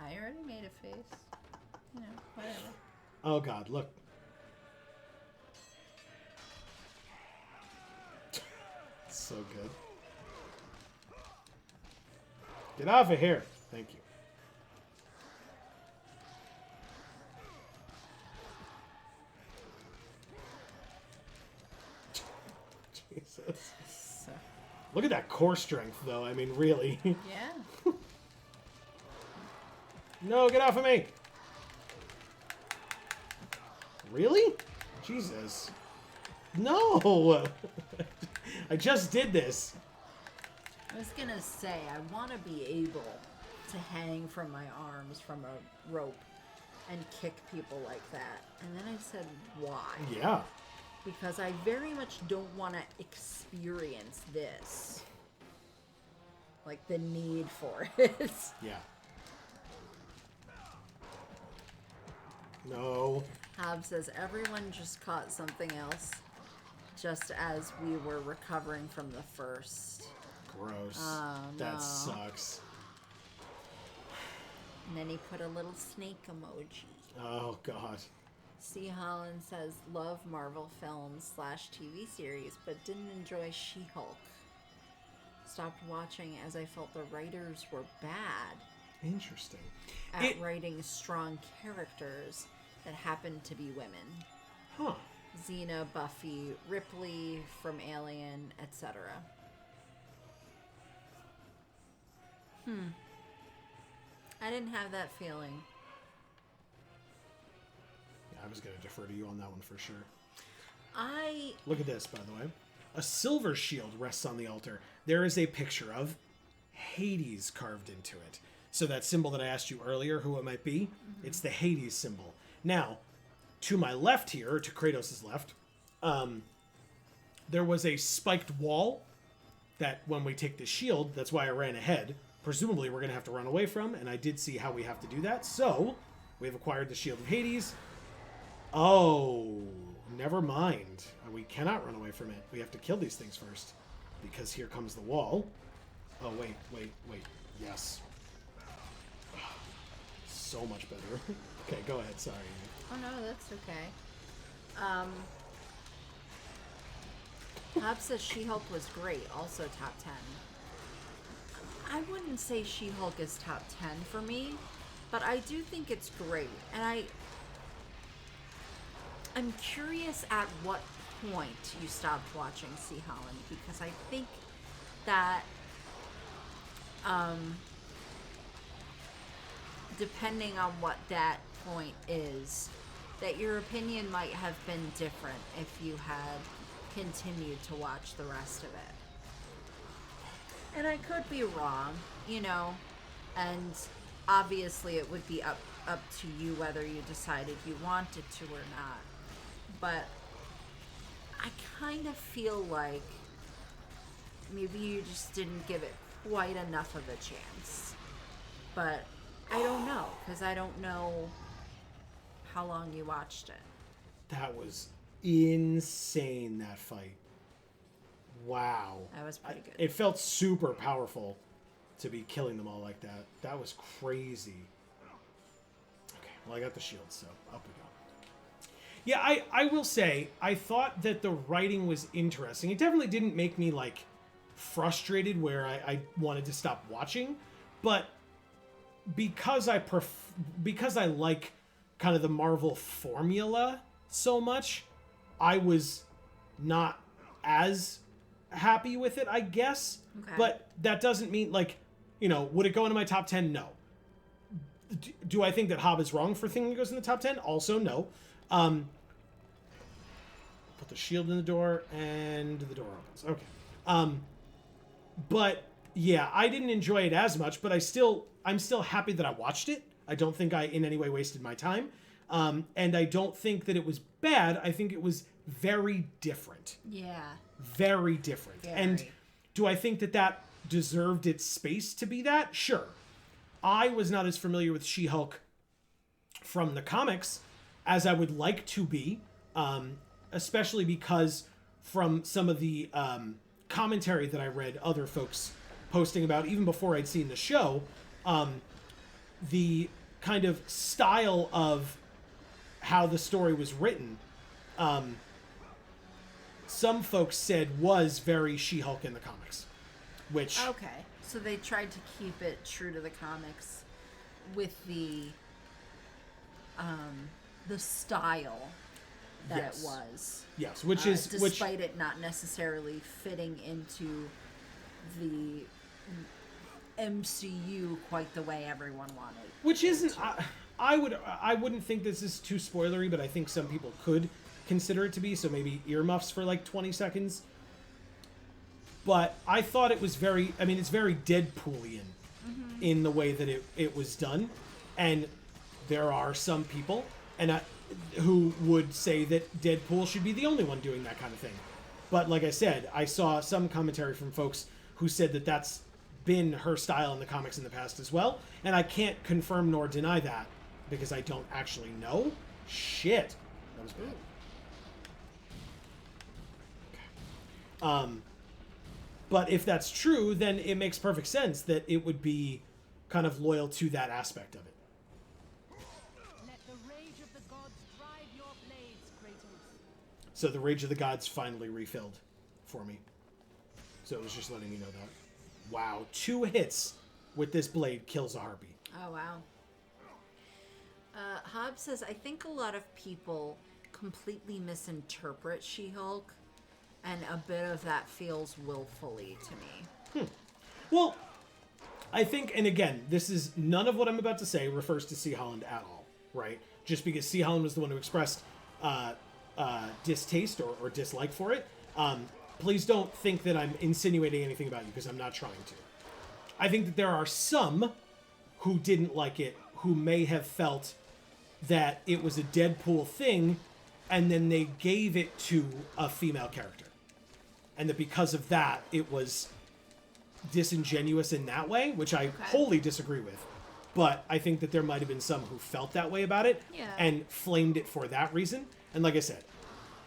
I already made a face. You know, whatever. Oh god, look. So good. Get off of here. Thank you. Jesus. So, Look at that core strength, though. I mean, really. yeah. No, get off of me! Really? Jesus. No! I just did this. I was gonna say, I want to be able to hang from my arms from a rope and kick people like that. And then I said, why? Yeah. Because I very much don't want to experience this. Like, the need for it. Yeah. No. Hob says, everyone just caught something else, just as we were recovering from the first. Gross. Oh, That no. sucks. And then he put a little snake emoji. Oh, God. C. Holland says, love Marvel films / TV series, but didn't enjoy She-Hulk. Stopped watching as I felt the writers were bad Interesting. at writing strong characters that happened to be women. Huh. Xena, Buffy, Ripley from Alien, etc. I didn't have that feeling. Yeah, I was going to defer to you on that one for sure. I Look at this, by the way. A silver shield rests on the altar. There is a picture of Hades carved into it. So that symbol that I asked you earlier, who it might be, it's the Hades symbol. Now, to my left here, or to Kratos' left, there was a spiked wall that when we take the shield, that's why I ran ahead. Presumably we're going to have to run away from, and I did see how we have to do that. So, we've acquired the Shield of Hades. Oh, never mind. We cannot run away from it. We have to kill these things first. because here comes the wall. Oh, wait. Yes. So much better. Okay, go ahead. Sorry. Oh no, that's okay. Hobbs says She-Hulk was great, also top 10. I wouldn't say She-Hulk is top 10 for me, but I do think it's great. And I'm curious at what point you stopped watching Sea Holland, because I think that depending on what that point is, that your opinion might have been different if you had continued to watch the rest of it. And I could be wrong, you know, and obviously it would be up to you whether you decided you wanted to or not. But I kind of feel like maybe you just didn't give it quite enough of a chance. But I don't know, because I don't know how long you watched it. That was insane, that fight. Wow. That was pretty good. It felt super powerful to be killing them all like that. That was crazy. Okay, well, I got the shield, so up we go. Yeah, I will say, I thought that the writing was interesting. It definitely didn't make me, like, frustrated where I wanted to stop watching, but because I like kind of the Marvel formula so much, I was not as happy with it, I guess. Okay. But that doesn't mean, like, you know, would it go into my top 10? No. Do I think that Hobb is wrong for thinking it goes in the top 10? Also, no. Put the shield in the door, and the door opens. Okay. But yeah, I didn't enjoy it as much, but I'm still happy that I watched it. I don't think I in any way wasted my time. And I don't think that it was bad. I think it was very different. Yeah. Very different. Very. And do I think that deserved its space to be that? Sure. I was not as familiar with She-Hulk from the comics as I would like to be, especially because from some of the commentary that I read other folks posting about, even before I'd seen the show, the kind of style of how the story was written, some folks said was very She-Hulk in the comics, which... Okay, so they tried to keep it true to the comics with the style that Yes. it was. Yes, which is... Despite it not necessarily fitting into the MCU quite the way everyone wanted. Which isn't... I wouldn't think this is too spoilery, but I think some people could consider it to be, so maybe earmuffs for like 20 seconds. But I thought it was very... I mean, it's very Deadpoolian in the way that it was done. And there are some people who would say that Deadpool should be the only one doing that kind of thing. But like I said, I saw some commentary from folks who said that that's been her style in the comics in the past as well. And I can't confirm nor deny that because I don't actually know. Shit. That was bad. Okay. But if that's true, then it makes perfect sense that it would be kind of loyal to that aspect of it. Let the rage of the gods drive your blades, Kratos. So the Rage of the Gods finally refilled for me. So it was just letting me know that. Wow, 2 hits with this blade kills a harpy. Oh, wow. Hobbs says, I think a lot of people completely misinterpret She-Hulk, and a bit of that feels willfully to me. Well, I think, and again, this is none of what I'm about to say refers to Sea Holland at all, right? Just because Sea Holland was the one who expressed distaste or dislike for it. Please don't think that I'm insinuating anything about you, because I'm not trying to. I think that there are some who didn't like it, who may have felt that it was a Deadpool thing, and then they gave it to a female character. And that because of that, it was disingenuous in that way, which I wholly disagree with. But I think that there might have been some who felt that way about it and flamed it for that reason. And like I said,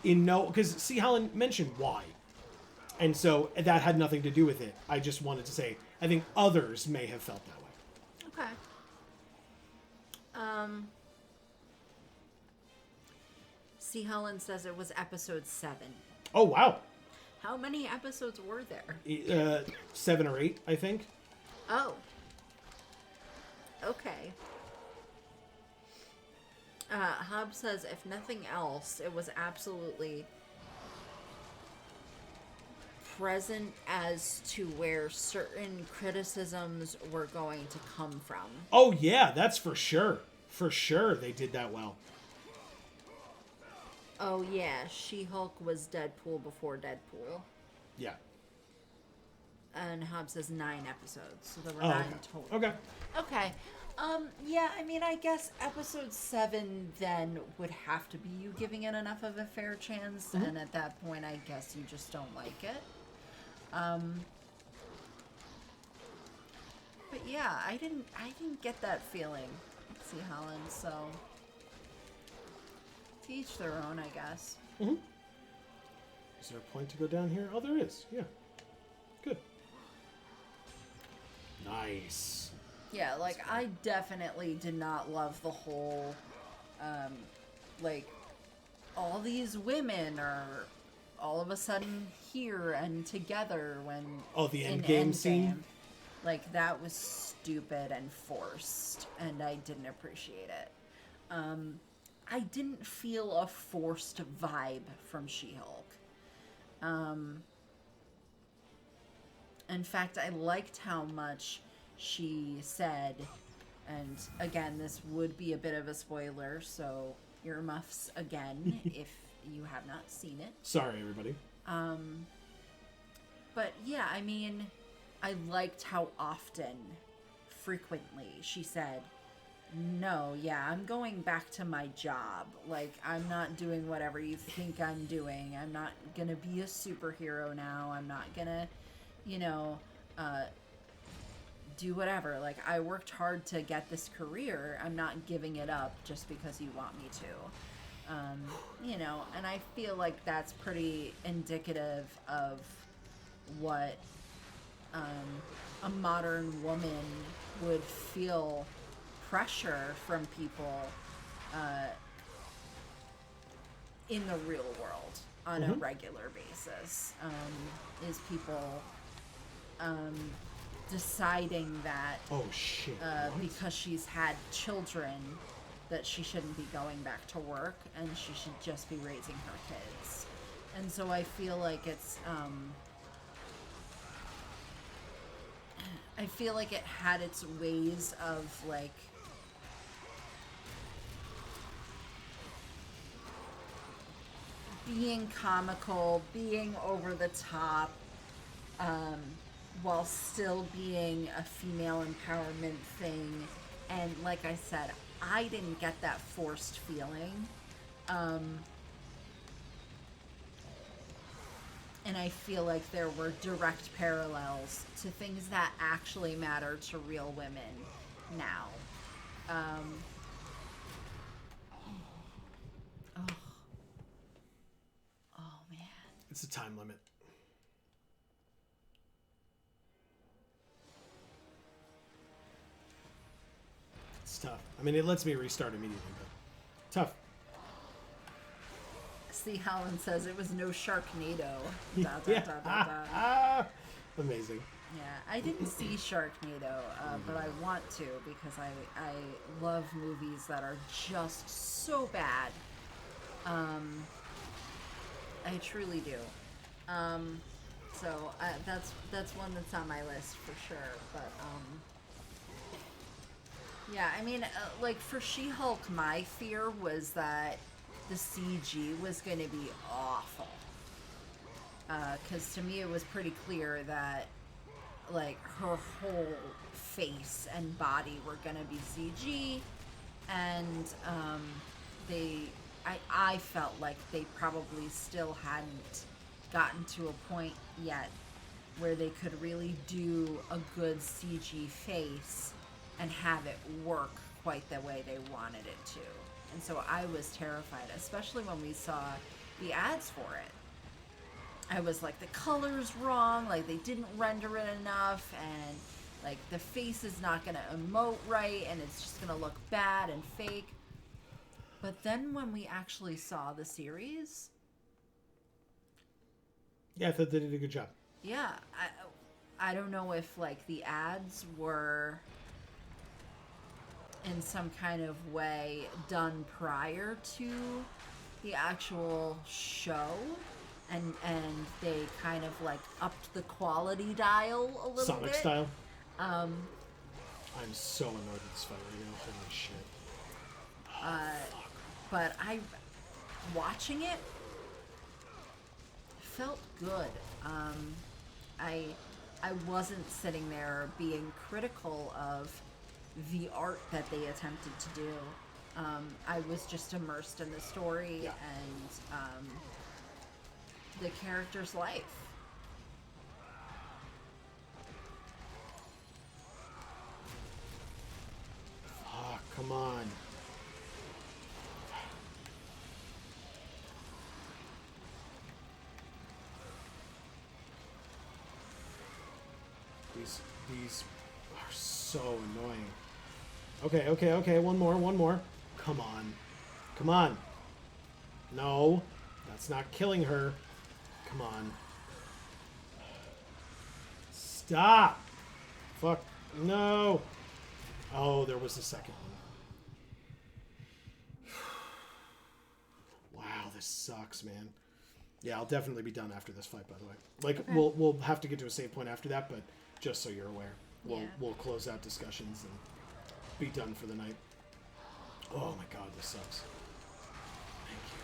because Sea Holland mentioned why. And so that had nothing to do with it. I just wanted to say, I think others may have felt that way. Okay. C. Helen says it was episode 7. Oh, wow. How many episodes were there? 7 or 8, I think. Oh. Okay. Hub says, if nothing else, it was absolutely present as to where certain criticisms were going to come from. Oh, yeah, that's for sure. For sure they did that well. Oh, yeah, She-Hulk was Deadpool before Deadpool. Yeah. And Hobb says 9 episodes, so there were 9 total. Okay. Okay. Yeah, I mean, I guess episode 7 then would have to be you giving it enough of a fair chance, and at that point, I guess you just don't like it. But yeah, I didn't get that feeling, C. Holland, so to each their own, I guess. Mm-hmm. Is there a point to go down here? Oh, there is. Yeah. Good. Nice. Yeah, like, I definitely did not love the whole, like, all these women are all of a sudden here and together when... Oh, the in Endgame scene? Like, that was stupid and forced, and I didn't appreciate it. I didn't feel a forced vibe from She-Hulk. In fact, I liked how much she said, and again, this would be a bit of a spoiler, so earmuffs again if you have not seen it. Sorry, everybody. But yeah, I mean, I liked how often, frequently, she said, no, yeah, I'm going back to my job. Like, I'm not doing whatever you think I'm doing. I'm not gonna be a superhero now. I'm not gonna, you know, do whatever. Like, I worked hard to get this career. I'm not giving it up just because you want me to. You know, and I feel like that's pretty indicative of what a modern woman would feel pressure from people in the real world on a regular basis, is people deciding that because she's had children that she shouldn't be going back to work and she should just be raising her kids. And so I feel like it's I feel like it had its ways of like being comical, being over the top, while still being a female empowerment thing. And like I said, I didn't get that forced feeling. And I feel like there were direct parallels to things that actually matter to real women now. Oh man. It's a time limit. It's tough. I mean, it lets me restart immediately, but tough. See, Holland says it was no Sharknado. Amazing. Yeah, I didn't see Sharknado, but I want to because I love movies that are just so bad. I truly do. So that's one that's on my list for sure. But yeah, I mean, like for She-Hulk, my fear was that the CG was going to be awful. Because to me it was pretty clear that like her whole face and body were going to be CG, and I felt like they probably still hadn't gotten to a point yet where they could really do a good CG face and have it work quite the way they wanted it to. And so I was terrified, especially when we saw the ads for it. I was like, the color's wrong, like they didn't render it enough, and like the face is not gonna emote right, and it's just gonna look bad and fake. But then when we actually saw the series, yeah, I thought they did a good job. yeah, I don't know if like the ads were in some kind of way done prior to the actual show, and they kind of like upped the quality dial a little Sonic bit. style. I'm so annoyed with this fight right now. Holy shit. But watching it felt good. I wasn't sitting there being critical of the art that they attempted to do. I was just immersed in the story and the character's life. Fuck, come on. These are so annoying. Okay, one more. Come on. No, that's not killing her. Come on. Stop. Fuck, no. Oh, there was the second one. Wow, this sucks, man. Yeah, I'll definitely be done after this fight, by the way. Like, Okay. we'll have to get to a save point after that, but just so you're aware. We'll close out discussions and be done for the night. Oh my god, this sucks. Thank you.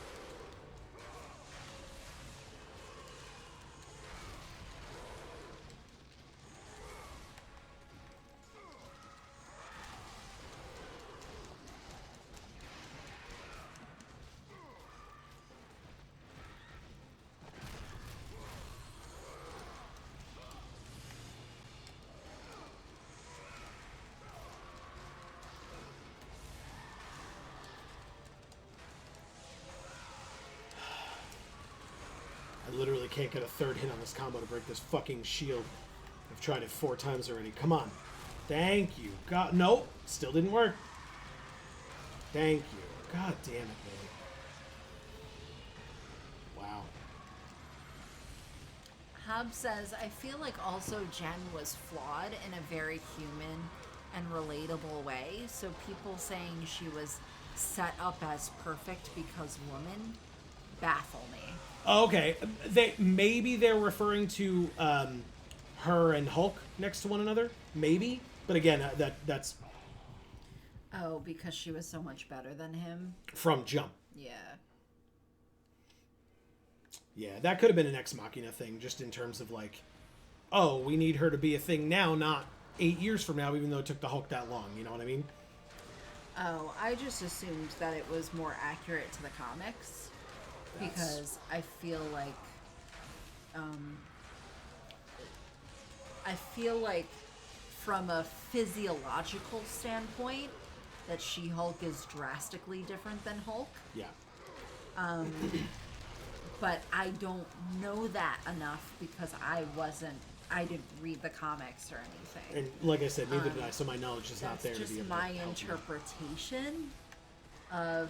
I literally can't get a third hit on this combo to break this fucking shield. I've tried it 4 times already. Come on. Thank you. God, nope. Still didn't work. Thank you. God damn it, man. Wow. Hub says, I feel like also Jen was flawed in a very human and relatable way. So people saying she was set up as perfect because woman baffle me. Okay, maybe they're referring to her and Hulk next to one another. Maybe, but again, that's Oh, because she was so much better than him? from jump. Yeah. Yeah, that could have been an Ex Machina thing, just in terms of like, oh, we need her to be a thing now, not 8 years from now, even though it took the Hulk that long. You know what I mean? Oh, I just assumed that it was more accurate to the comics. Because I feel like from a physiological standpoint that She-Hulk is drastically different than Hulk. Yeah. But I don't know that enough because I didn't read the comics or anything. And like I said, neither did I, so my knowledge is not there That's to be just able to my help you. interpretation of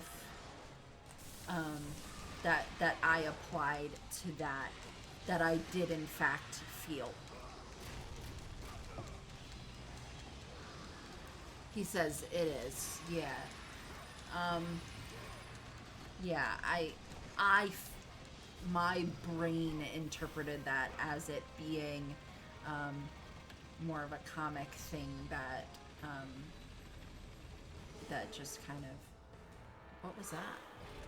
that I applied to that I did in fact feel. He says it is, yeah. My brain interpreted that as it being more of a comic thing that just kind of, what was that?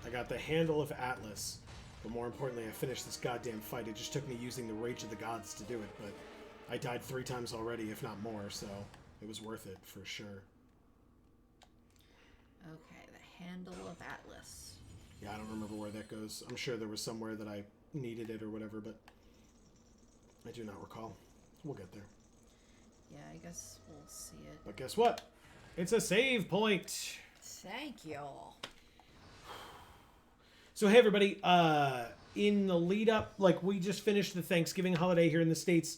I got the handle of Atlas, but more importantly, I finished this goddamn fight. It just took me using the Rage of the Gods to do it, but I died 3 times already, if not more, so it was worth it for sure. Okay, the handle of Atlas. Yeah, I don't remember where that goes. I'm sure there was somewhere that I needed it or whatever, but I do not recall. We'll get there. Yeah, I guess we'll see it. But guess what? It's a save point! Thank you. So hey everybody, in the lead up, like we just finished the Thanksgiving holiday here in the States.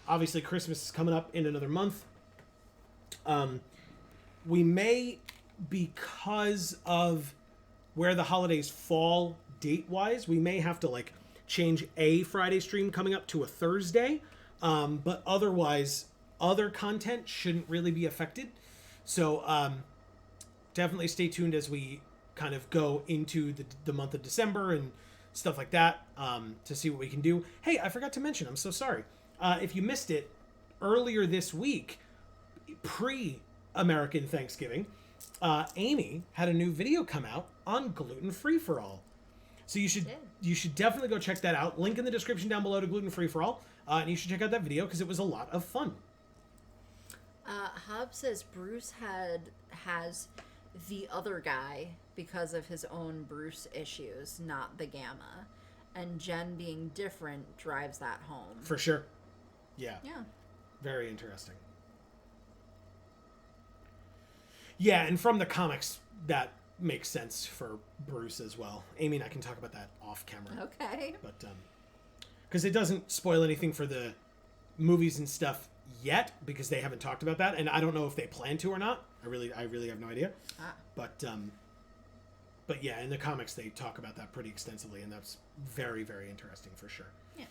Obviously, Christmas is coming up in another month. We may, because of where the holidays fall date-wise, we may have to like change a Friday stream coming up to a Thursday. But otherwise, other content shouldn't really be affected. So definitely stay tuned as we kind of go into the month of December and stuff like that to see what we can do. Hey, I forgot to mention, I'm so sorry. If you missed it, earlier this week, pre-American Thanksgiving, Amy had a new video come out on Gluten Free for All. So you should definitely go check that out. Link in the description down below to Gluten Free for All. And you should check out that video because it was a lot of fun. Hobbs says Bruce has the other guy because of his own Bruce issues, not the Gamma. And Jen being different drives that home. For sure. Yeah. Yeah. Very interesting. Yeah, and from the comics, that makes sense for Bruce as well. Amy and I can talk about that off camera. Okay. But, because it doesn't spoil anything for the movies and stuff yet, because they haven't talked about that, and I don't know if they plan to or not. I really have no idea. But yeah, in the comics they talk about that pretty extensively, and that's very, very interesting for sure. Yeah.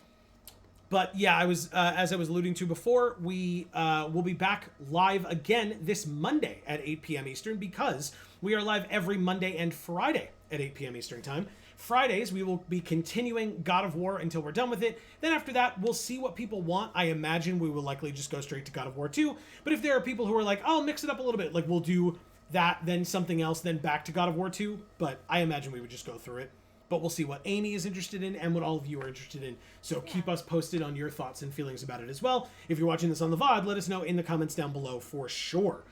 But yeah, I was as I was alluding to before, we will be back live again this Monday at 8 p.m. Eastern, because we are live every Monday and Friday at 8 p.m. Eastern time. Fridays, we will be continuing God of War until we're done with it. Then after that, we'll see what people want. I imagine we will likely just go straight to God of War 2. But if there are people who are like, I'll mix it up a little bit, like we'll do that, then something else, then back to God of War 2. But I imagine we would just go through it. But we'll see what Amy is interested in and what all of you are interested in. So keep us posted on your thoughts and feelings about it as well. If you're watching this on the VoD, let us know in the comments down below for sure.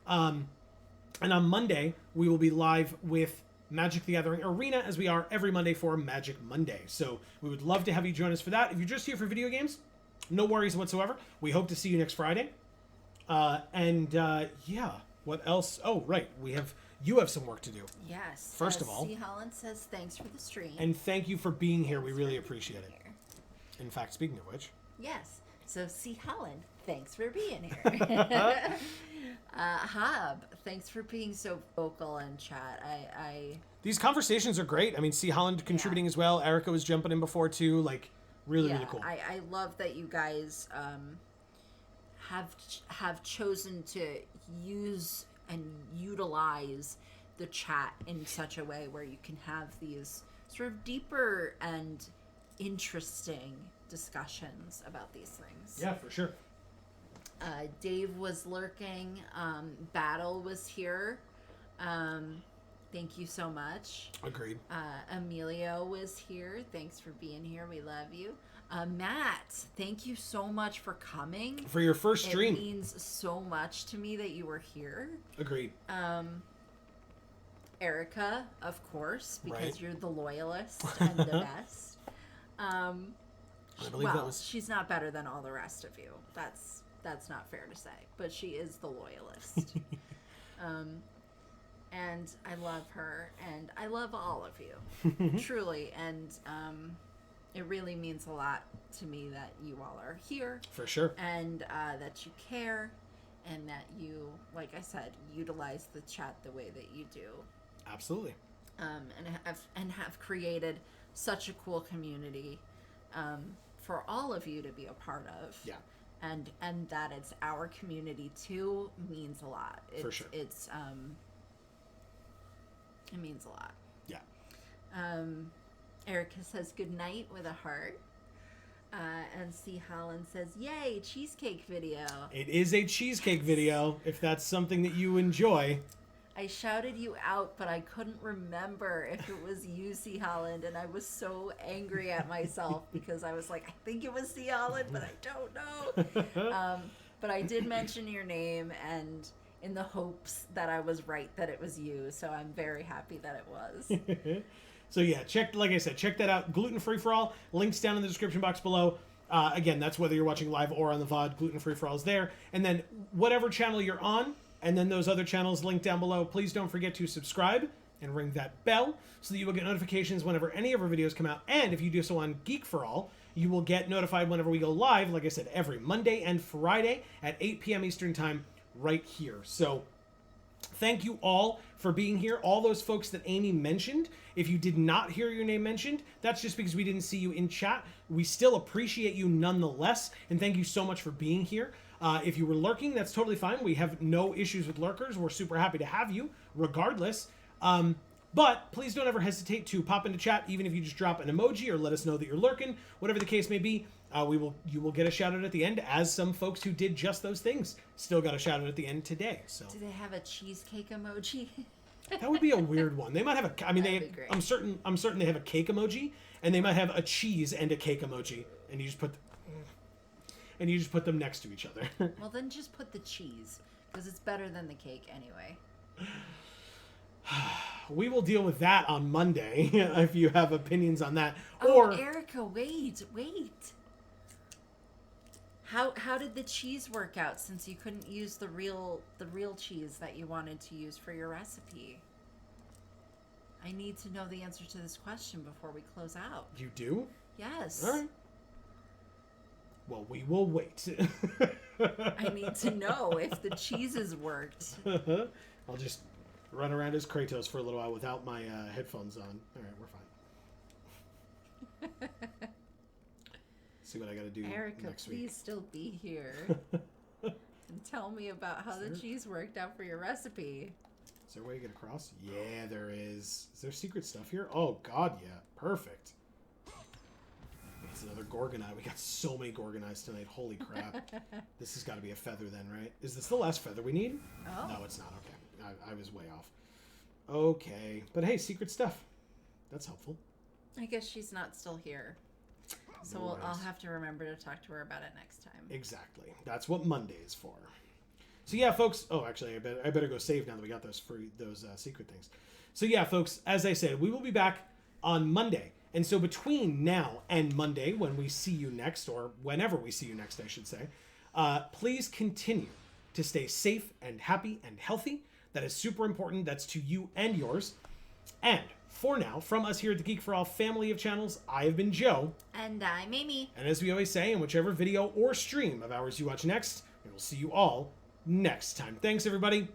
And on Monday, we will be live with Magic the Gathering Arena, as we are every Monday for Magic Monday. So we would love to have you join us for that. If you're just here for video games, no worries whatsoever. We hope to see you next Friday. Yeah, what else? Oh, right. You have some work to do. Yes. First of all, C. Holland says thanks for the stream. And thank you for being here. We really appreciate it. In fact, speaking of which. Yes. So C. Holland, thanks for being here. Hob, thanks for being so vocal in chat. These conversations are great. I mean, C. Holland contributing as well. Erica was jumping in before too. Like, really cool. I love that you guys have chosen to use and utilize the chat in such a way where you can have these sort of deeper and interesting discussions about these things. Yeah, for sure. Dave was lurking. Battle was here. Thank you so much. Agreed. Emilio was here. Thanks for being here. We love you. Matt, thank you so much for coming. For your first stream. It means so much to me that you were here. Agreed. Erica, of course, because you're the loyalist and the best. I believe that was... she's not better than all the rest of you. That's not fair to say, but she is the loyalist. And I love her, and I love all of you, truly. And it really means a lot to me that you all are here. For sure. And that you care, and that you, like I said, utilize the chat the way that you do. Absolutely. And have created such a cool community for all of you to be a part of. Yeah. And that it's our community too means a lot. For sure. It means a lot. Yeah. Erica says good night with a heart. And C. Holland says, yay, cheesecake video. It is a cheesecake video, if that's something that you enjoy. I shouted you out, but I couldn't remember if it was you, C. Holland, and I was so angry at myself because I was like, I think it was C. Holland, but I don't know. But I did mention your name, and in the hopes that I was right that it was you, so I'm very happy that it was. So yeah, like I said, check that out. Gluten Free for All, links down in the description box below. Again, that's whether you're watching live or on the VoD. Gluten Free for All is there. And then whatever channel you're on, and then those other channels linked down below, please don't forget to subscribe and ring that bell so that you will get notifications whenever any of our videos come out. And if you do so on Geek for All, you will get notified whenever we go live, like I said, every Monday and Friday at 8 p.m. Eastern Time right here. So thank you all for being here. All those folks that Amy mentioned, if you did not hear your name mentioned, that's just because we didn't see you in chat. We still appreciate you nonetheless, and thank you so much for being here. If you were lurking, that's totally fine. We have no issues with lurkers. We're super happy to have you, regardless. But please don't ever hesitate to pop into chat, even if you just drop an emoji or let us know that you're lurking, whatever the case may be. You will get a shout out at the end, as some folks who did just those things still got a shout out at the end today. So do they have a cheesecake emoji? that would be a weird one. They might have a. I mean, That'd be great. I'm certain they have a cake emoji, and they might have a cheese and a cake emoji, and you just put them next to each other. Well, then just put the cheese, because it's better than the cake anyway. We will deal with that on Monday if you have opinions on that. Oh, Or Erica, wait. How did the cheese work out, since you couldn't use the real cheese that you wanted to use for your recipe? I need to know the answer to this question before we close out. you do? Yes. All right. Well, we will wait. I need to know if the cheeses worked. I'll just run around as Kratos for a little while without my headphones on. All right, we're fine. See what I got to do Erica, next please week. still be here and tell me about how the cheese worked out for your recipe. Is there a way to get across? Yeah, there is. Is there secret stuff here? Oh, God, yeah. Perfect. It's another Gorgonite. We got so many Gorgonites tonight. Holy crap. This has got to be a feather then, right? Is this the last feather we need? Oh. No, it's not. Okay. I was way off. Okay. But hey, secret stuff. That's helpful. I guess she's not still here. So No I'll worries. have to remember to talk to her about it next time. Exactly. That's what Monday is for. So yeah, folks. Oh, actually, I better go save now that we got those secret things. So yeah, folks. As I said, we will be back on Monday. And so between now and Monday, when we see you next, or whenever we see you next, I should say, please continue to stay safe and happy and healthy. That is super important. That's to you and yours. And for now, from us here at the Geek for All family of channels, I have been Joe. And I'm Amy. And as we always say, in whichever video or stream of ours you watch next, we will see you all next time. Thanks, everybody.